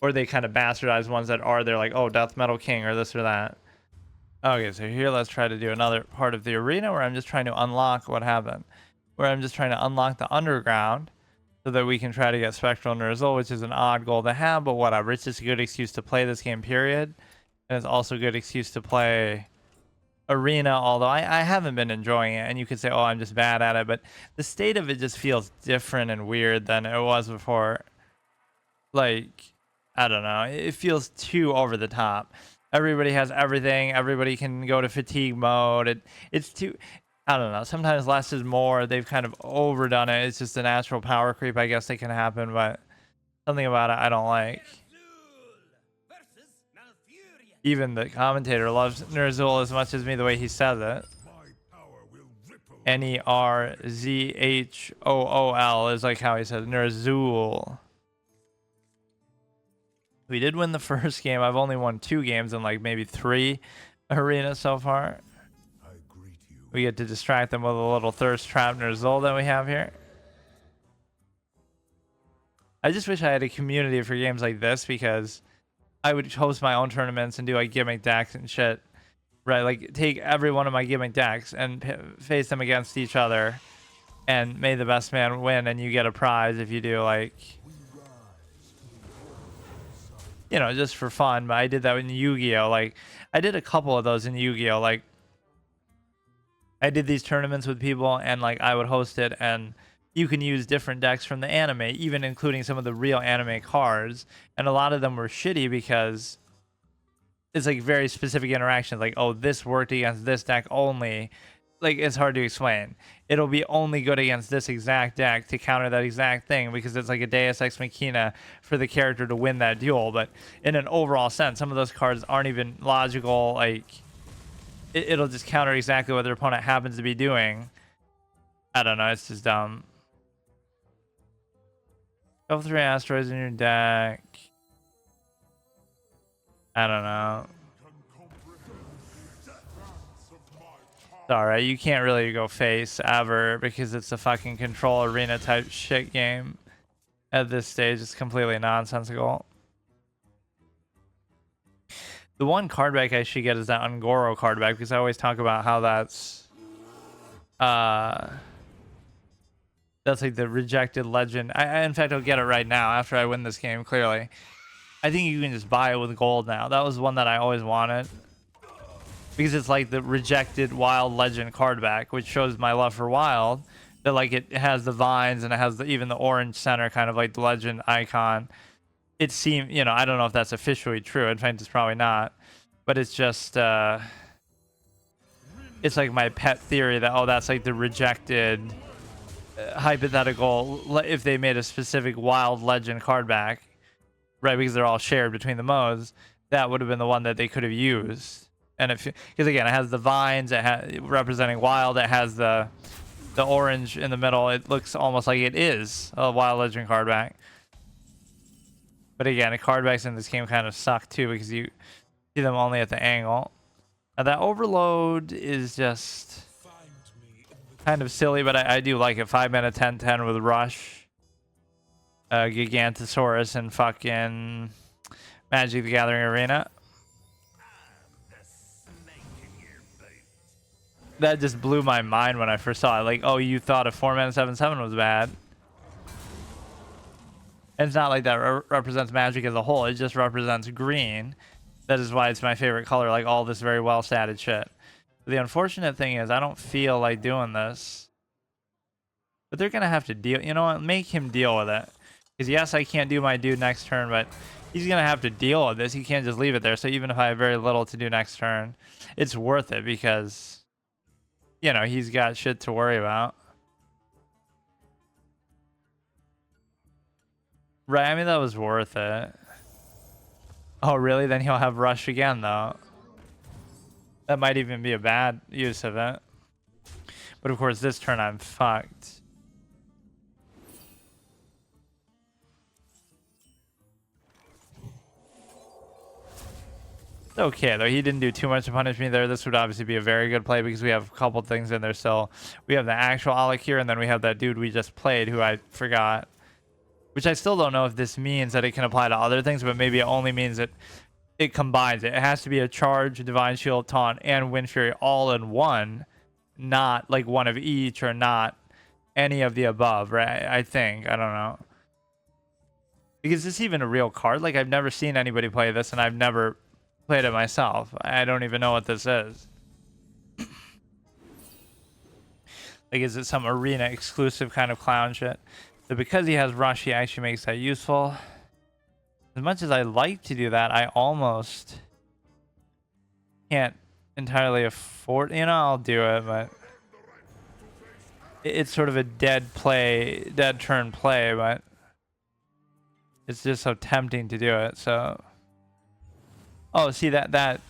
Or they kind of bastardize ones that are there, like, oh, Death Metal King or this or that. Okay, so here let's try to do another part of the arena where I'm just trying to unlock what happened. Where I'm just trying to unlock the underground so that we can try to get Spectral Ner'zhul, which is an odd goal to have, but whatever. It's just a good excuse to play this game, period. And it's also a good excuse to play arena, although I haven't been enjoying it. And you could say, oh, I'm just bad at it. But the state of it just feels different and weird than it was before. Like, I don't know. It feels too over the top. Everybody has everything. Everybody can go to fatigue mode. It's too... I don't know. Sometimes less is more. They've kind of overdone it. It's just a natural power creep, I guess, that can happen, but something about it I don't like. Even the commentator loves Ner'zhul as much as me the way he says it. Nerzhool is like how he says Ner'zhul. We did win the first game. I've only won 2 games in like maybe 3 arenas so far. We get to distract them with a little thirst trap Ner'zhul that we have here. I just wish I had a community for games like this because I would host my own tournaments and do like gimmick decks and shit. Right, like take every one of my gimmick decks and face them against each other and may the best man win, and you get a prize if you do, like, you know, just for fun. But I did that in Yu-Gi-Oh! Like, I did a couple of those in Yu-Gi-Oh! Like, I did these tournaments with people and like I would host it, and you can use different decks from the anime, even including some of the real anime cards. And a lot of them were shitty because it's like very specific interactions. Like, oh, this worked against this deck only. Like, it's hard to explain. It'll be only good against this exact deck to counter that exact thing because it's like a Deus Ex Machina for the character to win that duel. But in an overall sense, some of those cards aren't even logical. Like, it'll just counter exactly what their opponent happens to be doing. I don't know. It's just dumb. Level 3 asteroids in your deck. I don't know. It's alright. You can't really go face ever because it's a fucking control arena type shit game. At this stage, it's completely nonsensical. The one card back I should get is that Ungoro card back because I always talk about how that's like the rejected legend. In fact, I'll get it right now after I win this game, clearly. I think you can just buy it with gold now. That was one that I always wanted. Because it's like the rejected wild legend card back, which shows my love for wild. That like it has the vines and it has even the orange center, kind of like the legend icon. It seemed, you know, I don't know if that's officially true. In fact, it's probably not. But it's just, it's like my pet theory that, oh, that's like the rejected hypothetical if they made a specific wild legend card back, right? Because they're all shared between the modes. That would have been the one that they could have used. And if, because again, it has the vines, it has representing wild, it has the orange in the middle. It looks almost like it is a wild legend card back. But again, the card backs in this game kind of suck too because you see them only at the angle. Now that overload is just kind of silly, but I do like it. 5-mana 10/10 with Rush, Gigantosaurus, and fucking Magic the Gathering Arena. That just blew my mind when I first saw it. Like, oh, you thought a 4-mana 7/7 was bad. And it's not like that represents Magic as a whole. It just represents green. That is why it's my favorite color. Like all this very well statted shit. The unfortunate thing is I don't feel like doing this. But they're going to have to deal. You know what? Make him deal with it. Because yes, I can't do my dude next turn, but he's going to have to deal with this. He can't just leave it there. So even if I have very little to do next turn, it's worth it because, you know, he's got shit to worry about. Right, I mean, that was worth it. Oh, really? Then he'll have Rush again, though. That might even be a bad use of it. But of course, this turn I'm fucked. It's okay though. He didn't do too much to punish me there. This would obviously be a very good play because we have a couple things in there still. We have the actual Alec here, and then we have that dude we just played who I forgot. Which I still don't know if this means that it can apply to other things, but maybe it only means that it combines it. It has to be a charge, divine shield, taunt, and wind fury all in one, not like one of each or not any of the above, right? I think. I don't know. Because this even a real card? Like I've never seen anybody play this, and I've never played it myself. I don't even know what this is. Like, is it some arena exclusive kind of clown shit? So because he has rush, he actually makes that useful. As much as I like to do that, I almost can't entirely afford. You know, I'll do it, but it's sort of a dead turn play, but it's just so tempting to do it. So, oh, see that.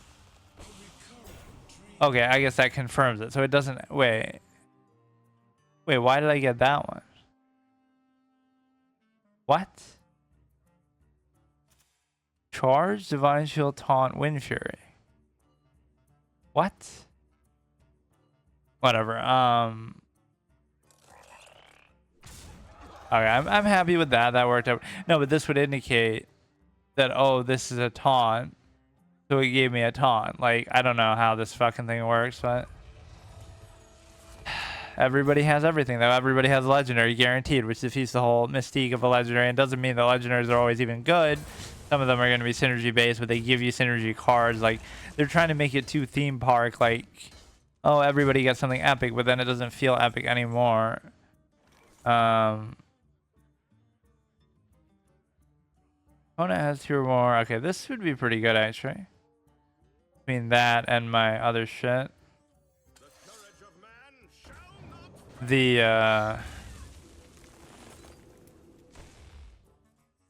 Okay, I guess that confirms it. So it doesn't. Wait, why did I get that one? What? Charge, divine shield, taunt, wind fury. What? Whatever. Okay, I'm happy with that. That worked out. No, but this would indicate that, oh, this is a taunt. So it gave me a taunt. Like, I don't know how this fucking thing works, but everybody has everything, though. Everybody has legendary guaranteed, which defeats the whole mystique of a legendary, and doesn't mean that legendaries are always even good. Some of them are going to be synergy based, but they give you synergy cards. Like, they're trying to make it too theme park. Like, oh, everybody gets something epic, but then it doesn't feel epic anymore. Opponent has 2 or more. Okay, this would be pretty good, actually. Between that and my other shit. The,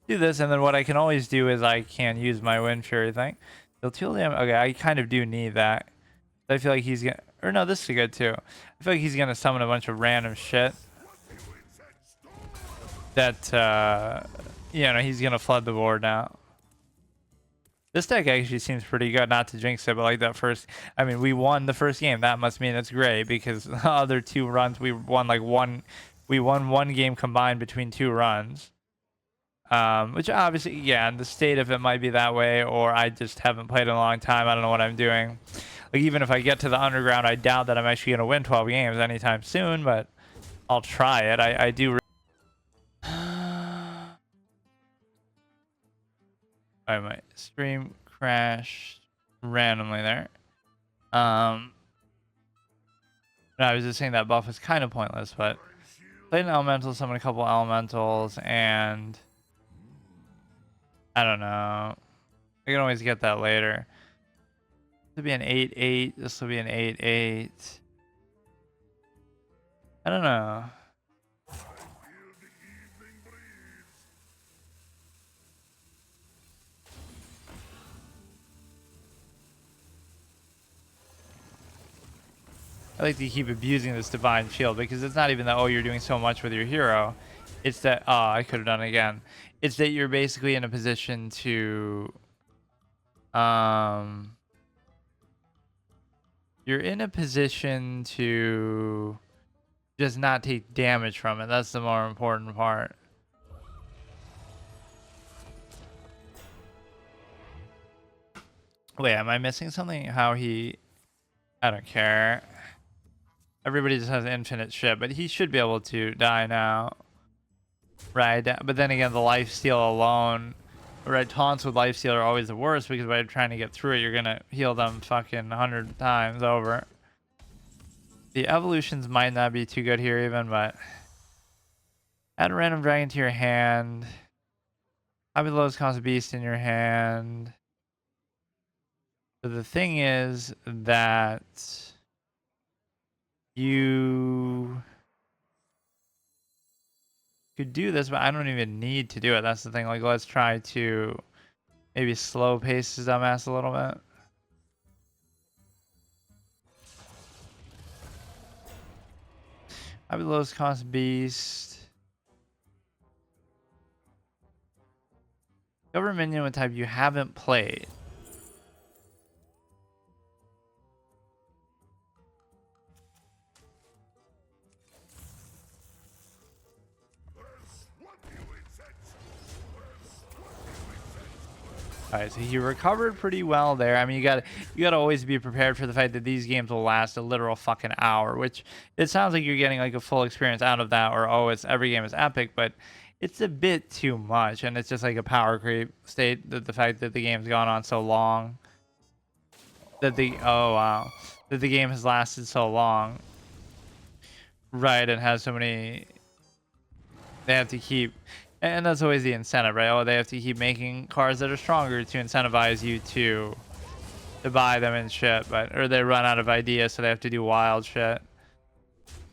do this, and then what I can always do is I can use my wind fury thing. Okay, I kind of do need that. I feel like he's gonna, or no, this is good too. I feel like he's gonna summon a bunch of random shit that you know, he's gonna flood the board now. This deck actually seems pretty good, not to jinx it, but like that first, I mean, we won the first game. That must mean it's great because the other 2 runs we won we won 1 game combined between 2 runs. Which obviously, yeah, and the state of it might be that way, or I just haven't played in a long time. I don't know what I'm doing. Like, even if I get to the underground, I doubt that I'm actually going to win 12 games anytime soon, but I'll try it. I do. My stream crashed randomly there. I was just saying that buff is kind of pointless, but played an elemental, summoned a couple elementals, and I don't know. I can always get that later. This will be an 8/8. This will be an 8/8. I don't know. I like to keep abusing this divine shield because it's not even that, oh, you're doing so much with your hero. It's that, oh, I could have done it again. It's that you're basically in a position to, you're in a position to just not take damage from it. That's the more important part. Wait, am I missing something? How he, I don't care. Everybody just has infinite shit, but he should be able to die now. Right, but then again, the lifesteal alone, right? Taunts with lifesteal are always the worst because by trying to get through it, you're gonna heal them fucking 100 times over. The evolutions might not be too good here even, but add a random dragon to your hand. Have the lowest cost beast in your hand. So the thing is that you could do this, but I don't even need to do it. That's the thing. Like, let's try to maybe slow pace his dumbass a little bit. I'll be lowest cost beast. Cover minion with type you haven't played. All right, so he recovered pretty well there. I mean, you gotta always be prepared for the fact that these games will last a literal fucking hour, which it sounds like you're getting like a full experience out of that, or oh, it's every game is epic, but it's a bit too much, and it's just like a power creep state that the fact that the game's gone on so long, that the oh wow, that the game has lasted so long, right, and has so many. They have to keep, and that's always the incentive, right? Oh, they have to keep making cards that are stronger to incentivize you to buy them and shit, but or they run out of ideas, so they have to do wild shit.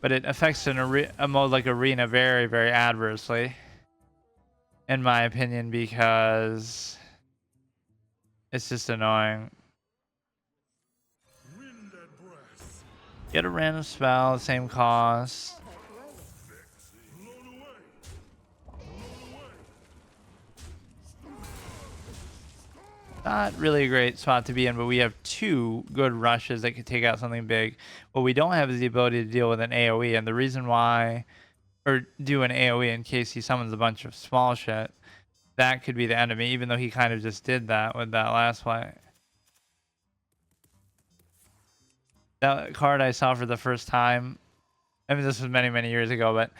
But it affects a mode like Arena very, very adversely, in my opinion, because it's just annoying. Wind and breath. Get a random spell, same cost. Blown away. Not really a great spot to be in, but we have two good rushes that could take out something big. What we don't have is the ability to deal with an AoE, and the reason why, or do an AoE in case he summons a bunch of small shit, that could be the enemy, even though he kind of just did that with that last play. That card I saw for the first time, I mean, this was many, many years ago, but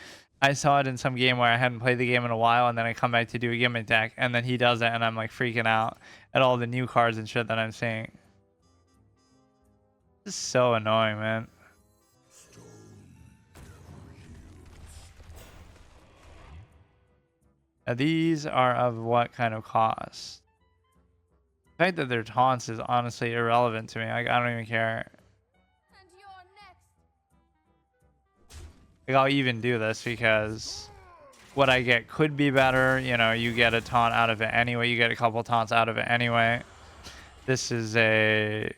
I saw it in some game where I hadn't played the game in a while, and then I come back to do a gimmick deck, and then he does it, and I'm like freaking out at all the new cards and shit that I'm seeing. This is so annoying, man. Now, these are of what kind of cost? The fact that they're taunts is honestly irrelevant to me. Like, I don't even care. And you're next. Like, I'll even do this because what I get could be better. You know, you get a taunt out of it anyway. You get a couple taunts out of it anyway. This is a...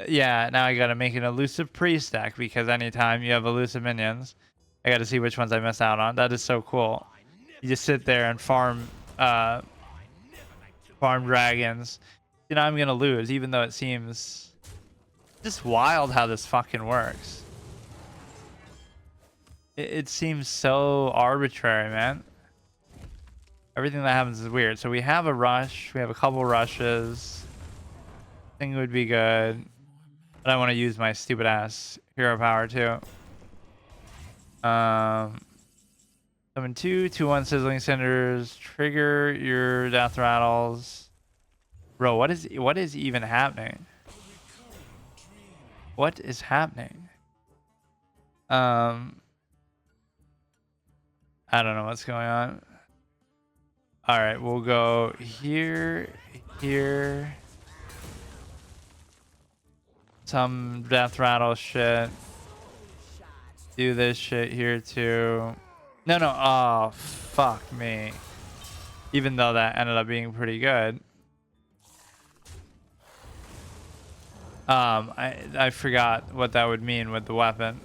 Yeah, now I gotta make an elusive priest deck because anytime you have elusive minions, I gotta see which ones I missed out on. That is so cool. You just sit there and farm dragons. You know, I'm gonna lose, even though it seems just wild how this fucking works. It seems so arbitrary, man. Everything that happens is weird. So we have a rush. We have a couple rushes. I think it would be good. But I want to use my stupid ass hero power too. Summon 2/1 sizzling cinders. Trigger your death rattles. Bro, what is even happening? What is happening? I don't know what's going on. All right, we'll go here, here. Some death rattle shit. Do this shit here too. No, no. Oh, fuck me. Even though that ended up being pretty good. I forgot what that would mean with the weapon.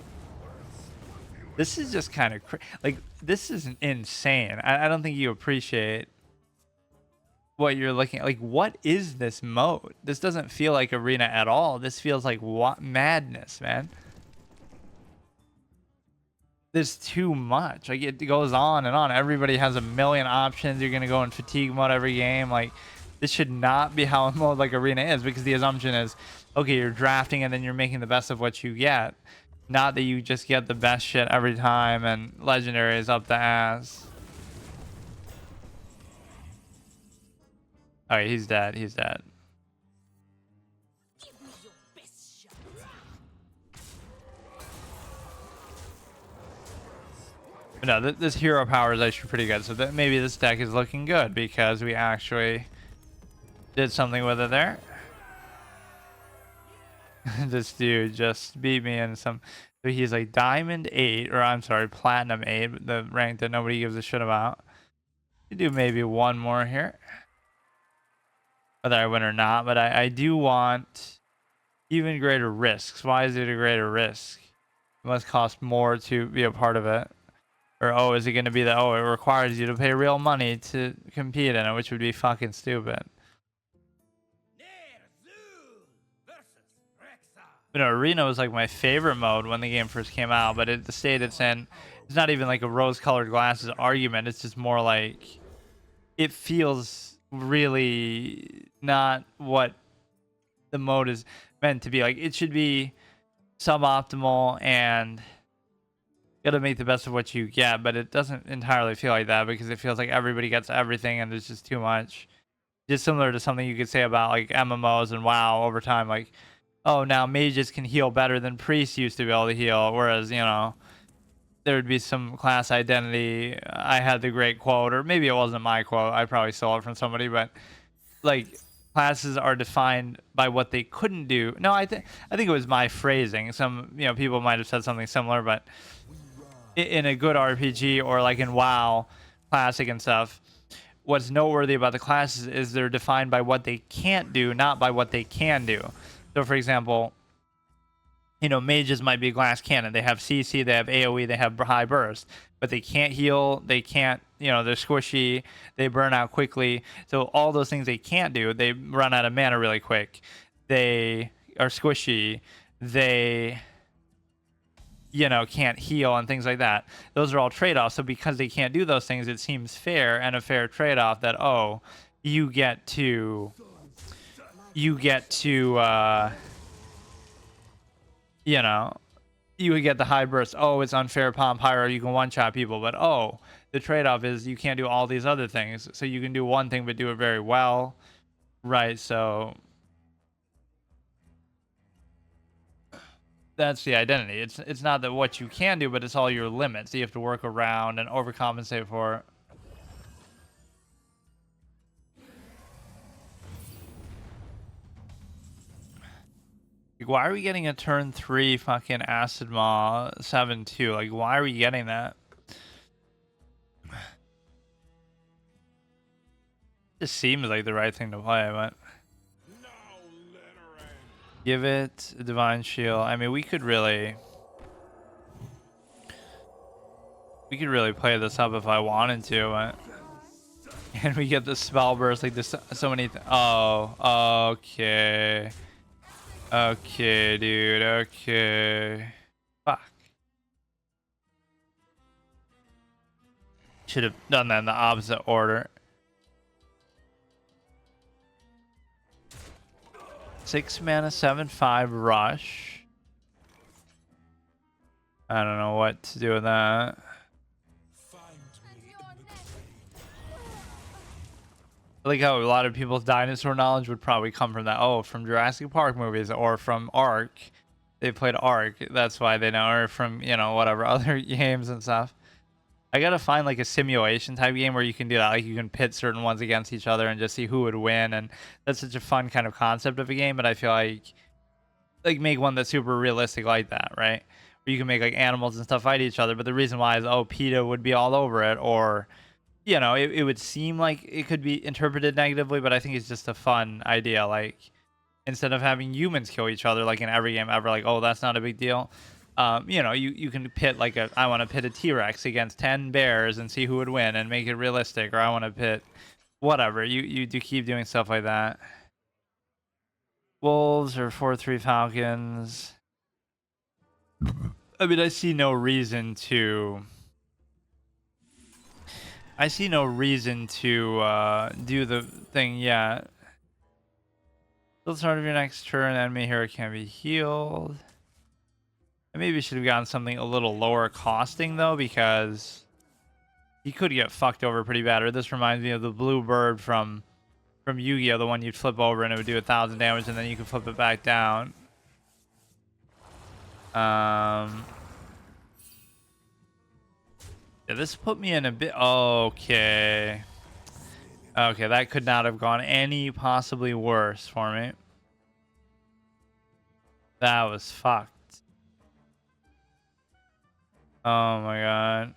This is just kind of like, this is insane. I don't think you appreciate what you're looking at. Like, what is this mode? This doesn't feel like Arena at all. This feels like what madness, man. There's too much. Like, it goes on and on. Everybody has a million options. You're gonna go in fatigue mode every game. Like, this should not be how a mode like Arena is, because the assumption is, okay, you're drafting and then you're making the best of what you get. Not that you just get the best shit every time and legendary is up the ass. Alright, he's dead. He's dead. Give me your best shot. But no, this hero power is actually pretty good. So that maybe this deck is looking good because we actually did something with it there. This dude just beat me in some. So he's like Diamond 8, or I'm sorry, Platinum 8, the rank that nobody gives a shit about. You do maybe one more here, whether I win or not. But I do want even greater risks. Why is it a greater risk? It must cost more to be a part of it. Or, oh, is it going to be that, oh, it requires you to pay real money to compete in it, which would be fucking stupid. Ner'zhul versus Rexxar. You know, Arena was like my favorite mode when the game first came out, but the state it's in, it's not even like a rose-colored glasses argument. It's just more like, it feels really not what the mode is meant to be. Like, it should be suboptimal and gotta make the best of what you get, but it doesn't entirely feel like that because it feels like everybody gets everything and there's just too much. Just similar to something you could say about like MMOs and WoW over time, like, oh, now mages can heal better than priests used to be able to heal, whereas, you know, there would be some class identity. I had the great quote, or maybe it wasn't my quote, I probably stole it from somebody, but like, classes are defined by what they couldn't do. No, I think it was my phrasing. Some, you know, people might have said something similar, but in a good RPG or like in WoW Classic and stuff, what's noteworthy about the classes is they're defined by what they can't do, not by what they can do. So for example, you know, mages might be a glass cannon. They have CC, they have AoE, they have high burst, but they can't heal, they can't, you know, they're squishy, they burn out quickly. So all those things they can't do, they run out of mana really quick. They are squishy, they, you know, can't heal and things like that. Those are all trade-offs. So because they can't do those things, it seems fair and a fair trade-off that, oh, you get to you know, you would get the high burst. Oh, it's unfair pomp pyro, you can one-shot people, but oh, the trade-off is you can't do all these other things. So you can do one thing but do it very well, right? So that's the identity. It's not that what you can do, but it's all your limits you have to work around and overcompensate for. Like, why are we getting a turn 3 fucking Acid Maw 7-2? Like, why are we getting that? Just seems like the right thing to play, but give it a Divine Shield. I mean, we could really play this up if I wanted to, but and we get the spell burst, like there's so many oh, okay. Okay, dude, okay. Fuck. Should have done that in the opposite order. 6 mana, 7/5 rush. I don't know what to do with that. I like how a lot of people's dinosaur knowledge would probably come from that. Oh, from Jurassic Park movies or from Ark. They played Ark. That's why they know. Or from, you know, whatever other games and stuff. I gotta find like a simulation type game where you can do that. Like you can pit certain ones against each other and just see who would win. And that's such a fun kind of concept of a game. But I feel like make one that's super realistic like that, right? Where you can make like animals and stuff fight each other. But the reason why is, oh, PETA would be all over it, or you know, it would seem like it could be interpreted negatively, but I think it's just a fun idea. Like, instead of having humans kill each other, like in every game ever, like, oh, that's not a big deal. You know, you can pit like I want to pit a T-Rex against 10 bears and see who would win and make it realistic, or I want to pit whatever. You do keep doing stuff like that. Wolves or 4/3 Falcons. I mean, I see no reason to do the thing yet. Till the start of your next turn, enemy hero can be healed. I maybe should have gotten something a little lower costing though, because he could get fucked over pretty bad. Or this reminds me of the blue bird from Yu-Gi-Oh, the one you'd flip over and it would do 1,000 damage, and then you can flip it back down. Yeah, this put me in a bit. Okay. Okay, that could not have gone any possibly worse for me. That was fucked. Oh my god.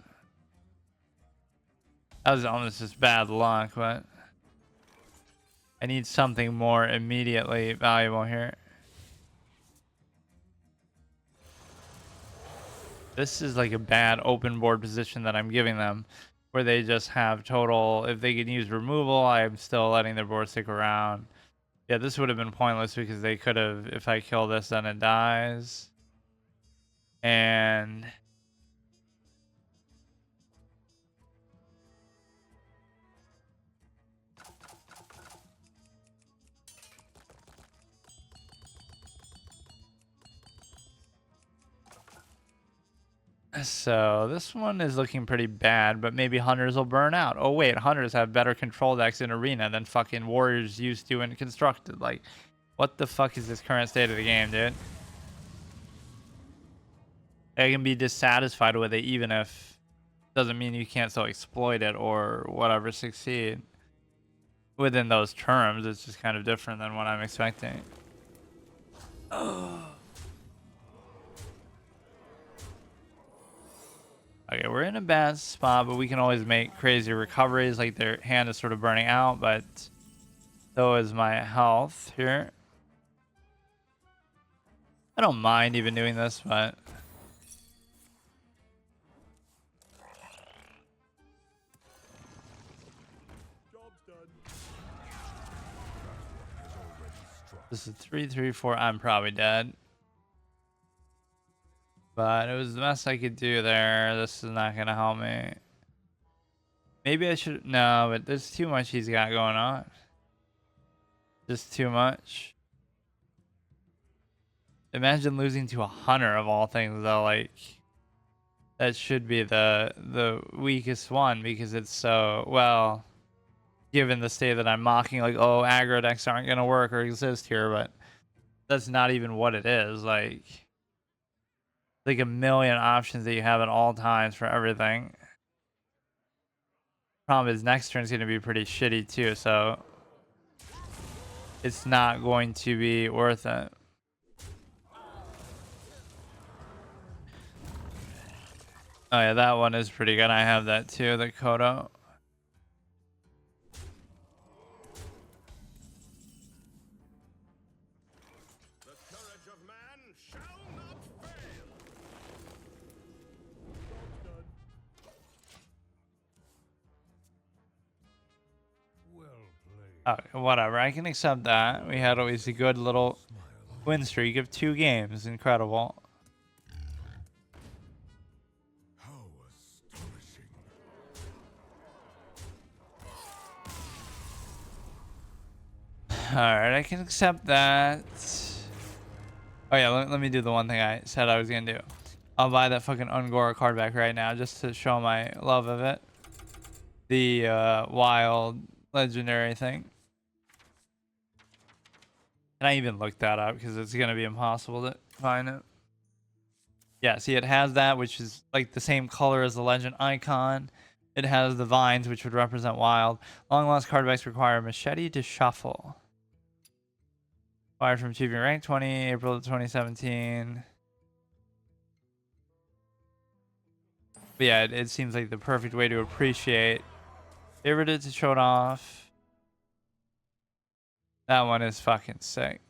That was almost just bad luck, but I need something more immediately valuable here. This is like a bad open board position that I'm giving them, where they just have total. If they can use removal, I'm still letting their board stick around. Yeah, this would have been pointless because they could have, if I kill this, then it dies. And So this one is looking pretty bad, but maybe hunters will burn out. Oh wait, hunters have better control decks in arena than fucking warriors used to in constructed. Like, what the fuck is this current state of the game, dude? I can be dissatisfied with it even if doesn't mean you can't still exploit it or whatever, succeed within those terms. It's just kind of different than what I'm expecting. Okay, we're in a bad spot, but we can always make crazy recoveries. Like their hand is sort of burning out, but so is my health here. I don't mind even doing this, but this is 3-3-4. I'm probably dead. But it was the best I could do there. This is not going to help me. Maybe I should... No, but there's too much he's got going on. Just too much. Imagine losing to a hunter of all things, though. Like, that should be the weakest one because it's so... Well, given the state that I'm mocking, like, oh, aggro decks aren't going to work or exist here, but that's not even what it is. Like a million options that you have at all times for everything. Problem is next turn is going to be pretty shitty too, so it's not going to be worth it. Oh yeah, that one is pretty good. I have that too, the Kodo. The courage of man shall not fail. Well played. Okay, whatever. I can accept that. We had always a good little win streak of 2 games. Incredible. How astonishing. Alright, I can accept that. Oh yeah, let me do the one thing I said I was going to do. I'll buy that fucking Ungora card back right now just to show my love of it. The wild legendary thing. Can I even look that up? Because it's going to be impossible to find it. Yeah, see, it has that, which is like the same color as the legend icon. It has the vines, which would represent wild. Long lost card backs require machete to shuffle. Acquired from achieving rank 20, April of 2017. But yeah, it seems like the perfect way to appreciate. Favorited to show it off. That one is fucking sick.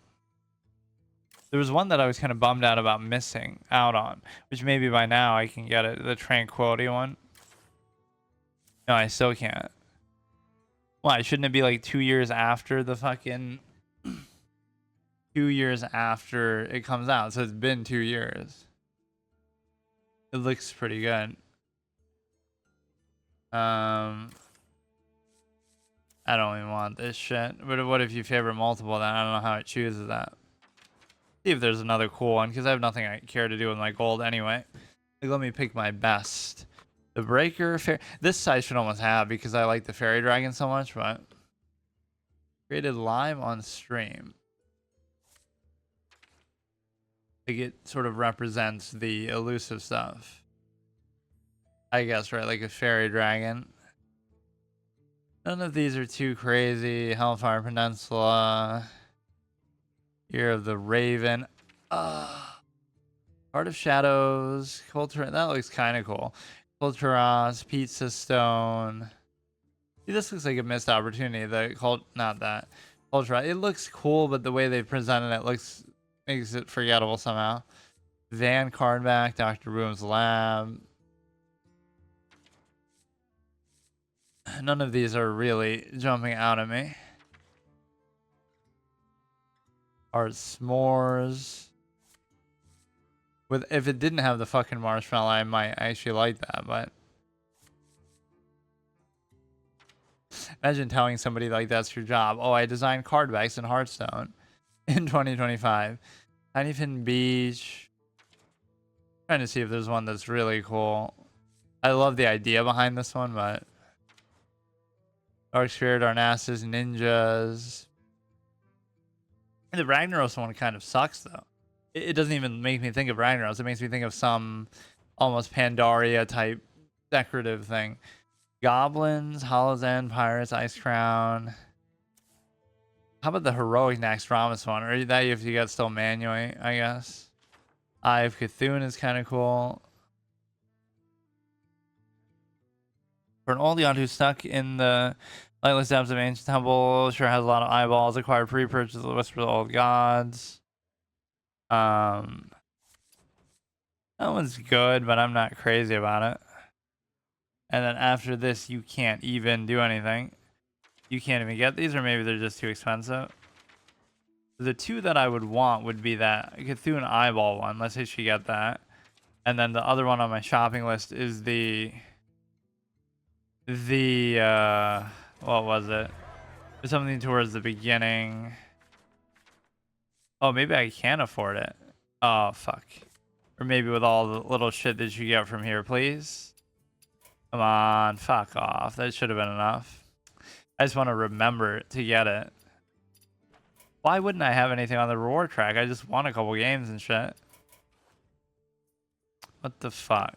There was one that I was kind of bummed out about missing out on, which maybe by now I can get it. The Tranquility one. No, I still can't. Why? Shouldn't it be like 2 years after the fucking... 2 years after it comes out? So it's been 2 years. It looks pretty good. I don't even want this shit. But what if you favorite multiple? Then I don't know how it chooses that. See if there's another cool one, because I have nothing I care to do with my gold anyway. Like, let me pick my best. The Breaker, this side should almost have, because I like the Fairy Dragon so much, but... Created live on stream. Like, it sort of represents the elusive stuff. I guess, right? Like a Fairy Dragon. None of these are too crazy. Hellfire Peninsula. Year of the Raven. Heart of Shadows. Culture. That looks kind of cool. Culturos. Pizza Stone. See, this looks like a missed opportunity. Not that. Culture. It looks cool, but the way they presented it makes it forgettable somehow. Van Cardback. Dr. Boom's Lab. None of these are really jumping out at me. Art S'mores. If it didn't have the fucking marshmallow, I might actually like that, but... Imagine telling somebody like that's your job. Oh, I designed card backs in Hearthstone in 2025. Tiny Fin Beach. Trying to see if there's one that's really cool. I love the idea behind this one, but Dark Spirit, Arnassus, Ninjas. The Ragnaros one kind of sucks though. It doesn't even make me think of Ragnaros. It makes me think of some almost Pandaria type decorative thing. Goblins, Hollow's End, Pirates, Ice Crown. How about the Heroic Naxxramas one? Or that if you got still manually, I guess. Eye of Cthulhu is kind of cool. For an old yacht who's stuck in the lightless depths of ancient temple, sure has a lot of eyeballs. Acquired pre-purchase of the Whisper of the Old Gods. That one's good, but I'm not crazy about it. And then after this, you can't even do anything. You can't even get these, or maybe they're just too expensive. The two that I would want would be that Cthulhu eyeball one. Let's say she get that. And then the other one on my shopping list is the what was it? There's something towards the beginning. Oh, maybe I can afford it. Oh, fuck. Or maybe with all the little shit that you get from here, please. Come on, fuck off. That should have been enough. I just want to remember to get it. Why wouldn't I have anything on the reward track? I just won a couple games and shit. What the fuck?